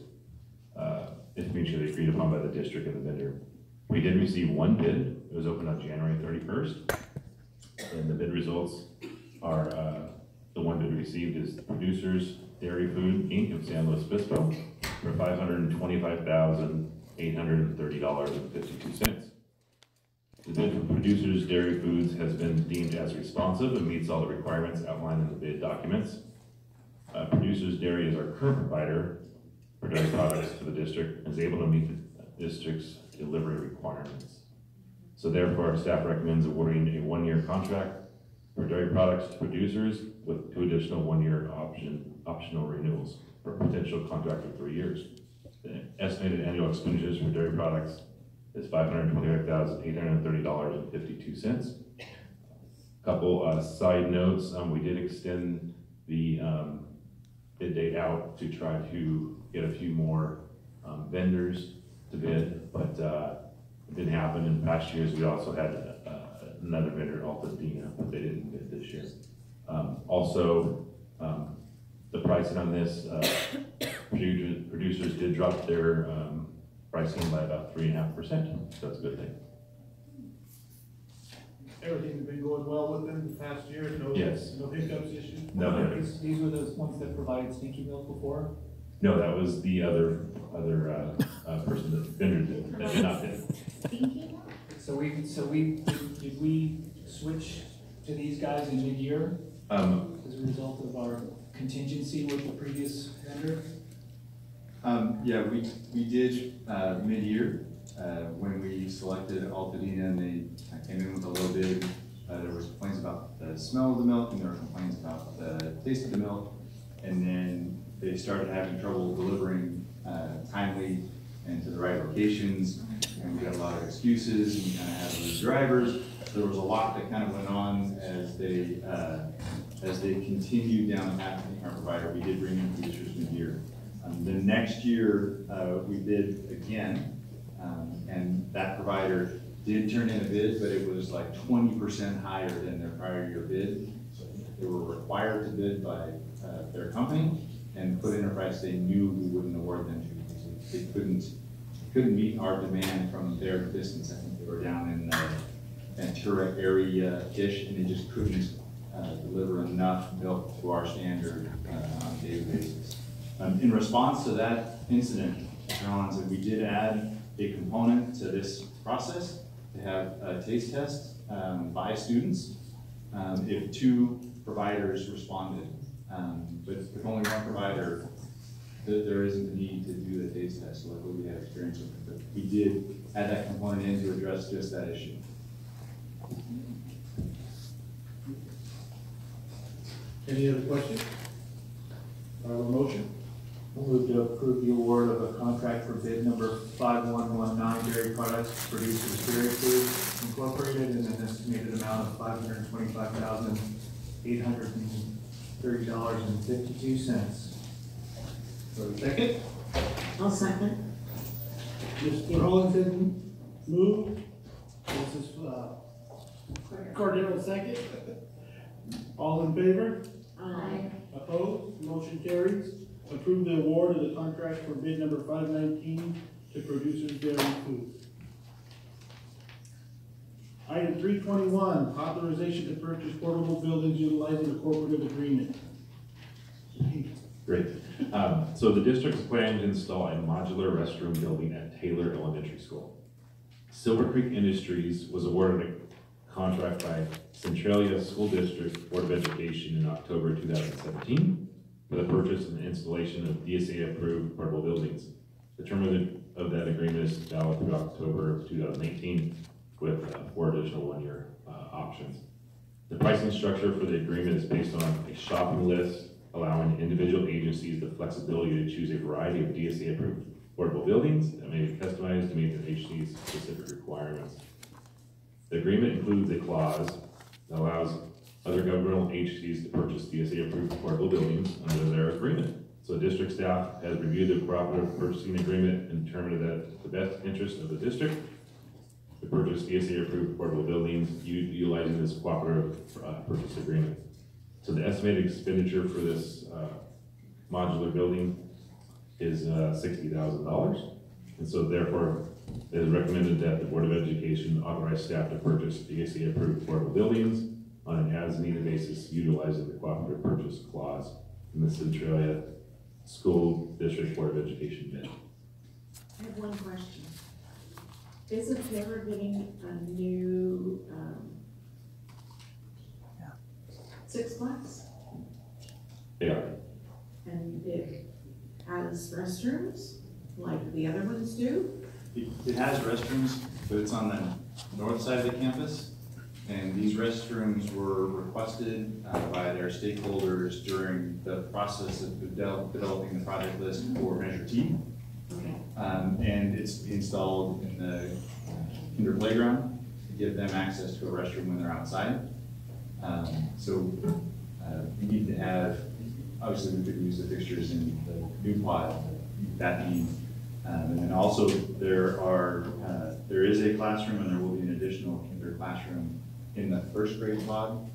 It's mutually agreed upon by the district and the vendor. We did receive one bid. It was opened on January 31st. And the bid results are, the one bid received is Producers Dairy Food, Inc. of San Luis Obispo for $525,830.52. The bid for Producers Dairy Foods has been deemed as responsive and meets all the requirements outlined in the bid documents. Producers Dairy is our current provider for dairy products to the district and is able to meet the district's delivery requirements. So therefore, staff recommends awarding a 1-year contract for dairy products to producers with 2 additional 1-year optional renewals for a potential contract of 3 years. The estimated annual expenditures for dairy products is $525,830.52. Couple side notes, we did extend the bid date out to try to get a few more vendors to bid, but it didn't happen in past years. We also had another vendor, Altadena, but they didn't bid this year. The pricing on this, producers did drop their pricing by about 3.5%, so that's a good thing. Everything's been going well with them the past year, Yes. No hiccups, issues? No hiccups. These were those ones that provided stinky milk before? No, that was the other person that vendor that did not bid. So did we switch to these guys in mid-year? As a result of our contingency with the previous vendor? Yeah, we did mid-year when we selected Altadena, and they came in with a low bid. There was complaints about the smell of the milk, and there were complaints about the taste of the milk, and then they started having trouble delivering timely and to the right locations, and we got a lot of excuses, and we kind of had to lose drivers. So there was a lot that kind of went on as they continued down the path of becoming our provider. We did bring in producers mid-year. The next year, we bid again, and that provider did turn in a bid, but it was like 20% higher than their prior year bid. So they were required to bid by their company and put in a price they knew we wouldn't award them to. They couldn't meet our demand from their distance. I think they were down in Ventura area-ish, and they just couldn't deliver enough milk to our standard on a daily basis. In response to that incident, we did add a component to this process to have a taste test by students if 2 providers responded. But if only 1 provider, there isn't a need to do the taste test like we had experience with it. But we did add that component in to address just that issue. Any other questions? A motion? We'll move to approve the award of a contract for bid number 5119 Dairy Products Producers Dairy Foods Incorporated in an estimated amount of $525,830.52. For a second? I'll second. Mr. Hollington moved. Mrs. Cordero second. All in favor? Aye. Opposed? Motion carries. Approve the award of the contract for bid number 519 to Producers Dairy Foods. Item 321, authorization to purchase portable buildings utilizing a cooperative agreement. Great. So the district is planning to install a modular restroom building at Taylor Elementary School. Silver Creek Industries was awarded a contract by Centralia School District Board of Education in October 2017 for the purchase and installation of DSA-approved portable buildings. The term of that agreement is valid through October of 2018 with 4 additional 1-year options. The pricing structure for the agreement is based on a shopping list, allowing individual agencies the flexibility to choose a variety of DSA-approved portable buildings that may be customized to meet the agency's specific requirements. The agreement includes a clause that allows other governmental agencies to purchase DSA-approved portable buildings under their agreement. So district staff has reviewed the cooperative purchasing agreement and determined that the best interest of the district to purchase DSA-approved portable buildings utilizing this cooperative purchase agreement. So the estimated expenditure for this modular building is $60,000. And so therefore, it is recommended that the Board of Education authorize staff to purchase DSA-approved portable buildings on an as-needed basis utilizing the cooperative purchase clause in the Centralia School District Board of Education bid. I have one question. Isn't Taylor getting a new Six-Flags? They are. And it has restrooms like the other ones do? It has restrooms. but it's on the north side of the campus. And these restrooms were requested by their stakeholders during the process of developing the project list for Measure T. Okay. And it's installed in the kinder playground to give them access to a restroom when they're outside. We need to have, obviously we could use the fixtures in the new pod, that need. And then also there is a classroom and there will be an additional kinder classroom in the first grade pod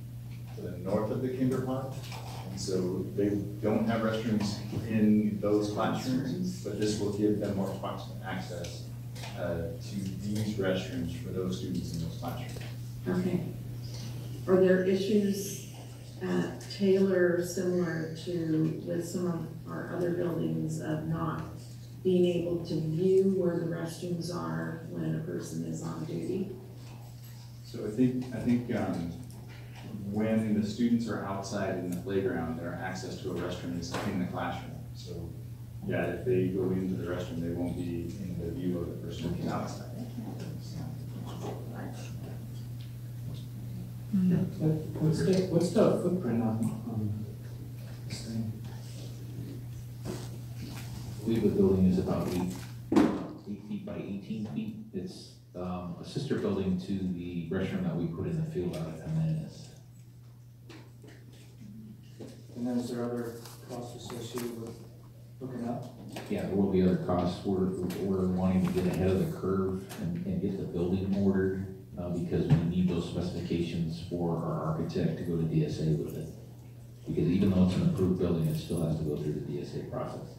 to the north of the kinder pod. And so they don't have restrooms in those classrooms, but this will give them more proximate access to these restrooms for those students in those classrooms. Okay. Are there issues at Taylor similar to with some of our other buildings of not being able to view where the restrooms are when a person is on duty? So I think when the students are outside in the playground, their access to a restroom is in the classroom. So yeah, if they go into the restroom, they won't be in the view of the person who's outside. What's the footprint on this thing? I believe the building is about 8 feet by 18 feet. It's a sister building to the restroom that we put in the field out at Jimenez. And then is there other costs associated with hooking up? Yeah, there will be other costs. We're wanting to get ahead of the curve and get the building ordered because we need those specifications for our architect to go to DSA with it. Because even though it's an approved building, it still has to go through the DSA process.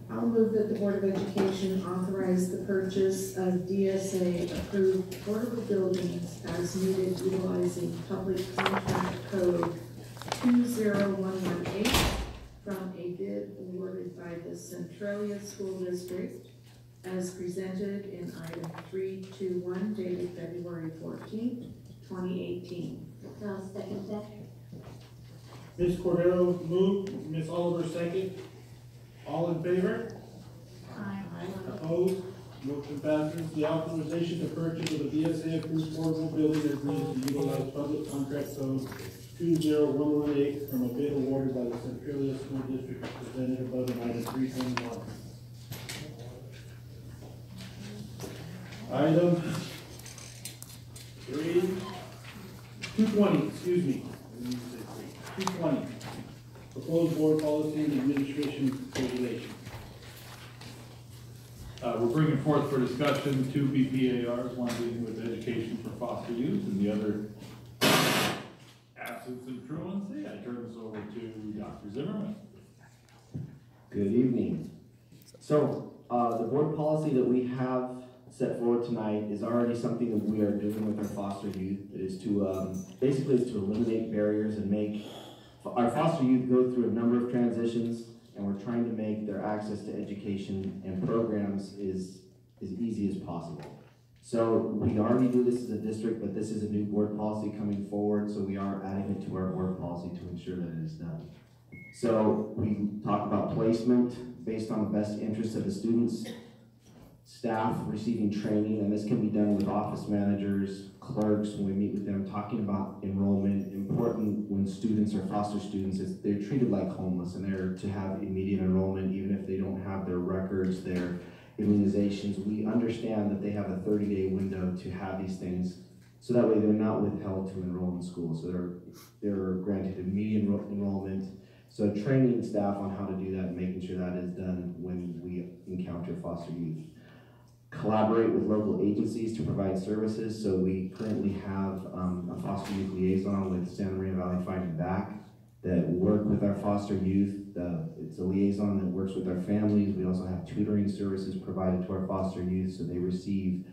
I'll move that the Board of Education authorize the purchase of DSA-approved portable buildings as needed utilizing Public Contract Code 20118 from a bid awarded by the Centralia School District as presented in item 321 dated February 14th, 2018. I'll second that. Ms. Cordero moved, Ms. Oliver second. All in favor? Aye. Opposed? Motion passes. The authorization to purchase of a DSA approved portable building that agrees to utilize public contract code 20118 from a bid awarded by the Centralia School District presented above in item 321. Item 220, excuse me. 220. Proposed board policy and administration regulation. We're bringing forth for discussion two BPARs, one dealing with education for foster youth and the other absence and truancy. I turn this over to Dr. Zimmerman. Good evening. So the board policy that we have set forward tonight is already something that we are doing with our foster youth. It is to basically is to eliminate barriers and make our foster youth go through a number of transitions, and we're trying to make their access to education and programs as easy as possible. So we already do this as a district, but this is a new board policy coming forward, so we are adding it to our board policy to ensure that it is done. So we talk about placement based on the best interests of the students, staff receiving training, and this can be done with office managers, clerks, when we meet with them, talking about enrollment. Important when students are foster students is they're treated like homeless, and they're to have immediate enrollment even if they don't have their records, their immunizations. We understand that they have a 30-day window to have these things, so that way they're not withheld to enroll in school. So they're granted immediate enrollment. So training staff on how to do that and making sure that is done when we encounter foster youth. Collaborate with local agencies to provide services. So we currently have a foster youth liaison with Santa Maria Valley Fighting Back that work with our foster youth. It's a liaison that works with our families. We also have tutoring services provided to our foster youth, so they receive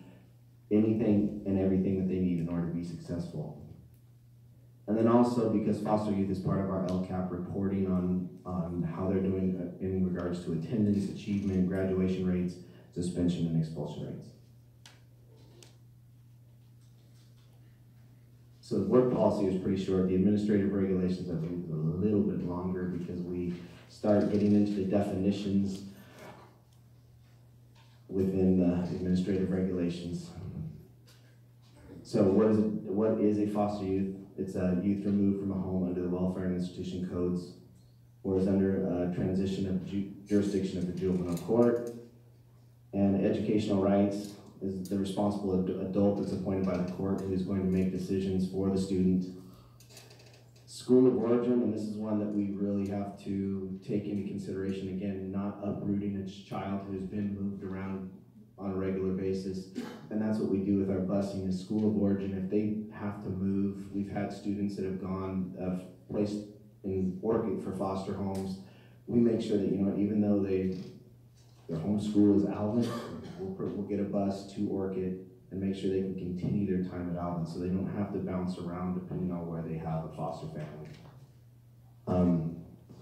anything and everything that they need in order to be successful. And then also, because foster youth is part of our LCAP reporting on how they're doing in regards to attendance, achievement, graduation rates, suspension, and expulsion rates. So the board policy is pretty short. The administrative regulations, I believe, is a little bit longer because we start getting into the definitions within the administrative regulations. So what is a foster youth? It's a youth removed from a home under the Welfare and Institution Codes, or is under transition of jurisdiction of the juvenile court. And educational rights is the responsible adult that's appointed by the court who is going to make decisions for the student. School of origin, and this is one that we really have to take into consideration, again, not uprooting a child who's been moved around on a regular basis. And that's what we do with our busing is school of origin. If they have to move, we've had students that have gone, placed in Orchid for foster homes. We make sure that, you know, even though their home school is Alvin, we'll get a bus to Orchid and make sure they can continue their time at Alvin so they don't have to bounce around depending on where they have a foster family.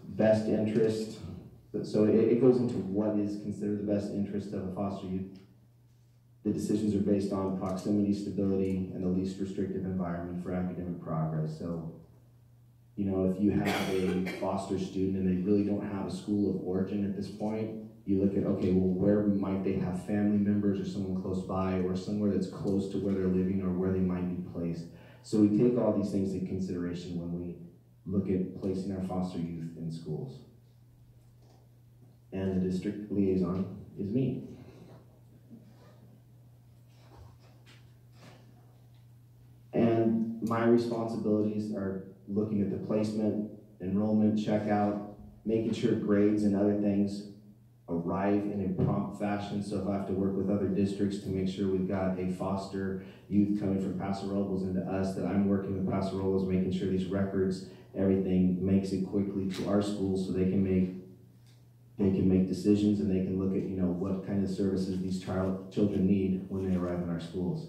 Best interest, so it goes into what is considered the best interest of a foster youth. The decisions are based on proximity, stability, and the least restrictive environment for academic progress. So, you know, if you have a foster student and they really don't have a school of origin at this point, you look at, okay, well, where might they have family members or someone close by or somewhere that's close to where they're living or where they might be placed. So we take all these things into consideration when we look at placing our foster youth in schools. And the district liaison is me. And my responsibilities are looking at the placement, enrollment, checkout, making sure grades and other things arrive in a prompt fashion. So if I have to work with other districts to make sure we've got a foster youth coming from Paso Robles into us, that I'm working with Paso Robles, making sure these records, everything makes it quickly to our schools so they can make decisions and they can look at, you know, what kind of services these children need when they arrive in our schools.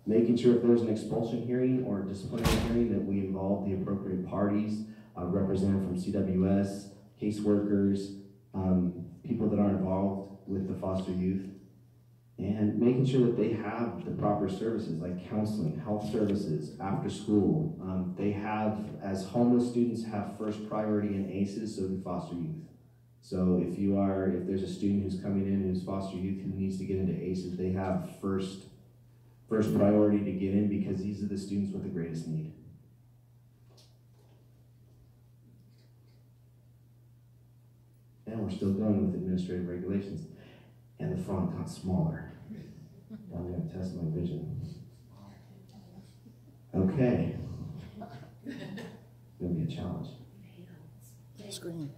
Making sure if there's an expulsion hearing or disciplinary hearing that we involve the appropriate parties, represented from CWS, caseworkers, people that are involved with the foster youth, and making sure that they have the proper services like counseling, health services, after school. They have, as homeless students, have first priority in ACEs, so do foster youth. So if there's a student who's coming in who's foster youth who needs to get into ACEs, they have first priority to get in because these are the students with the greatest need. And we're still going with administrative regulations. And the font got smaller. I'm going to test my vision. Okay. It's going to be a challenge. Screen.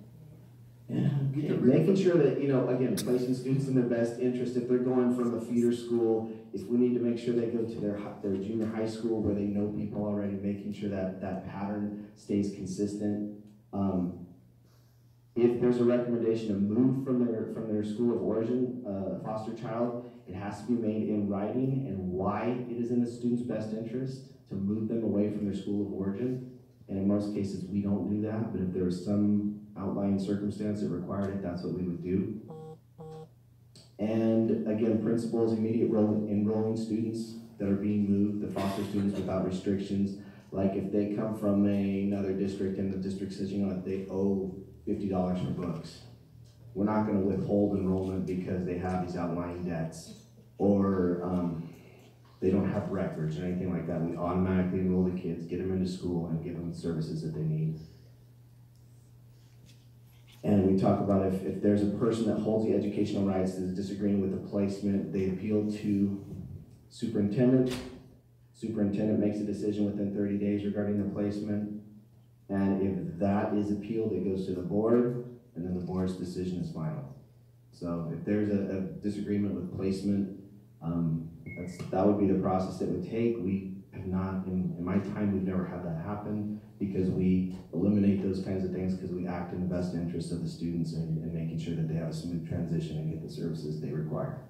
Yeah, making sure that, you know, again, placing students in their best interest. If they're going from a feeder school, if we need to make sure they go to their junior high school where they know people already, making sure that that pattern stays consistent. If there's a recommendation to move from their school of origin, foster child, it has to be made in writing and why it is in the student's best interest to move them away from their school of origin. And in most cases, we don't do that, but if there was some outlying circumstance that required it, that's what we would do. And again, principals immediate enrolling students that are being moved, the foster students without restrictions. Like if they come from another district and the district says, you know what, they owe $50 for books. We're not going to withhold enrollment because they have these outlying debts or they don't have records or anything like that. We automatically enroll the kids, get them into school, and give them the services that they need. And we talk about if there's a person that holds the educational rights that is disagreeing with the placement, they appeal to superintendent. Superintendent makes a decision within 30 days regarding the placement. And if that is appealed, it goes to the board, and then the board's decision is final. So if there's a disagreement with placement, that would be the process it would take. We have not, in my time, we've never had that happen because we eliminate those kinds of things because we act in the best interest of the students and making sure that they have a smooth transition and get the services they require.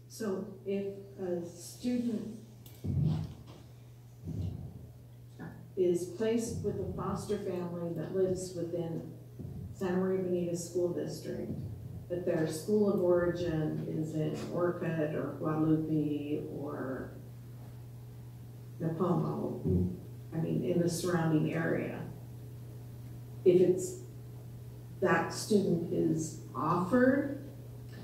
So if a student is placed with a foster family that lives within Santa Maria Bonita School District, but their school of origin is in Orchid or Guadalupe or Napomo, in the surrounding area. If it's, that student is offered,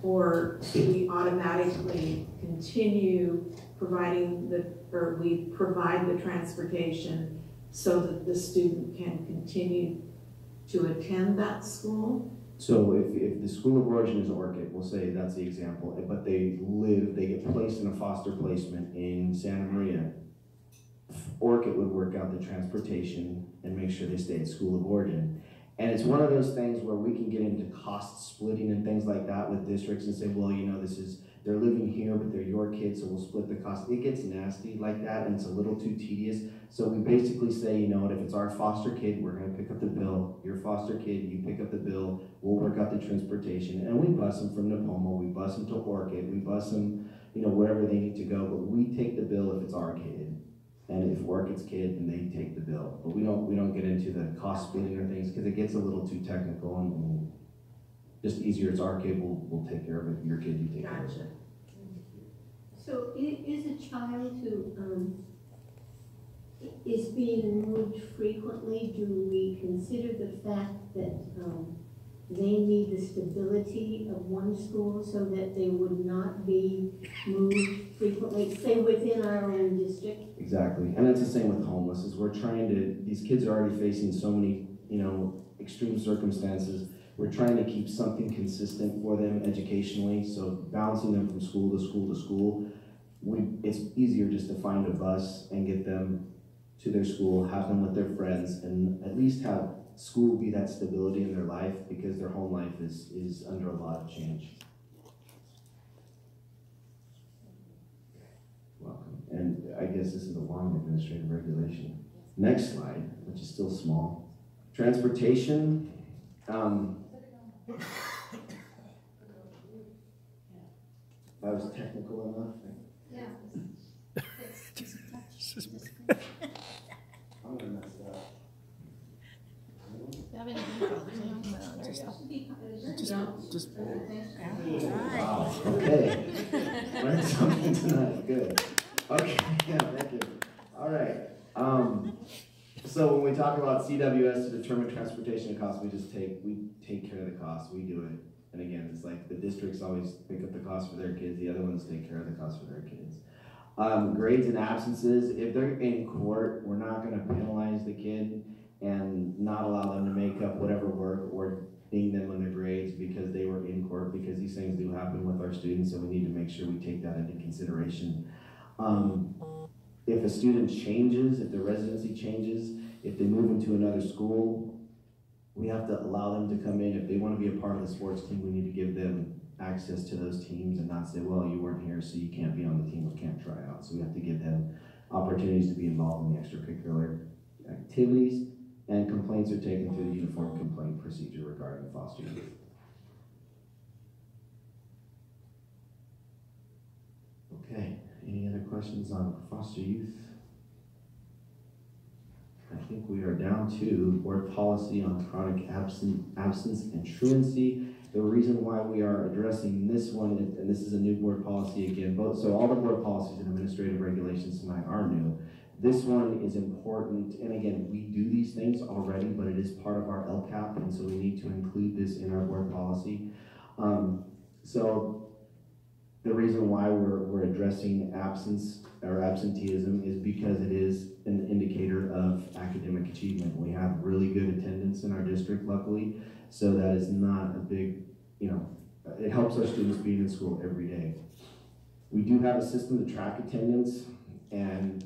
or do we automatically continue providing or we provide the transportation so that the student can continue to attend that school? So if the school of origin is Orchid, we'll say that's the example, but they get placed in a foster placement in Santa Maria, Orchid would work out the transportation and make sure they stay at school of origin. And it's one of those things where we can get into cost splitting and things like that with districts and say, well, they're living here, but they're your kids, so we'll split the cost. It gets nasty like that, and it's a little too tedious. So we basically say, you know what, if it's our foster kid, we're gonna pick up the bill. Your foster kid, you pick up the bill. We'll work out the transportation. And we bus them from Napomo, we bus them to Orchid, we bus them, wherever they need to go, but we take the bill if it's our kid. And if Orchid's kid, then they take the bill. But we don't get into the cost splitting or things, because it gets a little too technical, and just easier, it's our kid, we'll take care of it. Your kid, you take care of it. So is a child who is being moved frequently, do we consider the fact that they need the stability of one school so that they would not be moved frequently, say within our own district? Exactly, and it's the same with homeless, is these kids are already facing so many, extreme circumstances. We're trying to keep something consistent for them educationally, so bouncing them from school to school to school, it's easier just to find a bus and get them to their school, have them with their friends, and at least have school be that stability in their life, because their home life is under a lot of change. Welcome. And I guess this is a long administrative regulation. Next slide, which is still small. Transportation. That was technical enough. Yeah. I'm gonna mess it up. Wow. Okay. Learned something tonight. Good. Okay. Yeah. Thank you. All right. So when we talk about CWS to determine transportation costs, we take care of the cost. We do it. And again, it's like the districts always pick up the cost for their kids. The other ones take care of the cost for their kids. Grades and absences. If they're in court, we're not going to penalize the kid and not allow them to make up whatever work or ding them on their grades because they were in court, because these things do happen with our students, and we need to make sure we take that into consideration. If a student changes, if their residency changes, if they move into another school, we have to allow them to come in. If they want to be a part of the sports team, we need to give them access to those teams and not say, well, you weren't here, so you can't be on the team or can't try out. So we have to give them opportunities to be involved in the extracurricular activities, and complaints are taken through the uniform complaint procedure regarding foster youth. Okay, any other questions on foster youth? I think we are down to board policy on chronic absence and truancy. The reason why we are addressing this one, and this is a new board policy again, so all the board policies and administrative regulations tonight are new. This one is important, and again, we do these things already, but it is part of our LCAP, and so we need to include this in our board policy. So the reason why we're addressing absence or absenteeism is because it is an indicator of academic achievement. We have really good attendance in our district, luckily, so that is not a big, it helps our students being in school every day. We do have a system to track attendance, and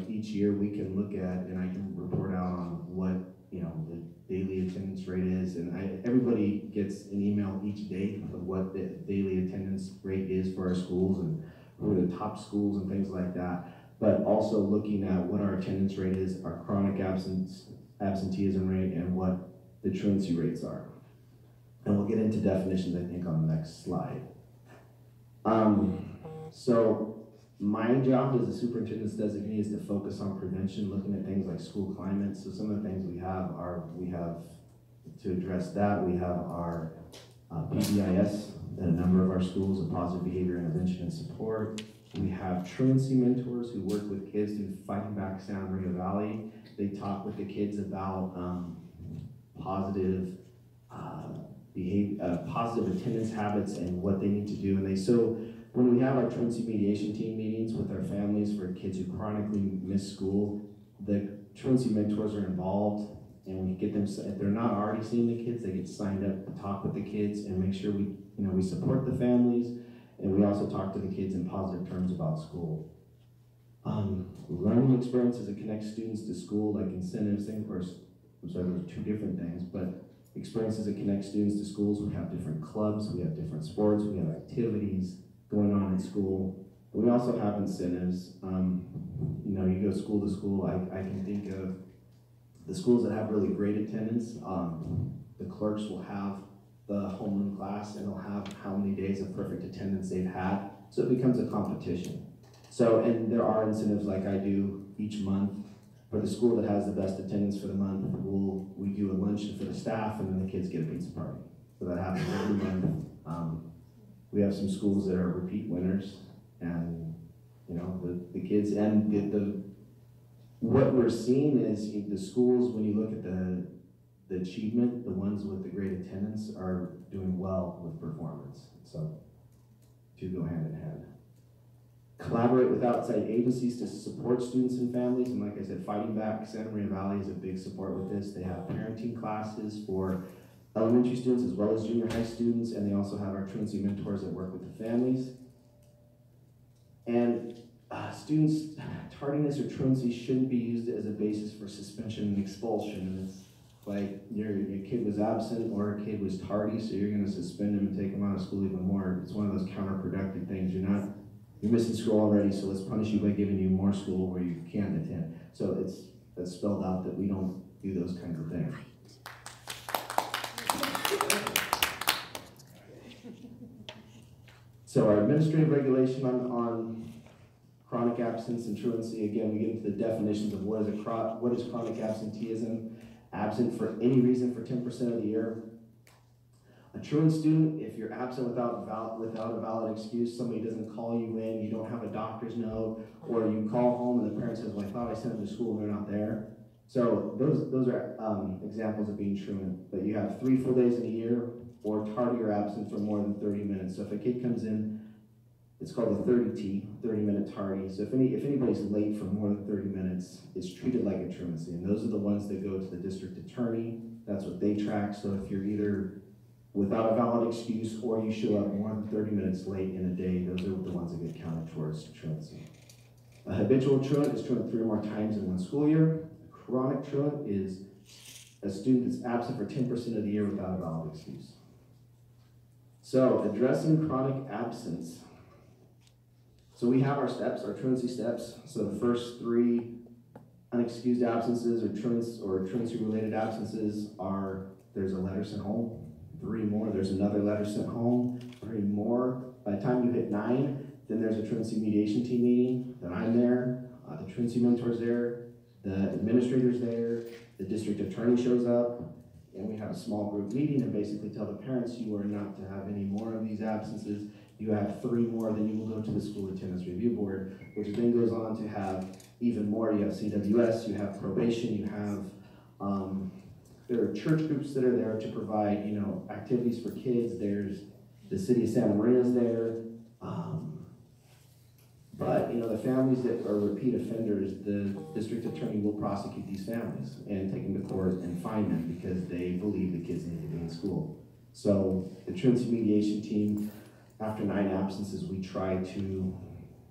each year we can look at, and I can report out on what the daily attendance rate is, and everybody gets an email each day of what the daily attendance rate is for our schools and who are the top schools and things like that. But also looking at what our attendance rate is, our chronic absenteeism rate, and what the truancy rates are. And we'll get into definitions, I think, on the next slide. So my job as a superintendent's designee is to focus on prevention, looking at things like school climate. So some of the things we have to address that, we have our PBIS at a number of our schools, of positive behavior intervention and support. We have truancy mentors who work with kids through Fighting Back Santa Maria Valley. They talk with the kids about positive positive attendance habits and what they need to do. And when we have our truancy mediation team meetings with our families for kids who chronically miss school, the truancy mentors are involved, and we get them, if they're not already seeing the kids, they get signed up to talk with the kids and make sure we support the families, and we also talk to the kids in positive terms about school. Learning experiences that connect students to school, like incentives, things, those are two different things, but experiences that connect students to schools. We have different clubs, we have different sports, we have activities going on in school. We also have incentives. You go school to school. I can think of the schools that have really great attendance. The clerks will have the homeroom class, and they'll have how many days of perfect attendance they've had. So it becomes a competition. And there are incentives like I do each month. For the school that has the best attendance for the month, we do a luncheon for the staff, and then the kids get a pizza party. So that happens every month. We have some schools that are repeat winners, and the kids, and what we're seeing is the schools, when you look at the achievement, the ones with the great attendance are doing well with performance. So two go hand in hand. Collaborate with outside agencies to support students and families, and like I said, Fighting Back Santa Maria Valley is a big support with this. They have parenting classes for elementary students as well as junior high students, and they also have our truancy mentors that work with the families. And students, tardiness or truancy shouldn't be used as a basis for suspension and expulsion. And it's like your kid was absent or a kid was tardy, so you're going to suspend him and take him out of school even more. It's one of those counterproductive things. You're missing school already, so let's punish you by giving you more school where you can't attend. So that's spelled out that we don't do those kinds of things. So our administrative regulation on chronic absence and truancy, again, we get into the definitions of what is chronic absenteeism. Absent for any reason for 10% of the year. A truant student, if you're absent without a valid excuse, somebody doesn't call you in, you don't have a doctor's note, or you call home and the parent says, well, I thought I sent them to school and they're not there. So those are examples of being truant. But you have 3 full days in a year, or tardy or absent for more than 30 minutes. So if a kid comes in, it's called a 30T, 30-minute tardy. So if anybody's late for more than 30 minutes, it's treated like a truancy. And those are the ones that go to the district attorney. That's what they track. So if you're either without a valid excuse or you show up more than 30 minutes late in a day, those are the ones that get counted towards truancy. A habitual truant is truant 3 or more times in one school year. A chronic truant is a student that's absent for 10% of the year without a valid excuse. So addressing chronic absence. So we have our steps, our truancy steps. So the first 3 unexcused absences or truancy-related absences are, there's a letter sent home. 3 more, there's another letter sent home. 3 more. By the time you hit 9, then there's a truancy mediation team meeting. Then I'm there, the truancy mentor's there, the administrator's there, the district attorney shows up, and we have a small group meeting and basically tell the parents you are not to have any more of these absences. You have 3 more, then you will go to the school attendance review board, which then goes on to have even more. You have CWS, you have probation, you have, there are church groups that are there to provide, activities for kids. There's the city of Santa Maria's there. But, the families that are repeat offenders, the district attorney will prosecute these families and take them to court and fine them because they believe the kids need to be in school. So the truancy mediation team, after 9 absences, we try to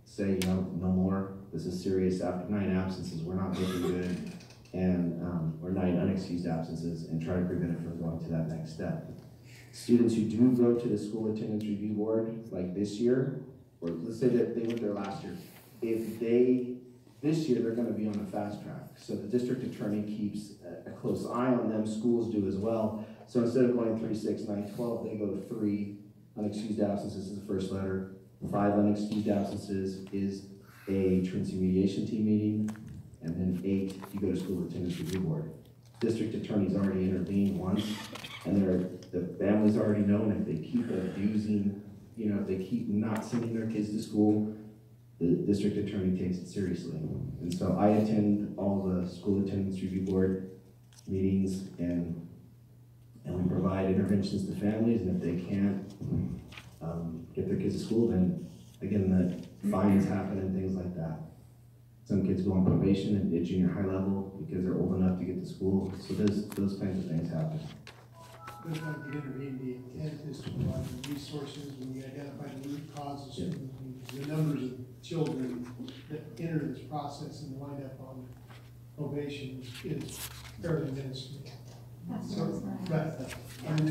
say, no more. This is serious. After 9 absences, we're not looking good. And or 9 unexcused absences, and try to prevent it from going to that next step. Students who do go to the school attendance review board, like this year, or let's say that they went there last year, this year they're going to be on the fast track. So the district attorney keeps a close eye on them, schools do as well. So instead of going 3, 6, 9, 12, they go to 3 unexcused absences is the first letter, 5 unexcused absences is a truancy mediation team meeting, and then 8, you go to school attendance review board. District attorney's already intervened once, and the families already know, and if they keep abusing, if they keep not sending their kids to school, the district attorney takes it seriously. And so I attend all the school attendance review board meetings, and we provide interventions to families, and if they can't get their kids to school, then again, the fines happen and things like that. Some kids go on probation at junior high level because they're old enough to get to school, so those kinds of things happen. Good time to intervene. The intent is to provide the resources when we identify the root causes. Yeah. The numbers of children that enter this process and wind up on probation is fairly minuscule. So, but I mean,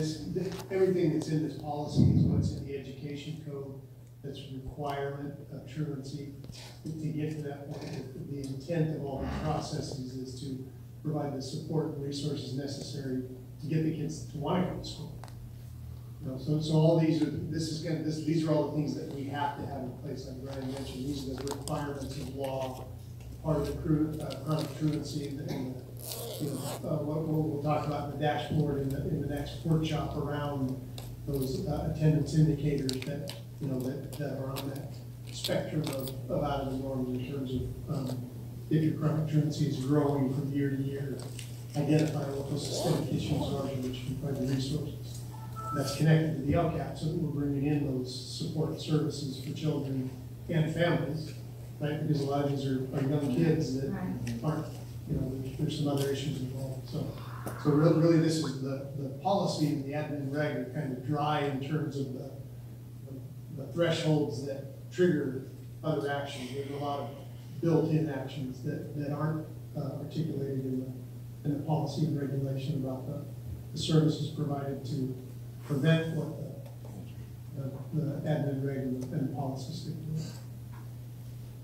everything that's in this policy is what's in the education code. That's a requirement of truancy to get to that point. The intent of all the processes is to provide the support and resources necessary to get the kids to want to go to school. You know, so all these are these are all the things that we have to have in place. Like Brian mentioned, these are the requirements of law, part of the chronic truancy, and what we'll talk about in the dashboard in the next workshop around those attendance indicators that that are on that spectrum of out of the norm in terms of if your chronic truancy is growing from year to year, identify what those systemic issues are which you provide the resources. That's connected to the LCAP, so that we're bringing in those support services for children and families, right? Because a lot of these are young kids that aren't, there's some other issues involved. So really this is the policy and the admin reg are kind of dry in terms of the thresholds that trigger other actions. There's a lot of built-in actions that aren't articulated in the policy and regulation about the services provided to prevent what the admin reg and the policy stipulate.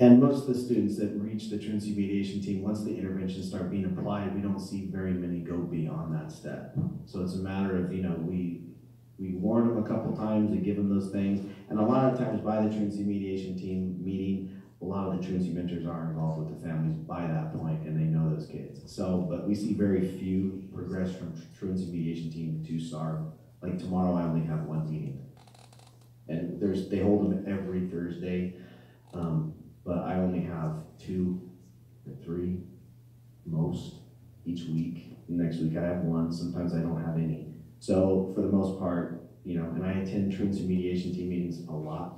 And most of the students that reach the truancy mediation team, once the interventions start being applied, we don't see very many go beyond that step. So it's a matter of, we warn them a couple times and give them those things. And a lot of times by the truancy mediation team meeting, a lot of the truancy mentors are involved with the families by that point, and they know those kids. So, but we see very few progress from truancy mediation team to SAR. Like tomorrow I only have one meeting. And they hold them every Thursday, but I only have 2 or 3 most each week. Next week I have 1, sometimes I don't have any. So for the most part, and I attend truancy mediation team meetings a lot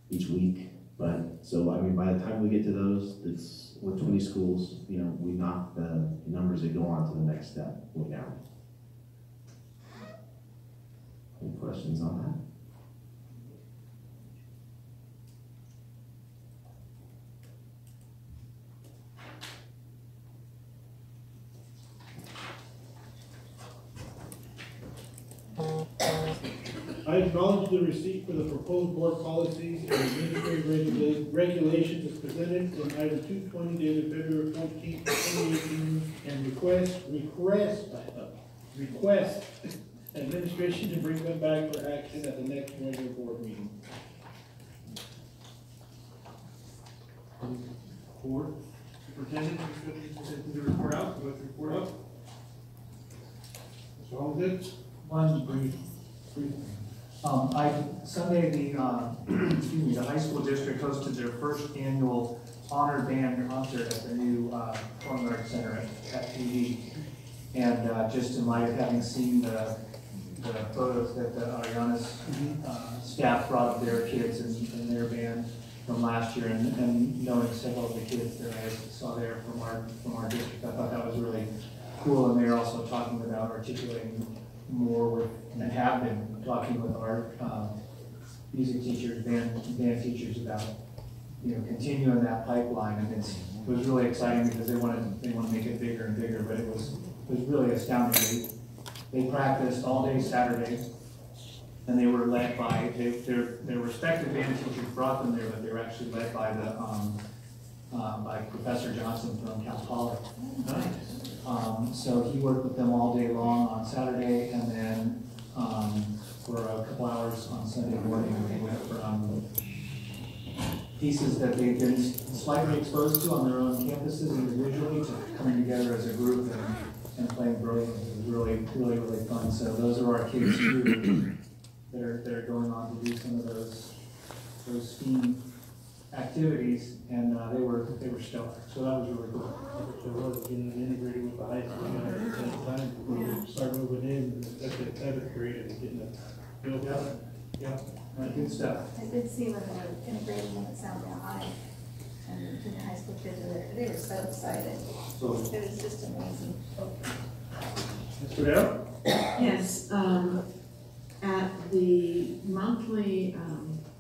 each week. But so, I mean, by the time we get to those, it's with 20 schools, we knock the numbers that go on to the next step way down. Any questions on that? I acknowledge the receipt for the proposed board policies and administrative regulations as presented in item 220 dated February 14th, 2018, and request administration to bring them back for action at the next regular board meeting. Board, Superintendent, the report out, go through report out. What's wrong with it? One brief Sunday, the high school district hosted their first annual honor band concert at the new Performing Arts Center at PD. And just in light of having seen the photos that the Ariana's staff brought of their kids and their band from last year, and knowing several of the kids that I saw there from our district, I thought that was really cool. And they're also talking about articulating more with, and have been talking with our music teachers, band teachers about, continuing that pipeline. And it was really exciting because they want to make it bigger and bigger. But it was really astounding. They practiced all day Saturday, and they were led by their respective band teachers brought them there, but they were actually led by by Professor Johnson from Cal Poly. So he worked with them all day long on Saturday, and then for a couple hours on Sunday morning, they went from pieces that they've been slightly exposed to on their own campuses individually to coming together as a group and playing brilliantly. It was really, really fun. So those are our kids too that are going on to do some of those STEAM activities, and they were stellar. So that was really cool. So it was getting integrated with the high school guys at the time before we start moving in. That was great and getting it built up. Yeah, good stuff. I did see when they were integrating when it sounded high. And junior high school kids were there. They were so excited. So, it was just amazing. Mr. Dale? Yes, at the monthly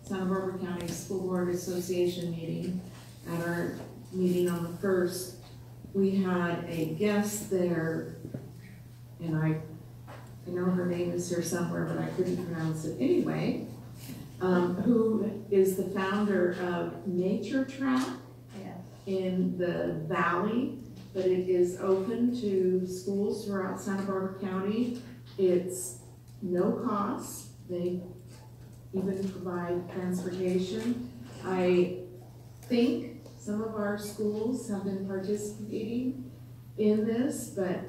Santa Barbara County School Board Association meeting, at our meeting on the 1st, we had a guest there, and I know her name is here somewhere, but I couldn't pronounce it anyway, who is the founder of Nature Track in the Valley, but it is open to schools throughout Santa Barbara County. It's no cost. They even provide transportation. I think some of our schools have been participating in this, but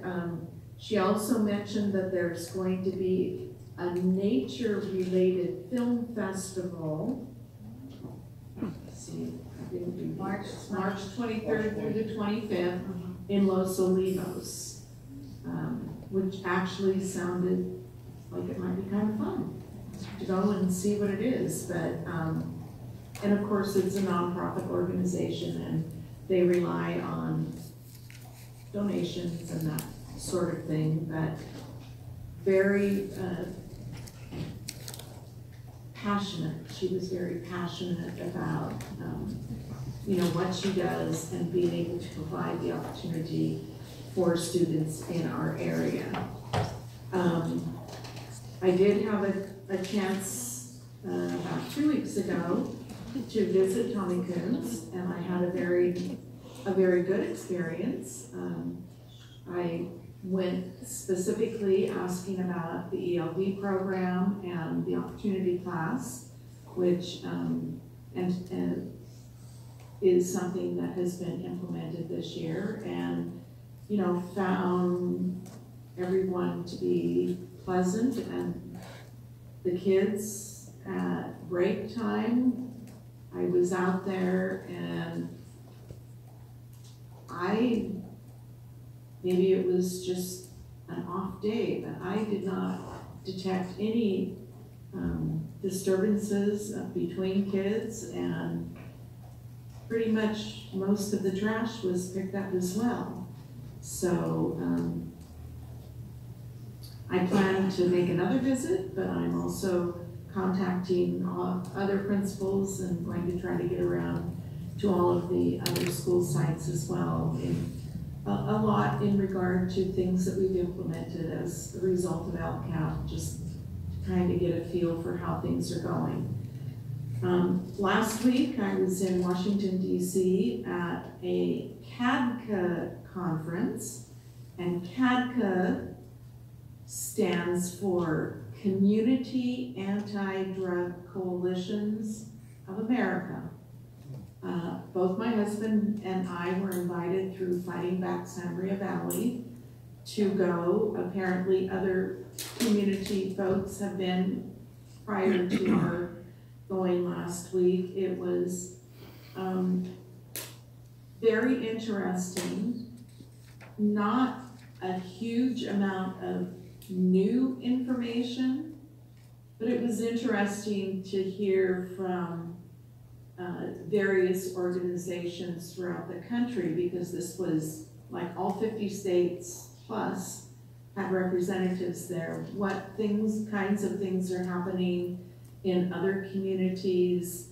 she also mentioned that there's going to be a nature-related film festival. Let's see, I didn't do March 23rd through the 25th in Los Olivos, which actually sounded like it might be kind of fun to go and see what it is. But and of course, it's a nonprofit organization, and they rely on donations and that sort of thing. But very passionate. She was very passionate about you know, what she does and being able to provide the opportunity for students in our area. I did have a chance about 2 weeks ago to visit Tommy Coons, and I had a very good experience. I went specifically asking about the ELD program and the opportunity class, which and is something that has been implemented this year, and you know, found everyone to be pleasant, and the kids at break time, I was out there, and maybe it was just an off day, but I did not detect any disturbances between kids, and pretty much most of the trash was picked up as well. So I plan to make another visit, but I'm also contacting other principals and going to try to get around to all of the other school sites as well, a lot in regard to things that we've implemented as a result of LCAP, just trying to get a feel for how things are going. Last week, I was in Washington, D.C. at a CADCA conference, and CADCA stands for Community Anti-Drug Coalitions of America. Both my husband and I were invited through Fighting Back Santa Maria Valley to go. Apparently other community folks have been prior to our going last week. It was very interesting. Not a huge amount of new information, but it was interesting to hear from various organizations throughout the country, because this was like all 50 states plus had representatives there. What kinds of things are happening in other communities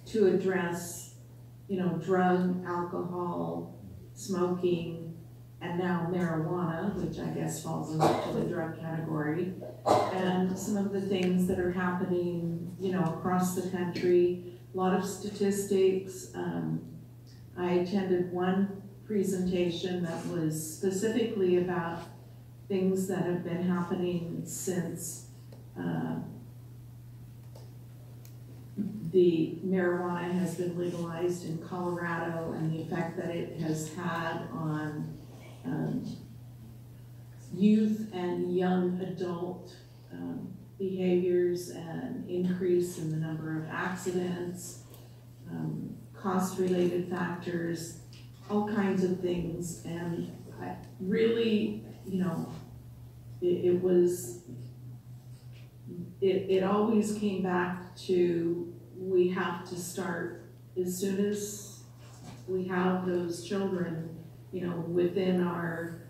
to address, you know, drug, alcohol, smoking, and now marijuana, which I guess falls into the drug category, and some of the things that are happening, you know, across the country. A lot of statistics. I attended one presentation that was specifically about things that have been happening since the marijuana has been legalized in Colorado, and the effect that it has had on youth and young adult behaviors, and increase in the number of accidents, cost-related factors, all kinds of things, and I really, you know, it always came back to, we have to start as soon as we have those children, you know, within our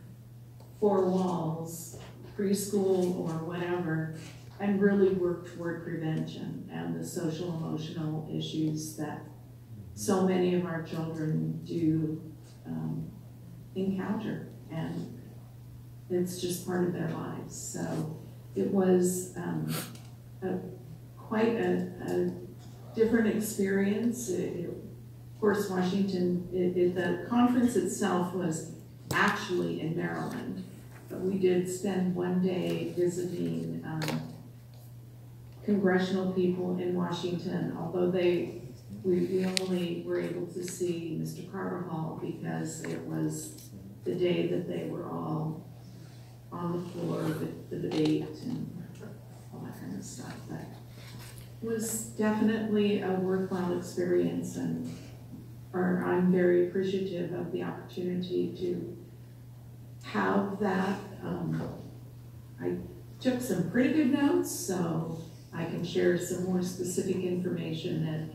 four walls, preschool or whatever, and really work toward prevention and the social emotional issues that so many of our children do encounter, and it's just part of their lives. So it was quite a different experience. Of course, Washington, the conference itself was actually in Maryland, but we did spend one day visiting congressional people in Washington, although we only were able to see Mr. Carvajal because it was the day that they were all on the floor with the debate and all that kind of stuff. But it was definitely a worthwhile experience, and I'm very appreciative of the opportunity to have that. I took some pretty good notes, so I can share some more specific information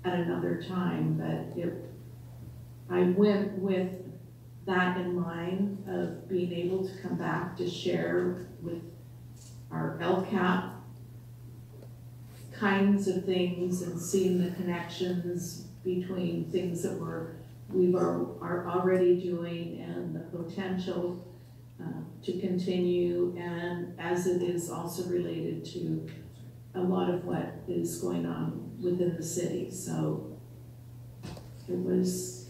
at another time, but I went with that in mind of being able to come back to share with our LCAP kinds of things and seeing the connections between things that we are already doing and the potential to continue, and as it is also related to a lot of what is going on within the city. So it was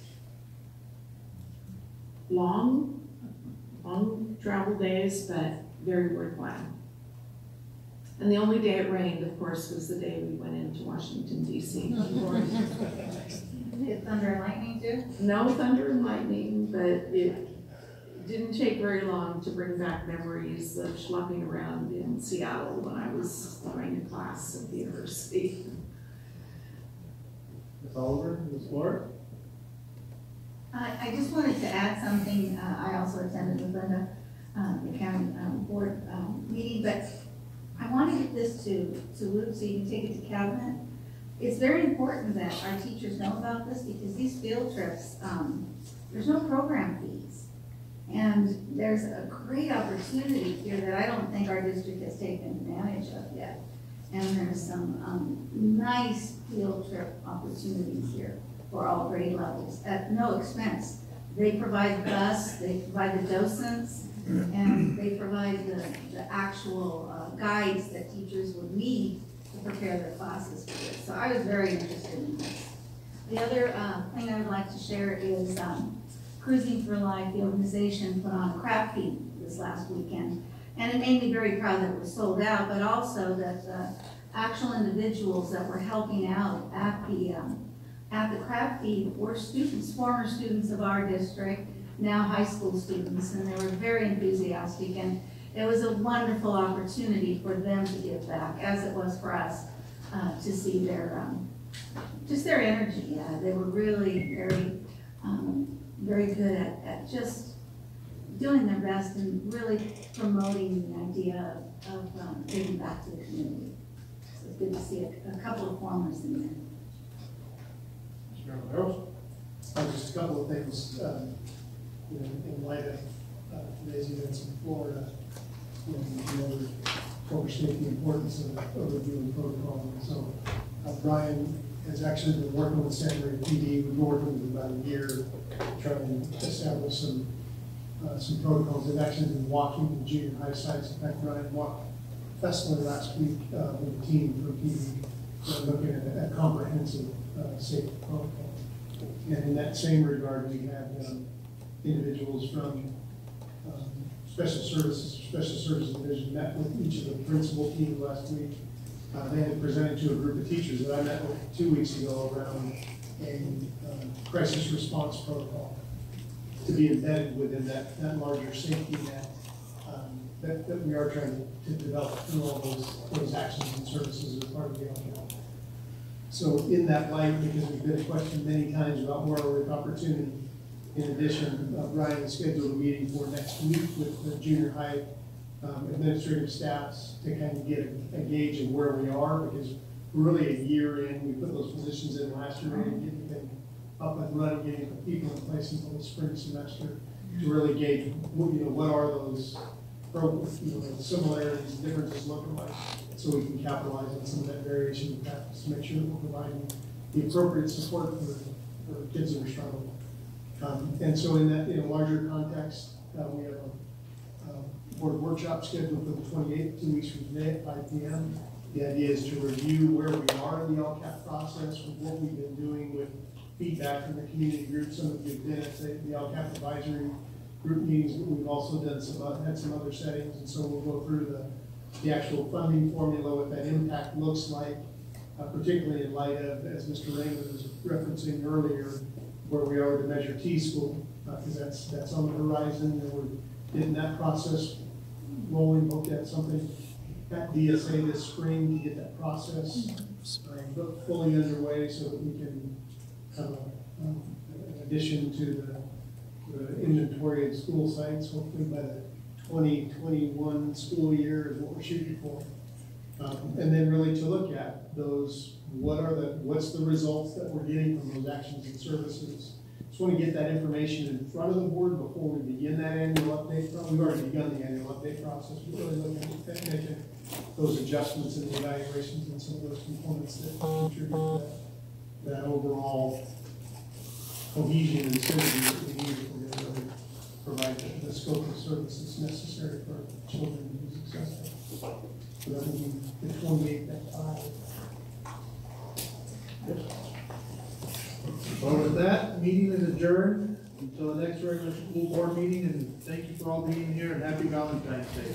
long travel days, but very worthwhile. And the only day it rained, of course, was the day we went into Washington, D.C. Did thunder and lightning too? No thunder and lightning, but it didn't take very long to bring back memories of schlepping around in Seattle when I was going to class at the university. Ms. Oliver, Ms. Ford? I just wanted to add something. I also attended with Linda, the county board meeting, but I want to get this to Luke so you can take it to cabinet. It's very important that our teachers know about this, because these field trips, there's no program fees. And there's a great opportunity here that I don't think our district has taken advantage of yet. And there's some nice field trip opportunities here for all grade levels at no expense. They provide the bus, they provide the docents, and they provide the actual guides that teachers would need to prepare their classes for this. So I was very interested in this. The other thing I would like to share is Cruising for Life, the organization, put on a crab feed this last weekend. And it made me very proud that it was sold out, but also that actual individuals that were helping out at the crab feed were students, former students of our district, now high school students, and they were very enthusiastic. And it was a wonderful opportunity for them to give back, as it was for us, to see their, just their energy. They were really very good at just doing their best and really promoting the idea of giving back to the community. So it's good to see a couple of formers in there. Mr. Romero? Just a couple of things, in light of today's events in Florida, we're overstating the importance of reviewing protocol. And so Brian has actually been working with Santa Maria PD. We've been working with them about a year, trying to establish some protocols. They've actually been walking the junior high sites. In fact, Brian walked Festival last week with a team from PD, looking at a comprehensive safety protocol. And in that same regard, we had individuals from Special Services Division met with each of the principal teams last week. They had presented to a group of teachers that I met with 2 weeks ago around a crisis response protocol to be embedded within that larger safety net that we are trying to develop through all those actions and services as part of the LCAP. So in that light, because we've been questioned many times about more with opportunity, in addition, Brian has scheduled a meeting for next week with the junior high administrative staffs to kind of get a gauge of where we are, because we're really a year in. We put those positions in last year and get everything up and running, getting the people in place until the spring semester to really gauge what are those similarities and differences looking like, so we can capitalize on some of that variation in practice to make sure that we're providing the appropriate support for kids that are struggling. And so in that, in a larger context, we have a board workshop scheduled for the 28th, 2 weeks from today at 5 p.m. The idea is to review where we are in the LCAP process, with what we've been doing with feedback from the community groups. Some of you have been at the LCAP advisory group meetings, but we've also done had some other settings, and so we'll go through the actual funding formula, what that impact looks like, particularly in light of, as Mr. Raymond was referencing earlier, where we are to measure T-school, because that's on the horizon, and we're getting that process rolling. Hope to have something at DSA this spring to get that process fully underway, so that we can have an addition to the inventory of school sites, hopefully by the 2021 school year is what we're shooting for. And then really to look at those, what's the results that we're getting from those actions and services. Just want to get that information in front of the board before we begin that annual update. We've already begun the annual update process. We're really looking at making those adjustments in the evaluations and some of those components that contribute to that overall cohesion and synergy that we need if we're going to really provide the scope of services necessary for children to be successful. So that will be the 28th at 5. Well, with that, meeting is adjourned until the next regular school board meeting, and thank you for all being here, and happy Valentine's Day.